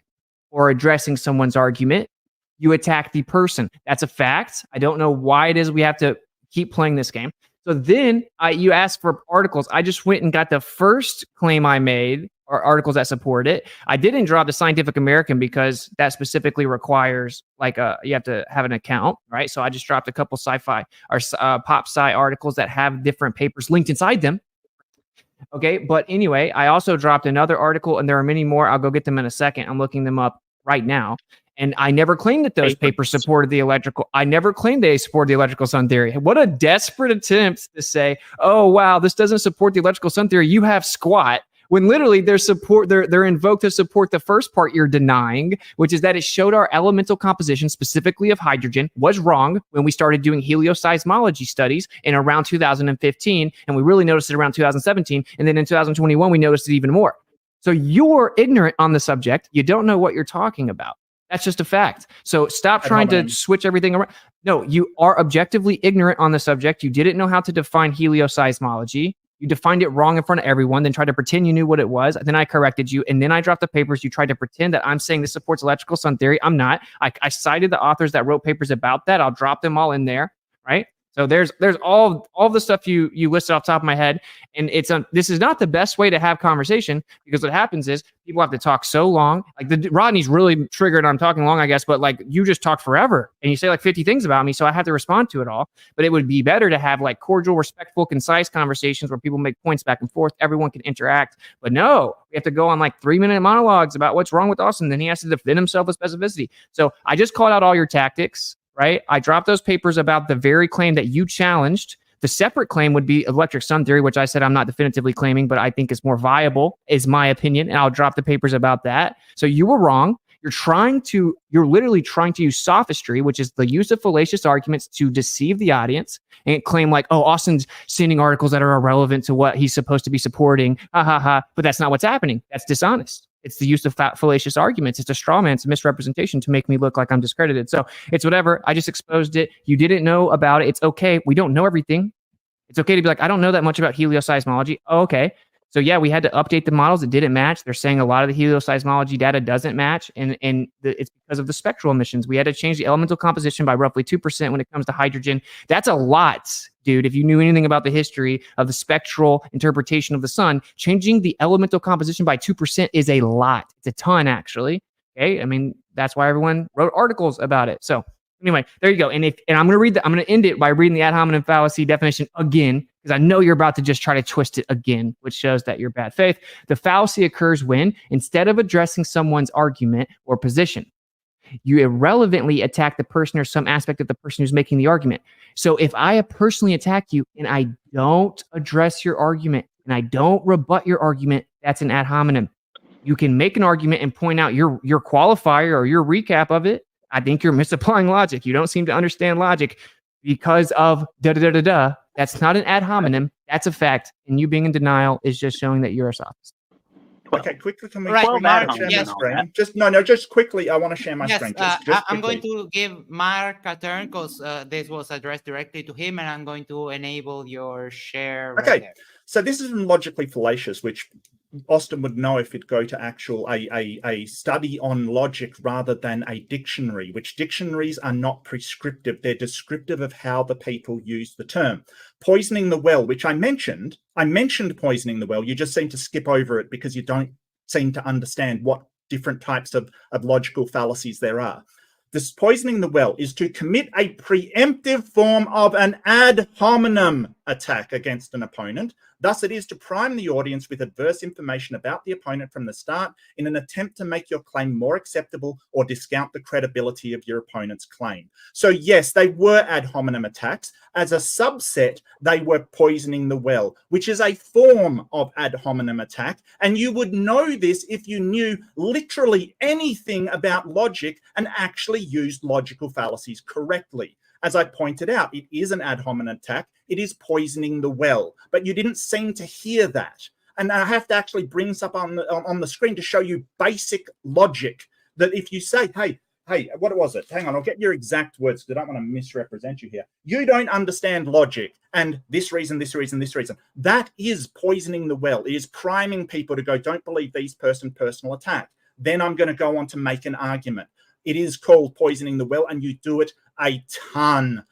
or addressing someone's argument, you attack the person. That's a fact. I don't know why it is we have to keep playing this game. So then you asked for articles. I just went and got the first claim I made, or articles that support it. I didn't drop the Scientific American because that specifically requires you have to have an account, right? So I just dropped a couple sci-fi or pop sci articles that have different papers linked inside them. Okay, but anyway, I also dropped another article, and there are many more. I'll go get them in a second. I'm looking them up right now. And I never claimed that those papers supported the electrical. I never claimed they supported the electrical sun theory. What a desperate attempt to say, "Oh wow, this doesn't support the electrical sun theory. You have squat." When literally they're invoked to support the first part you're denying, which is that it showed our elemental composition, specifically of hydrogen, was wrong when we started doing helioseismology studies in around 2015, and we really noticed it around 2017, and then in 2021 we noticed it even more. So you're ignorant on the subject. You don't know what you're talking about. That's just a fact. So stop trying to switch everything around. No, you are objectively ignorant on the subject. You didn't know how to define helioseismology. You defined it wrong in front of everyone, then tried to pretend you knew what it was. Then I corrected you, and then I dropped the papers. You tried to pretend that I'm saying this supports electrical sun theory. I'm not. I cited the authors that wrote papers about that. I'll drop them all in there, right? So there's all the stuff you listed off the top of my head, and this is not the best way to have conversation, because what happens is people have to talk so long. Rodney's really triggered on talking long, I guess, but you just talk forever and you say 50 things about me, so I have to respond to it all. But it would be better to have cordial, respectful, concise conversations where people make points back and forth. Everyone can interact. But no, we have to go on 3-minute monologues about what's wrong with Austin. Then he has to defend himself with specificity. So I just called out all your tactics. Right? I dropped those papers about the very claim that you challenged. The separate claim would be electric sun theory, which I said I'm not definitively claiming, but I think is more viable, is my opinion. And I'll drop the papers about that. So you were wrong. You're literally trying to use sophistry, which is the use of fallacious arguments to deceive the audience and claim Austin's sending articles that are irrelevant to what he's supposed to be supporting. Ha ha ha. But that's not what's happening. That's dishonest. It's the use of fallacious arguments. It's a straw man. It's a misrepresentation to make me look like I'm discredited. So it's whatever. I just exposed it. You didn't know about it. It's okay. We don't know everything. It's okay to be I don't know that much about helioseismology. Oh, okay. So yeah, we had to update the models. It didn't match. They're saying a lot of the helioseismology data doesn't match, and it's because of the spectral emissions. We had to change the elemental composition by roughly 2% when it comes to hydrogen. That's a lot, dude. If you knew anything about the history of the spectral interpretation of the sun, changing the elemental composition by 2% is a lot. It's a ton, actually. Okay, I mean that's why everyone wrote articles about it. So anyway, there you go. And I'm going to end it by reading the ad hominem fallacy definition again, because I know you're about to just try to twist it again, which shows that you're bad faith. The fallacy occurs when, instead of addressing someone's argument or position, you irrelevantly attack the person or some aspect of the person who's making the argument. So if I personally attack you and I don't address your argument and I don't rebut your argument, that's an ad hominem. You can make an argument and point out your qualifier or your recap of it. I think you're misapplying logic. You don't seem to understand logic because of da-da-da-da-da. That's not an ad hominem. That's a fact. And you being in denial is just showing that you're a sophist. Okay, quickly, can we Right, share Mark, my yes. screen? Just quickly, I want to share my screen. Just I'm going quickly. to give Mark a turn because this was addressed directly to him, and I'm going to enable your share. Okay, right there. so this is logically fallacious, which Austin would know if it go to actual a study on logic rather than a dictionary, which dictionaries are not prescriptive. They're descriptive of how the people use the term. Poisoning the well, which I mentioned poisoning the well. You just seem to skip over it because you don't seem to understand what different types of logical fallacies there are. This poisoning the well is to commit a preemptive form of an ad hominem attack against an opponent. Thus, it is to prime the audience with adverse information about the opponent from the start in an attempt to make your claim more acceptable or discount the credibility of your opponent's claim. So yes, they were ad hominem attacks. As a subset, they were poisoning the well, which is a form of ad hominem attack. And you would know this if you knew literally anything about logic and actually used logical fallacies correctly. As I pointed out, it is an ad hominem attack. It is poisoning the well, but you didn't seem to hear that. And I have to actually bring this up on the screen to show you basic logic that if you say, hey, what was it? Hang on, I'll get your exact words because I don't want to misrepresent you here. You don't understand logic and this reason. That is poisoning the well. It is priming people to go, don't believe these personal attack. Then I'm going to go on to make an argument. It is called poisoning the well, and you do it a ton.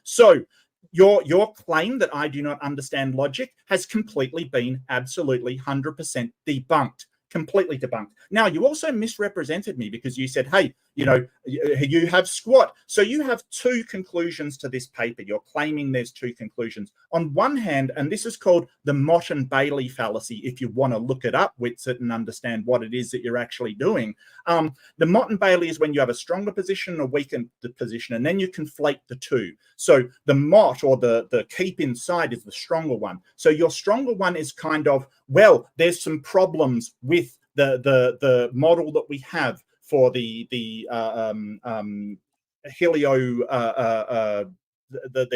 So your claim that I do not understand logic has completely been absolutely 100% debunked. Completely debunked. Now, you also misrepresented me because you said, hey, you have squat. So you have two conclusions to this paper. You're claiming there's two conclusions. On one hand, and this is called the Mott and Bailey fallacy, if you want to look it up, Whitsett, and understand what it is that you're actually doing. The Mott and Bailey is when you have a stronger position and a weaker position, and then you conflate the two. So the Mott, or the keep inside, is the stronger one. So your stronger one is kind of, well, there's some problems with the model that we have for the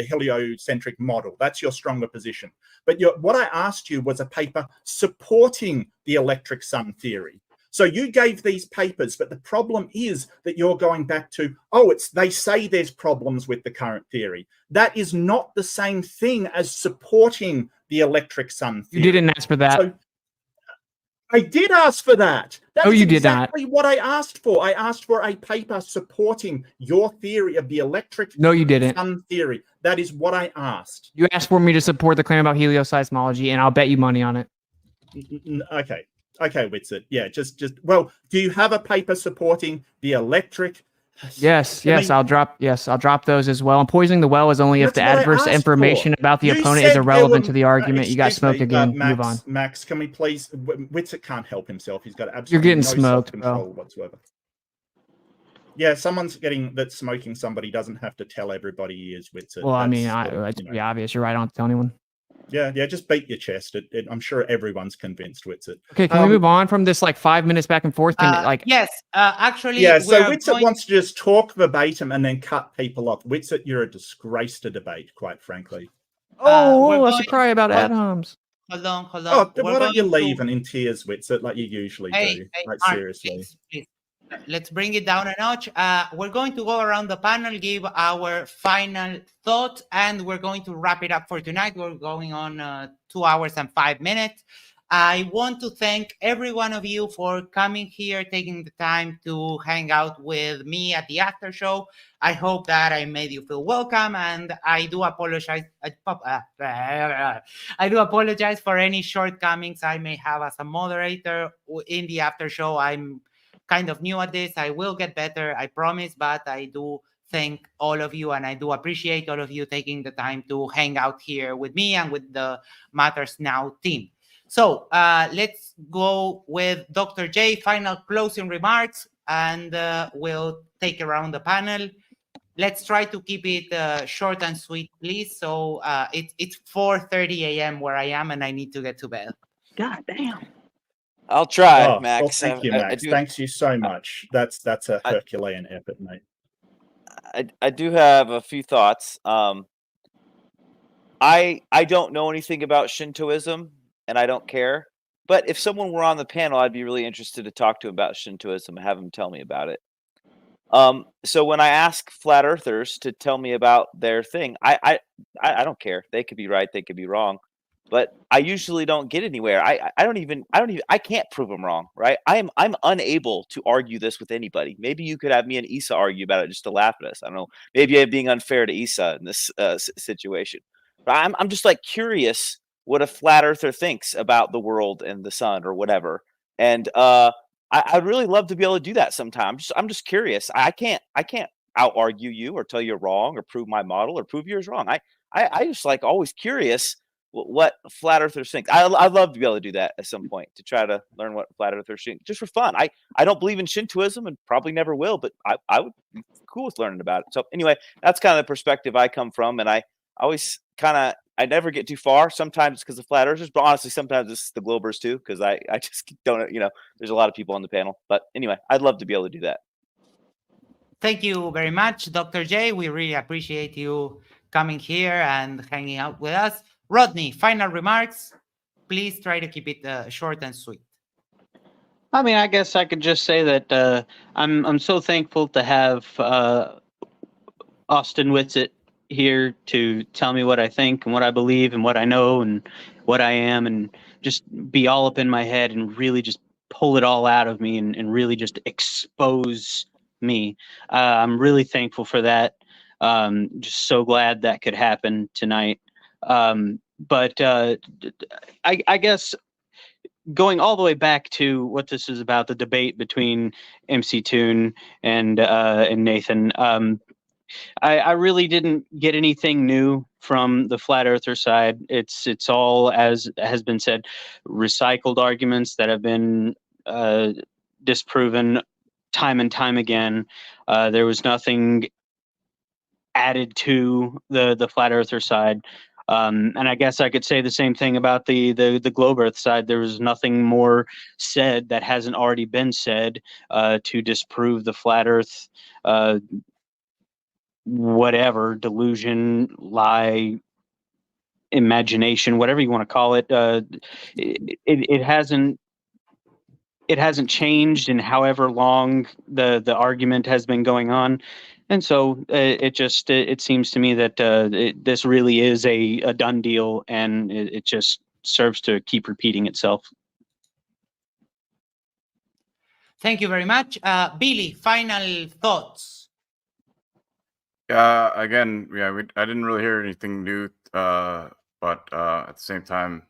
heliocentric model. That's your stronger position. But what I asked you was a paper supporting the electric sun theory. So you gave these papers, but the problem is that you're going back to, they say there's problems with the current theory. That is not the same thing as supporting the electric sun theory. You didn't ask for that. So, I did ask for that. That is you did exactly not. what I asked for. I asked for a paper supporting your theory of the electric No, you didn't. sun theory. That is what I asked. You asked for me to support the claim about helioseismology, and I'll bet you money on it. Okay, Whitsett. Yeah, just. Well, do you have a paper supporting the electric? Yes, I'll drop those as well. And poisoning the well is only if the adverse information about the opponent is irrelevant to the argument. You got smoked again. Move on. Max, can we please? Whitsett can't help himself. He's got absolutely You're getting no smoked, self-control whatsoever. Yeah, someone's that's smoking somebody doesn't have to tell everybody he is Whitsett. Well, I mean, it's pretty obvious. You're right. I don't have to tell anyone. Yeah, just beat your chest. I'm sure everyone's convinced Whitsett. Okay, can we move on from this 5 minutes back and forth? Yes, actually. Yeah, so Whitsett wants to just talk verbatim and then cut people off. Whitsett, you're a disgrace to debate, quite frankly. I should cry about ad homs. Hold on. Oh, why don't you leave and in tears, Whitsett, like you usually do? Like, seriously. Please. Let's bring it down a notch. We're going to go around the panel, give our final thought, and we're going to wrap it up for tonight. We're going on 2 hours and 5 minutes. I want to thank every one of you for coming here, taking the time to hang out with me at the after show. I hope that I made you feel welcome, and I do apologize. I do apologize for any shortcomings I may have as a moderator in the after show. I'm kind of new at this. I will get better, I promise, but I do thank all of you, and I do appreciate all of you taking the time to hang out here with me and with the Matters Now team. So let's go with Dr. J, final closing remarks, and we'll take around the panel. Let's try to keep it short and sweet, please. So it's 4:30 a.m. where I am, and I need to get to bed. God damn. I'll try, Max. Well, thank you, Max. Thanks you so much. That's a Herculean effort, mate. I do have a few thoughts. I don't know anything about Shintoism, and I don't care. But if someone were on the panel, I'd be really interested to talk to him about Shintoism and have him tell me about it. So when I ask flat earthers to tell me about their thing, I don't care. They could be right, they could be wrong. but I usually don't get anywhere. I can't prove them wrong, right? I'm unable to argue this with anybody. Maybe you could have me and Issa argue about it just to laugh at us. I don't know. Maybe I'm being unfair to Issa in this situation, but I'm just like curious what a flat earther thinks about the world and the sun or whatever. And I'd really love to be able to do that sometime. I'm just curious. I can't out argue you or tell you're wrong or prove my model or prove yours wrong. I just like always curious what flat earthers think. I'd love to be able to do that at some point, to try to learn what flat earthers think, just for fun. I don't believe in Shintoism and probably never will, but I would be cool with learning about it. So anyway, that's kind of the perspective I come from, and I always I never get too far. Sometimes it's because of flat earthers, but honestly, sometimes it's the Globers too, because I just don't, there's a lot of people on the panel. But anyway, I'd love to be able to do that. Thank you very much, Dr. J. We really appreciate you coming here and hanging out with us. Rodney, final remarks. Please try to keep it short and sweet. I mean, I guess I could just say that I'm so thankful to have Austin Whitsitt here to tell me what I think and what I believe and what I know and what I am, and just be all up in my head and really just pull it all out of me and really just expose me. I'm really thankful for that. Just so glad that could happen tonight. But I guess going all the way back to what this is about, the debate between MC Toon and Nathan, I really didn't get anything new from the flat earther side. It's all, as has been said, recycled arguments that have been disproven time and time again. There was nothing added to the flat earther side. And I guess I could say the same thing about the globe earth side. There was nothing more said that hasn't already been said to disprove the flat earth whatever, delusion, lie, imagination, whatever you want to call it. It hasn't changed in however long the argument has been going on. And so it seems to me that this really is a done deal, and it just serves to keep repeating itself. Thank you very much. Billy, final thoughts. Again, I didn't really hear anything new, but at the same time,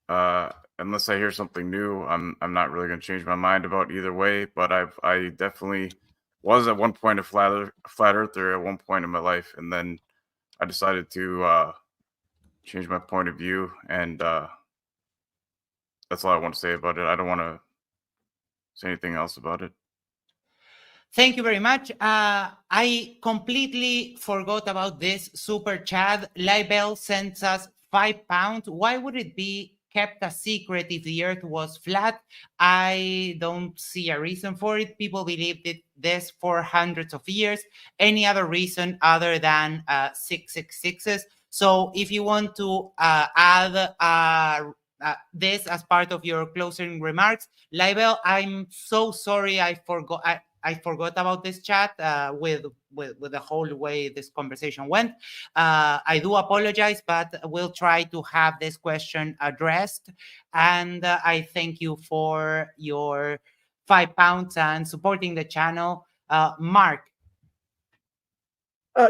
unless I hear something new, I'm not really going to change my mind about either way. But I definitely was at one point a flat earther at one point in my life, and then I decided to change my point of view, and that's all I want to say about it. I don't want to say anything else about it. Thank you very much. I completely forgot about this super chat. Libel sends us £5. Why would it be kept a secret if the earth was flat? I don't see a reason for it. People believed this for hundreds of years. Any other reason other than 666s? So if you want to add this as part of your closing remarks, Libel, I'm so sorry I forgot about this chat with the whole way this conversation went. I do apologize, but we'll try to have this question addressed. And I thank you for your £5 and supporting the channel. Mark.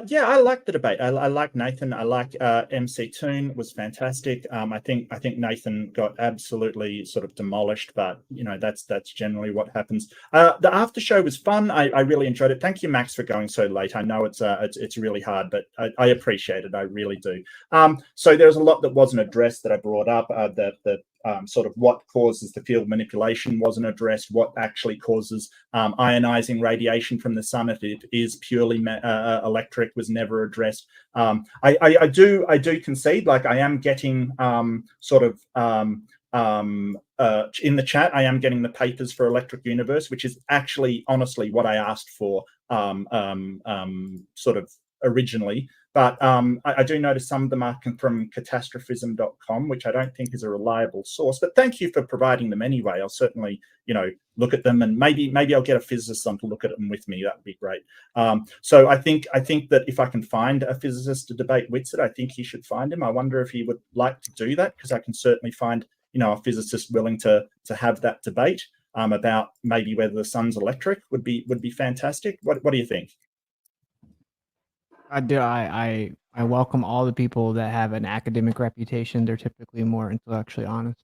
Yeah, I like the debate. I like Nathan. I like MC Toon was fantastic. I think Nathan got absolutely sort of demolished, but that's generally what happens. The after show was fun. I really enjoyed it. Thank you, Max, for going so late. I know it's really hard, but I appreciate it. I really do. So there's a lot that wasn't addressed that I brought up. The sort of what causes the field manipulation wasn't addressed. What actually causes ionizing radiation from the sun, if it is purely electric, was never addressed. I do concede, like I am getting sort of in the chat, I am getting the papers for Electric Universe, which is actually honestly what I asked for sort of originally. But I do notice some of them are from catastrophism.com, which I don't think is a reliable source. But thank you for providing them anyway. I'll certainly, look at them, and maybe I'll get a physicist on to look at them with me. That'd be great. So I think that if I can find a physicist to debate Whitsitt, I think he should find him. I wonder if he would like to do that, because I can certainly find a physicist willing to have that debate about maybe whether the sun's electric would be fantastic. What do you think? I do. I welcome all the people that have an academic reputation. They're typically more intellectually honest.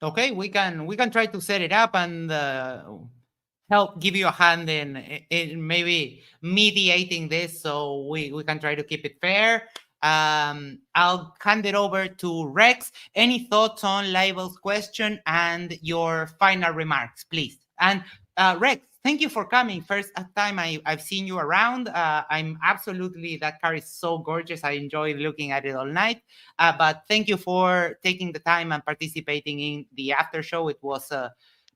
Okay, we can try to set it up and help give you a hand in maybe mediating this, so we can try to keep it fair. I'll hand it over to Rex. Any thoughts on Label's question and your final remarks, please? And Rex, thank you for coming. First time I've seen you around. I'm absolutely, that car is so gorgeous. I enjoyed looking at it all night. But thank you for taking the time and participating in the after show. It was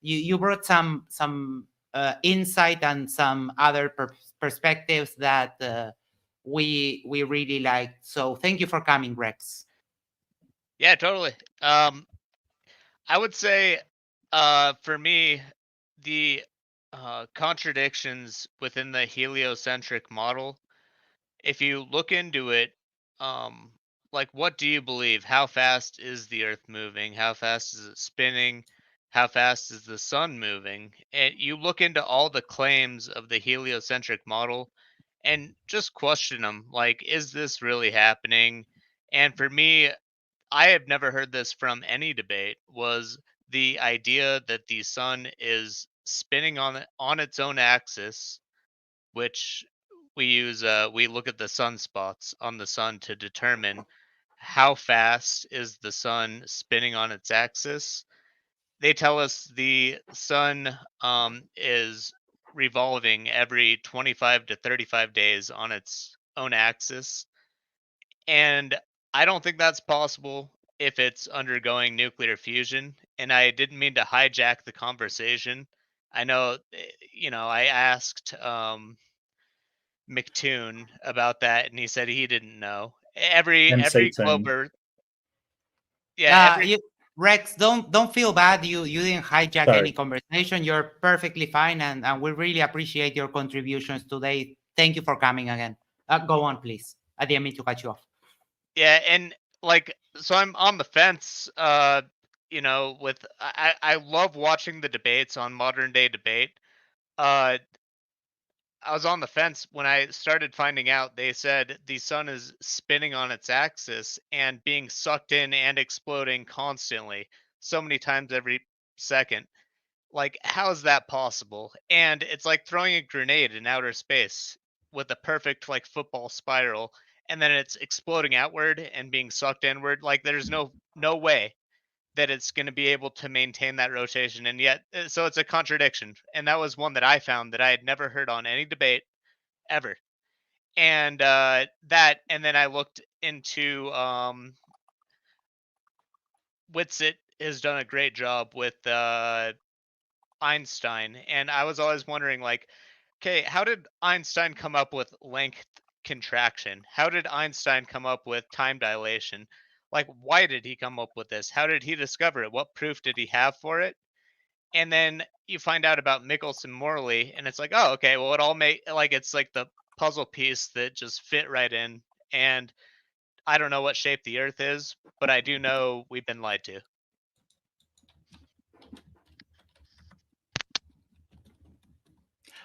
you brought some insight and some other perspectives that we really liked. So thank you for coming, Rex. Yeah, totally. I would say for me, the contradictions within the heliocentric model, if you look into it, like, what do you believe? How fast is the Earth moving? How fast is it spinning? How fast is the sun moving? And you look into all the claims of the heliocentric model and just question them. Like, is this really happening? And for me, I have never heard this from any debate, was the idea that the sun is spinning on its own axis, which we look at the sunspots on the sun to determine how fast is the sun spinning on its axis. They tell us the sun is revolving every 25 to 35 days on its own axis. And I don't think that's possible if it's undergoing nuclear fusion. And I didn't mean to hijack the conversation. I know, I asked McToon about that, and he said he didn't know. Every globe Earth. Yeah, Rex, don't feel bad. You didn't hijack any conversation. You're perfectly fine, and we really appreciate your contributions today. Thank you for coming again. Go on, please. I didn't mean to cut you off. Yeah, and so I'm on the fence. With I love watching the debates on Modern Day Debate. I was on the fence when I started finding out they said the sun is spinning on its axis and being sucked in and exploding constantly, so many times every second. Like, how is that possible? And it's like throwing a grenade in outer space with a perfect football spiral, and then it's exploding outward and being sucked inward. Like, there's no way that it's going to be able to maintain that rotation. And yet, so it's a contradiction. And that was one that I found that I had never heard on any debate ever. And and then I looked into Whitsitt has done a great job with Einstein. And I was always wondering, okay, how did Einstein come up with length contraction? How did Einstein come up with time dilation? Why did he come up with this? How did he discover it? What proof did he have for it? And then you find out about Michelson-Morley, and it's like, oh, okay, well, it all it's like the puzzle piece that just fit right in. And I don't know what shape the Earth is, but I do know we've been lied to.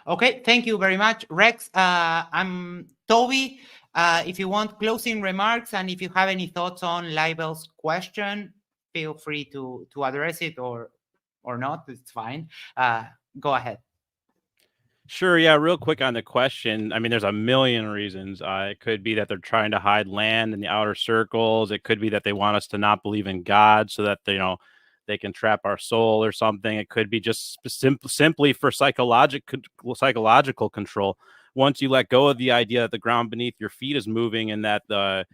Okay, thank you very much, Rex. I'm Toby. If you want closing remarks, and if you have any thoughts on Libel's question, feel free to address it or not. It's fine. Go ahead. Sure. Yeah. Real quick on the question. I mean, there's a million reasons. It could be that they're trying to hide land in the outer circles. It could be that they want us to not believe in God so that they can trap our soul or something. It could be just simply for psychological control. Once you let go of the idea that the ground beneath your feet is moving and that that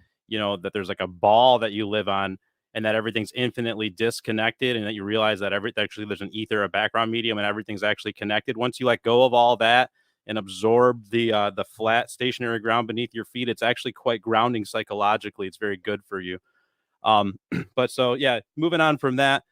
there's like a ball that you live on and that everything's infinitely disconnected, and that you realize that actually there's an ether, a background medium, and everything's actually connected. Once you let go of all that and absorb the flat stationary ground beneath your feet. It's actually quite grounding psychologically. It's very good for you. But so yeah, moving on from that,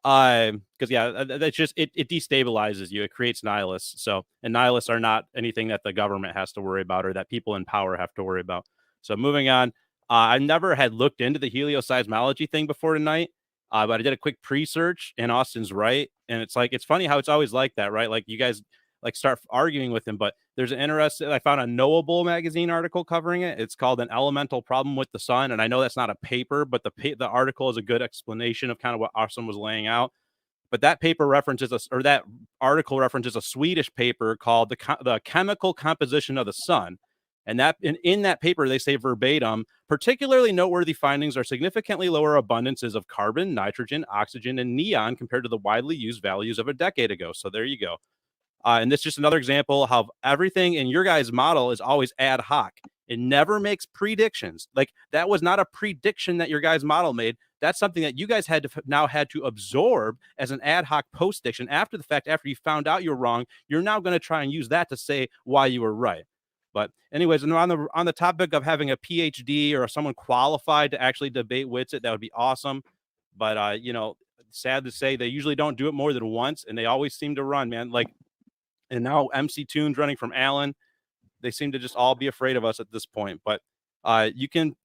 because that's just it destabilizes you. It creates nihilists. So, and nihilists are not anything that the government has to worry about or that people in power have to worry about. So moving on, I never had looked into the helioseismology thing before tonight, but I did a quick pre-search, and Austin's right. And it's funny how it's always like that, right? Like you guys like start arguing with him, but there's an interesting, I found a Knowable magazine article covering it. It's called An Elemental Problem with the Sun. And I know that's not a paper, but the article is a good explanation of kind of what Austin was laying out. But that paper that article references a Swedish paper called the Chemical Composition of the Sun. And that in that paper, they say verbatim, particularly noteworthy findings are significantly lower abundances of carbon, nitrogen, oxygen, and neon compared to the widely used values of a decade ago. So there you go. And this is just another example of how everything in your guys' model is always ad hoc. It never makes predictions. Like that was not a prediction that your guys' model made. That's something that you guys had to absorb as an ad hoc post-diction after the fact. After you found out you're wrong, you're now going to try and use that to say why you were right. But anyways, on the topic of having a PhD or someone qualified to actually debate Witzit, that would be awesome. But sad to say, they usually don't do it more than once, and they always seem to run, man. Like. And now MC Tunes running from Allen, they seem to just all be afraid of us at this point. But you can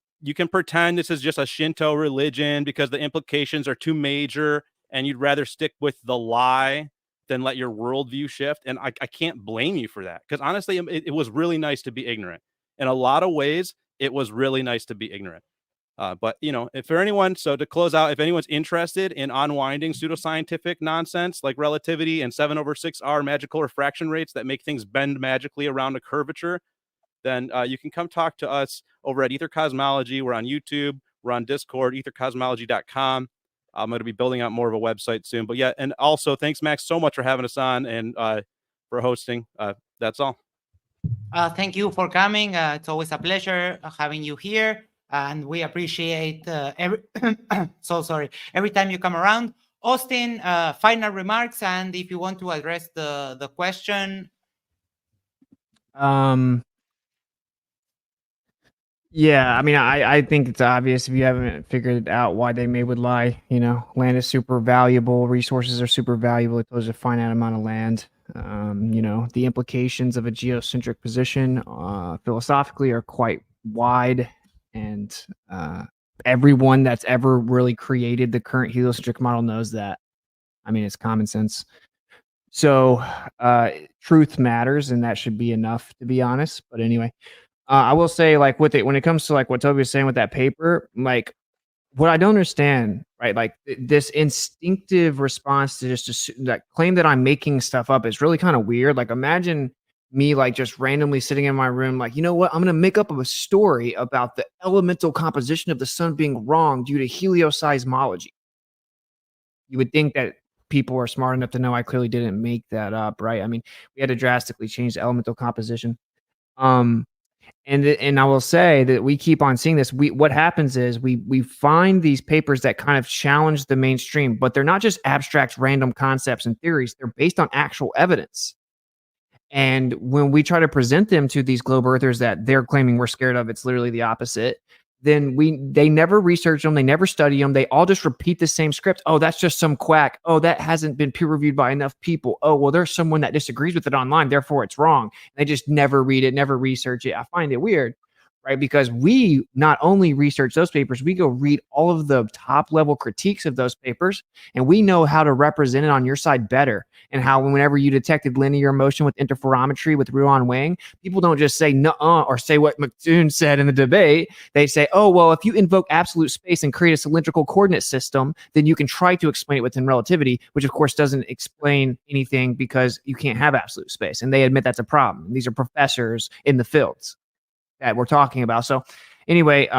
pretend this is just a Shinto religion because the implications are too major and you'd rather stick with the lie than let your worldview shift. And I can't blame you for that, because honestly, it was really nice to be ignorant. In a lot of ways, it was really nice to be ignorant. But if for anyone, so to close out, if anyone's interested in unwinding pseudoscientific nonsense like relativity and 7/6R magical refraction rates that make things bend magically around a curvature, then you can come talk to us over at Ether Cosmology. We're on YouTube, we're on Discord, ethercosmology.com. I'm going to be building out more of a website soon. But yeah, and also thanks, Max, so much for having us on and for hosting. That's all. Thank you for coming. It's always a pleasure having you here. And we appreciate every time you come around. Austin, final remarks, and if you want to address the question. Yeah, I mean, I think it's obvious if you haven't figured out why they would lie. Land is super valuable, resources are super valuable. There's a finite amount of land. The implications of a geocentric position philosophically are quite wide. And everyone that's ever really created the current heliocentric model knows that. I mean, it's common sense. So truth matters, and that should be enough, to be honest. But anyway, I will say, like, when it comes to like what Toby was saying with that paper, like what I don't understand, right? Like this instinctive response to just that claim that I'm making stuff up is really kind of weird. Like imagine me like just randomly sitting in my room, like, you know what? I'm going to make up a story about the elemental composition of the sun being wrong due to helioseismology. You would think that people are smart enough to know I clearly didn't make that up, right? I mean, we had to drastically change the elemental composition. And I will say that we keep on seeing this. What happens is we find these papers that kind of challenge the mainstream, but they're not just abstract random concepts and theories. They're based on actual evidence. And when we try to present them to these globe earthers that they're claiming we're scared of, it's literally the opposite. Then they never research them. They never study them. They all just repeat the same script. Oh, that's just some quack. Oh, that hasn't been peer reviewed by enough people. Oh, well, there's someone that disagrees with it online. Therefore, it's wrong. They just never read it, never research it. I find it weird, right? Because we not only research those papers, we go read all of the top level critiques of those papers, and we know how to represent it on your side better. And how whenever you detected linear motion with interferometry with Ruan Wang, people don't just say nuh-uh or say what McToon said in the debate. They say, oh, well, if you invoke absolute space and create a cylindrical coordinate system, then you can try to explain it within relativity, which of course doesn't explain anything because you can't have absolute space. And they admit that's a problem. These are professors in the fields that we're talking about. So anyway,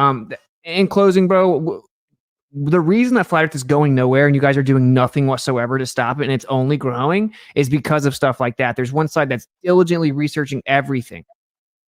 in closing, bro, the reason that flat earth is going nowhere and you guys are doing nothing whatsoever to stop it and it's only growing is because of stuff like that. There's one side that's diligently researching everything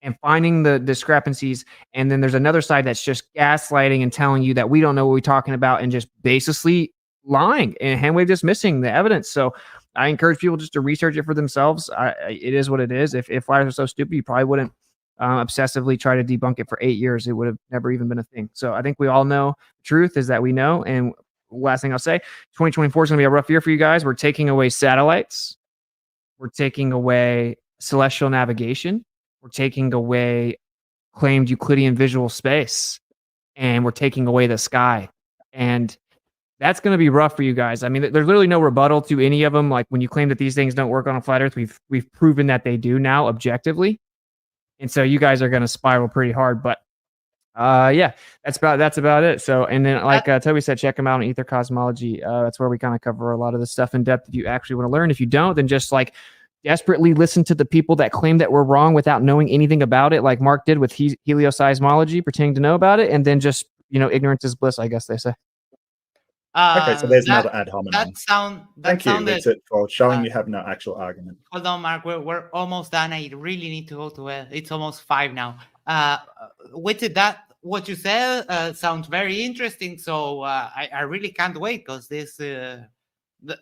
and finding the discrepancies. And then there's another side that's just gaslighting and telling you that we don't know what we're talking about and just basically lying and handwave dismissing the evidence. So I encourage people just to research it for themselves. It is what it is. If flat Earth are so stupid, you probably wouldn't obsessively try to debunk it for 8 years. It would have never even been a thing. So I think we all know the truth is that we know. And last thing I'll say, 2024 is going to be a rough year for you guys. We're taking away satellites. We're taking away celestial navigation. We're taking away claimed Euclidean visual space. And we're taking away the sky. And that's going to be rough for you guys. I mean, there's literally no rebuttal to any of them. Like when you claim that these things don't work on a flat Earth, we've proven that they do now objectively. And so you guys are going to spiral pretty hard. But yeah, that's about it. So, and then like Toby said, check them out on Ether Cosmology. That's where we kind of cover a lot of this stuff in depth if you actually want to learn. If you don't, then just like desperately listen to the people that claim that we're wrong without knowing anything about it, like Mark did with helioseismology, pretending to know about it, and then just, ignorance is bliss, I guess they say. Okay, so there's another ad hominem. Thank you, Richard, for showing you have no actual argument. Hold on, Mark. We're almost done. I really need to go to it. It's almost 5 now. What you said sounds very interesting. So I really can't wait because this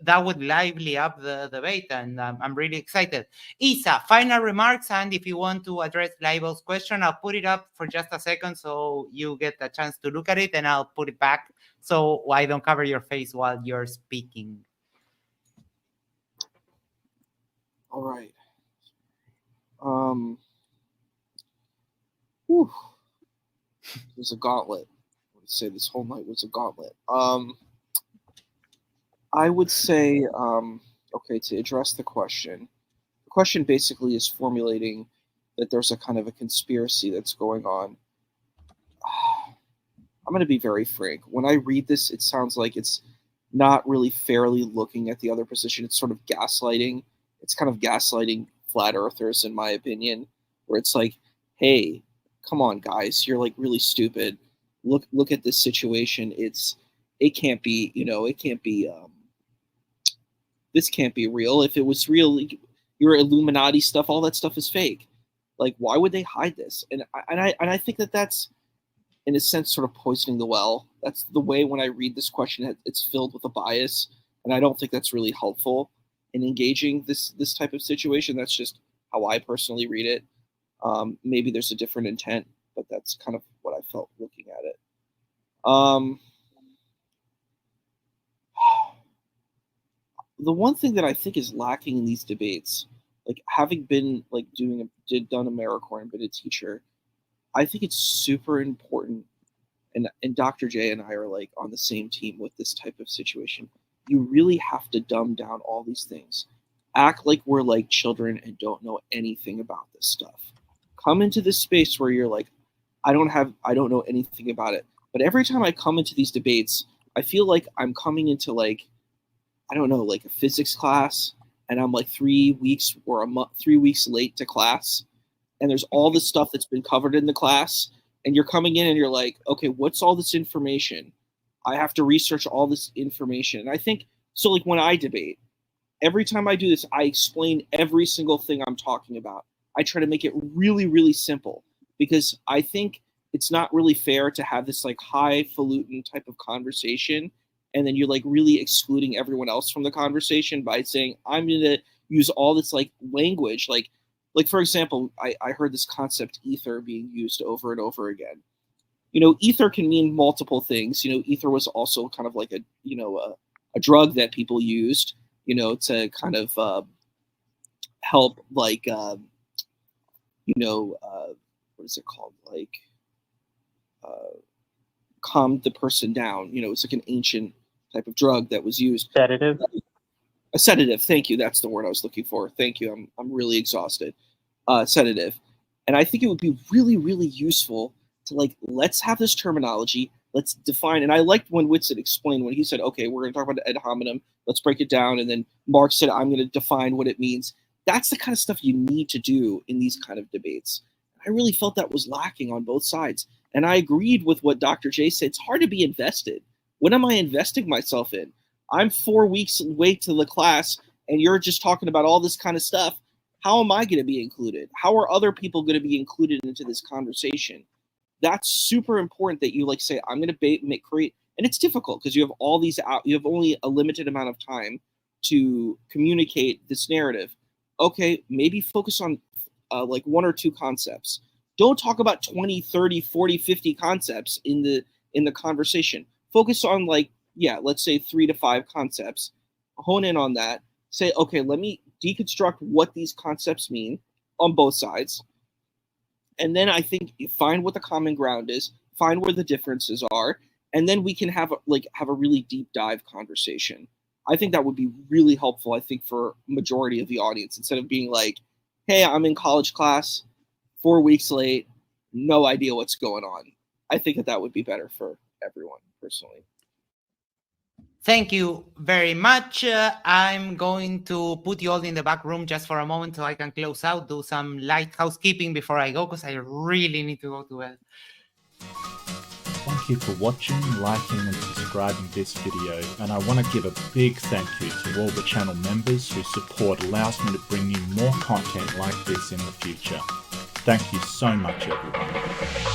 that would lively up the debate, and I'm really excited. Isa, final remarks, and if you want to address Libel's question, I'll put it up for just a second so you get a chance to look at it, and I'll put it back so I don't cover your face while you're speaking. All right. It was a gauntlet. I would say this whole night was a gauntlet. I would say, okay, to address the question basically is formulating that there's a kind of a conspiracy that's going on. I'm going to be very frank. When I read this, it sounds like it's not really fairly looking at the other position. It's sort of gaslighting. It's kind of gaslighting flat earthers, in my opinion, where it's like, hey, come on, guys, you're like really stupid. Look at this situation. It can't be, this can't be real. If it was real, your Illuminati stuff, all that stuff is fake. Like, why would they hide this? And I think that's, in a sense, sort of poisoning the well. That's the way when I read this question, it's filled with a bias, and I don't think that's really helpful in engaging this type of situation. That's just how I personally read it. Maybe there's a different intent, but that's kind of what I felt looking at it. The one thing that I think is lacking in these debates, like having been like done AmeriCorps and been a teacher, I think it's super important, and Dr. J and I are like on the same team with this type of situation. You really have to dumb down all these things. Act like we're like children and don't know anything about this stuff. Come into this space where you're like, I don't know anything about it. But every time I come into these debates, I feel like I'm coming into like, I don't know, like a physics class, and I'm like 3 weeks or 3 weeks late to class, and there's all this stuff that's been covered in the class, and you're coming in and you're like, okay, what's all this information? I have to research all this information. And I think, so like when I debate, every time I do this, I explain every single thing I'm talking about. I try to make it really, really simple, because I think it's not really fair to have this like highfalutin type of conversation, and then you're like really excluding everyone else from the conversation by saying, I'm going to use all this like language. Like for example, I heard this concept ether being used over and over again. Ether can mean multiple things. Ether was also kind of like a drug that people used, to kind of help like, what is it called? Like, calm the person down. It's like an ancient type of drug that was used. Sedative. A sedative. Thank you. That's the word I was looking for. Thank you. I'm really exhausted. Sedative. And I think it would be really, really useful to like, let's have this terminology. Let's define. And I liked when Whitsett explained when he said, okay, we're going to talk about ad hominem. Let's break it down. And then Mark said, I'm going to define what it means. That's the kind of stuff you need to do in these kind of debates. I really felt that was lacking on both sides. And I agreed with what Dr. J said. It's hard to be invested. What am I investing myself in? I'm 4 weeks late to the class, and you're just talking about all this kind of stuff. How am I going to be included? How are other people going to be included into this conversation? That's super important that you like say, I'm going to create, and it's difficult because you have all these out. You have only a limited amount of time to communicate this narrative. Okay, maybe focus on like 1 or 2 concepts. Don't talk about 20, 30, 40, 50 concepts in the conversation. Focus on like, yeah, let's say 3 to 5 concepts. Hone in on that. Say, okay, let me deconstruct what these concepts mean on both sides. And then I think find what the common ground is, find where the differences are, and then we can have a really deep dive conversation. I think that would be really helpful, I think, for majority of the audience, instead of being like, hey, I'm in college class, 4 weeks late, no idea what's going on. I think that would be better for everyone, personally. Thank you very much. I'm going to put you all in the back room just for a moment so I can close out, do some light housekeeping before I go, because I really need to go to bed. Thank you for watching, liking and subscribing this video, and I want to give a big thank you to all the channel members whose support allows me to bring you more content like this in the future. Thank you so much, everyone.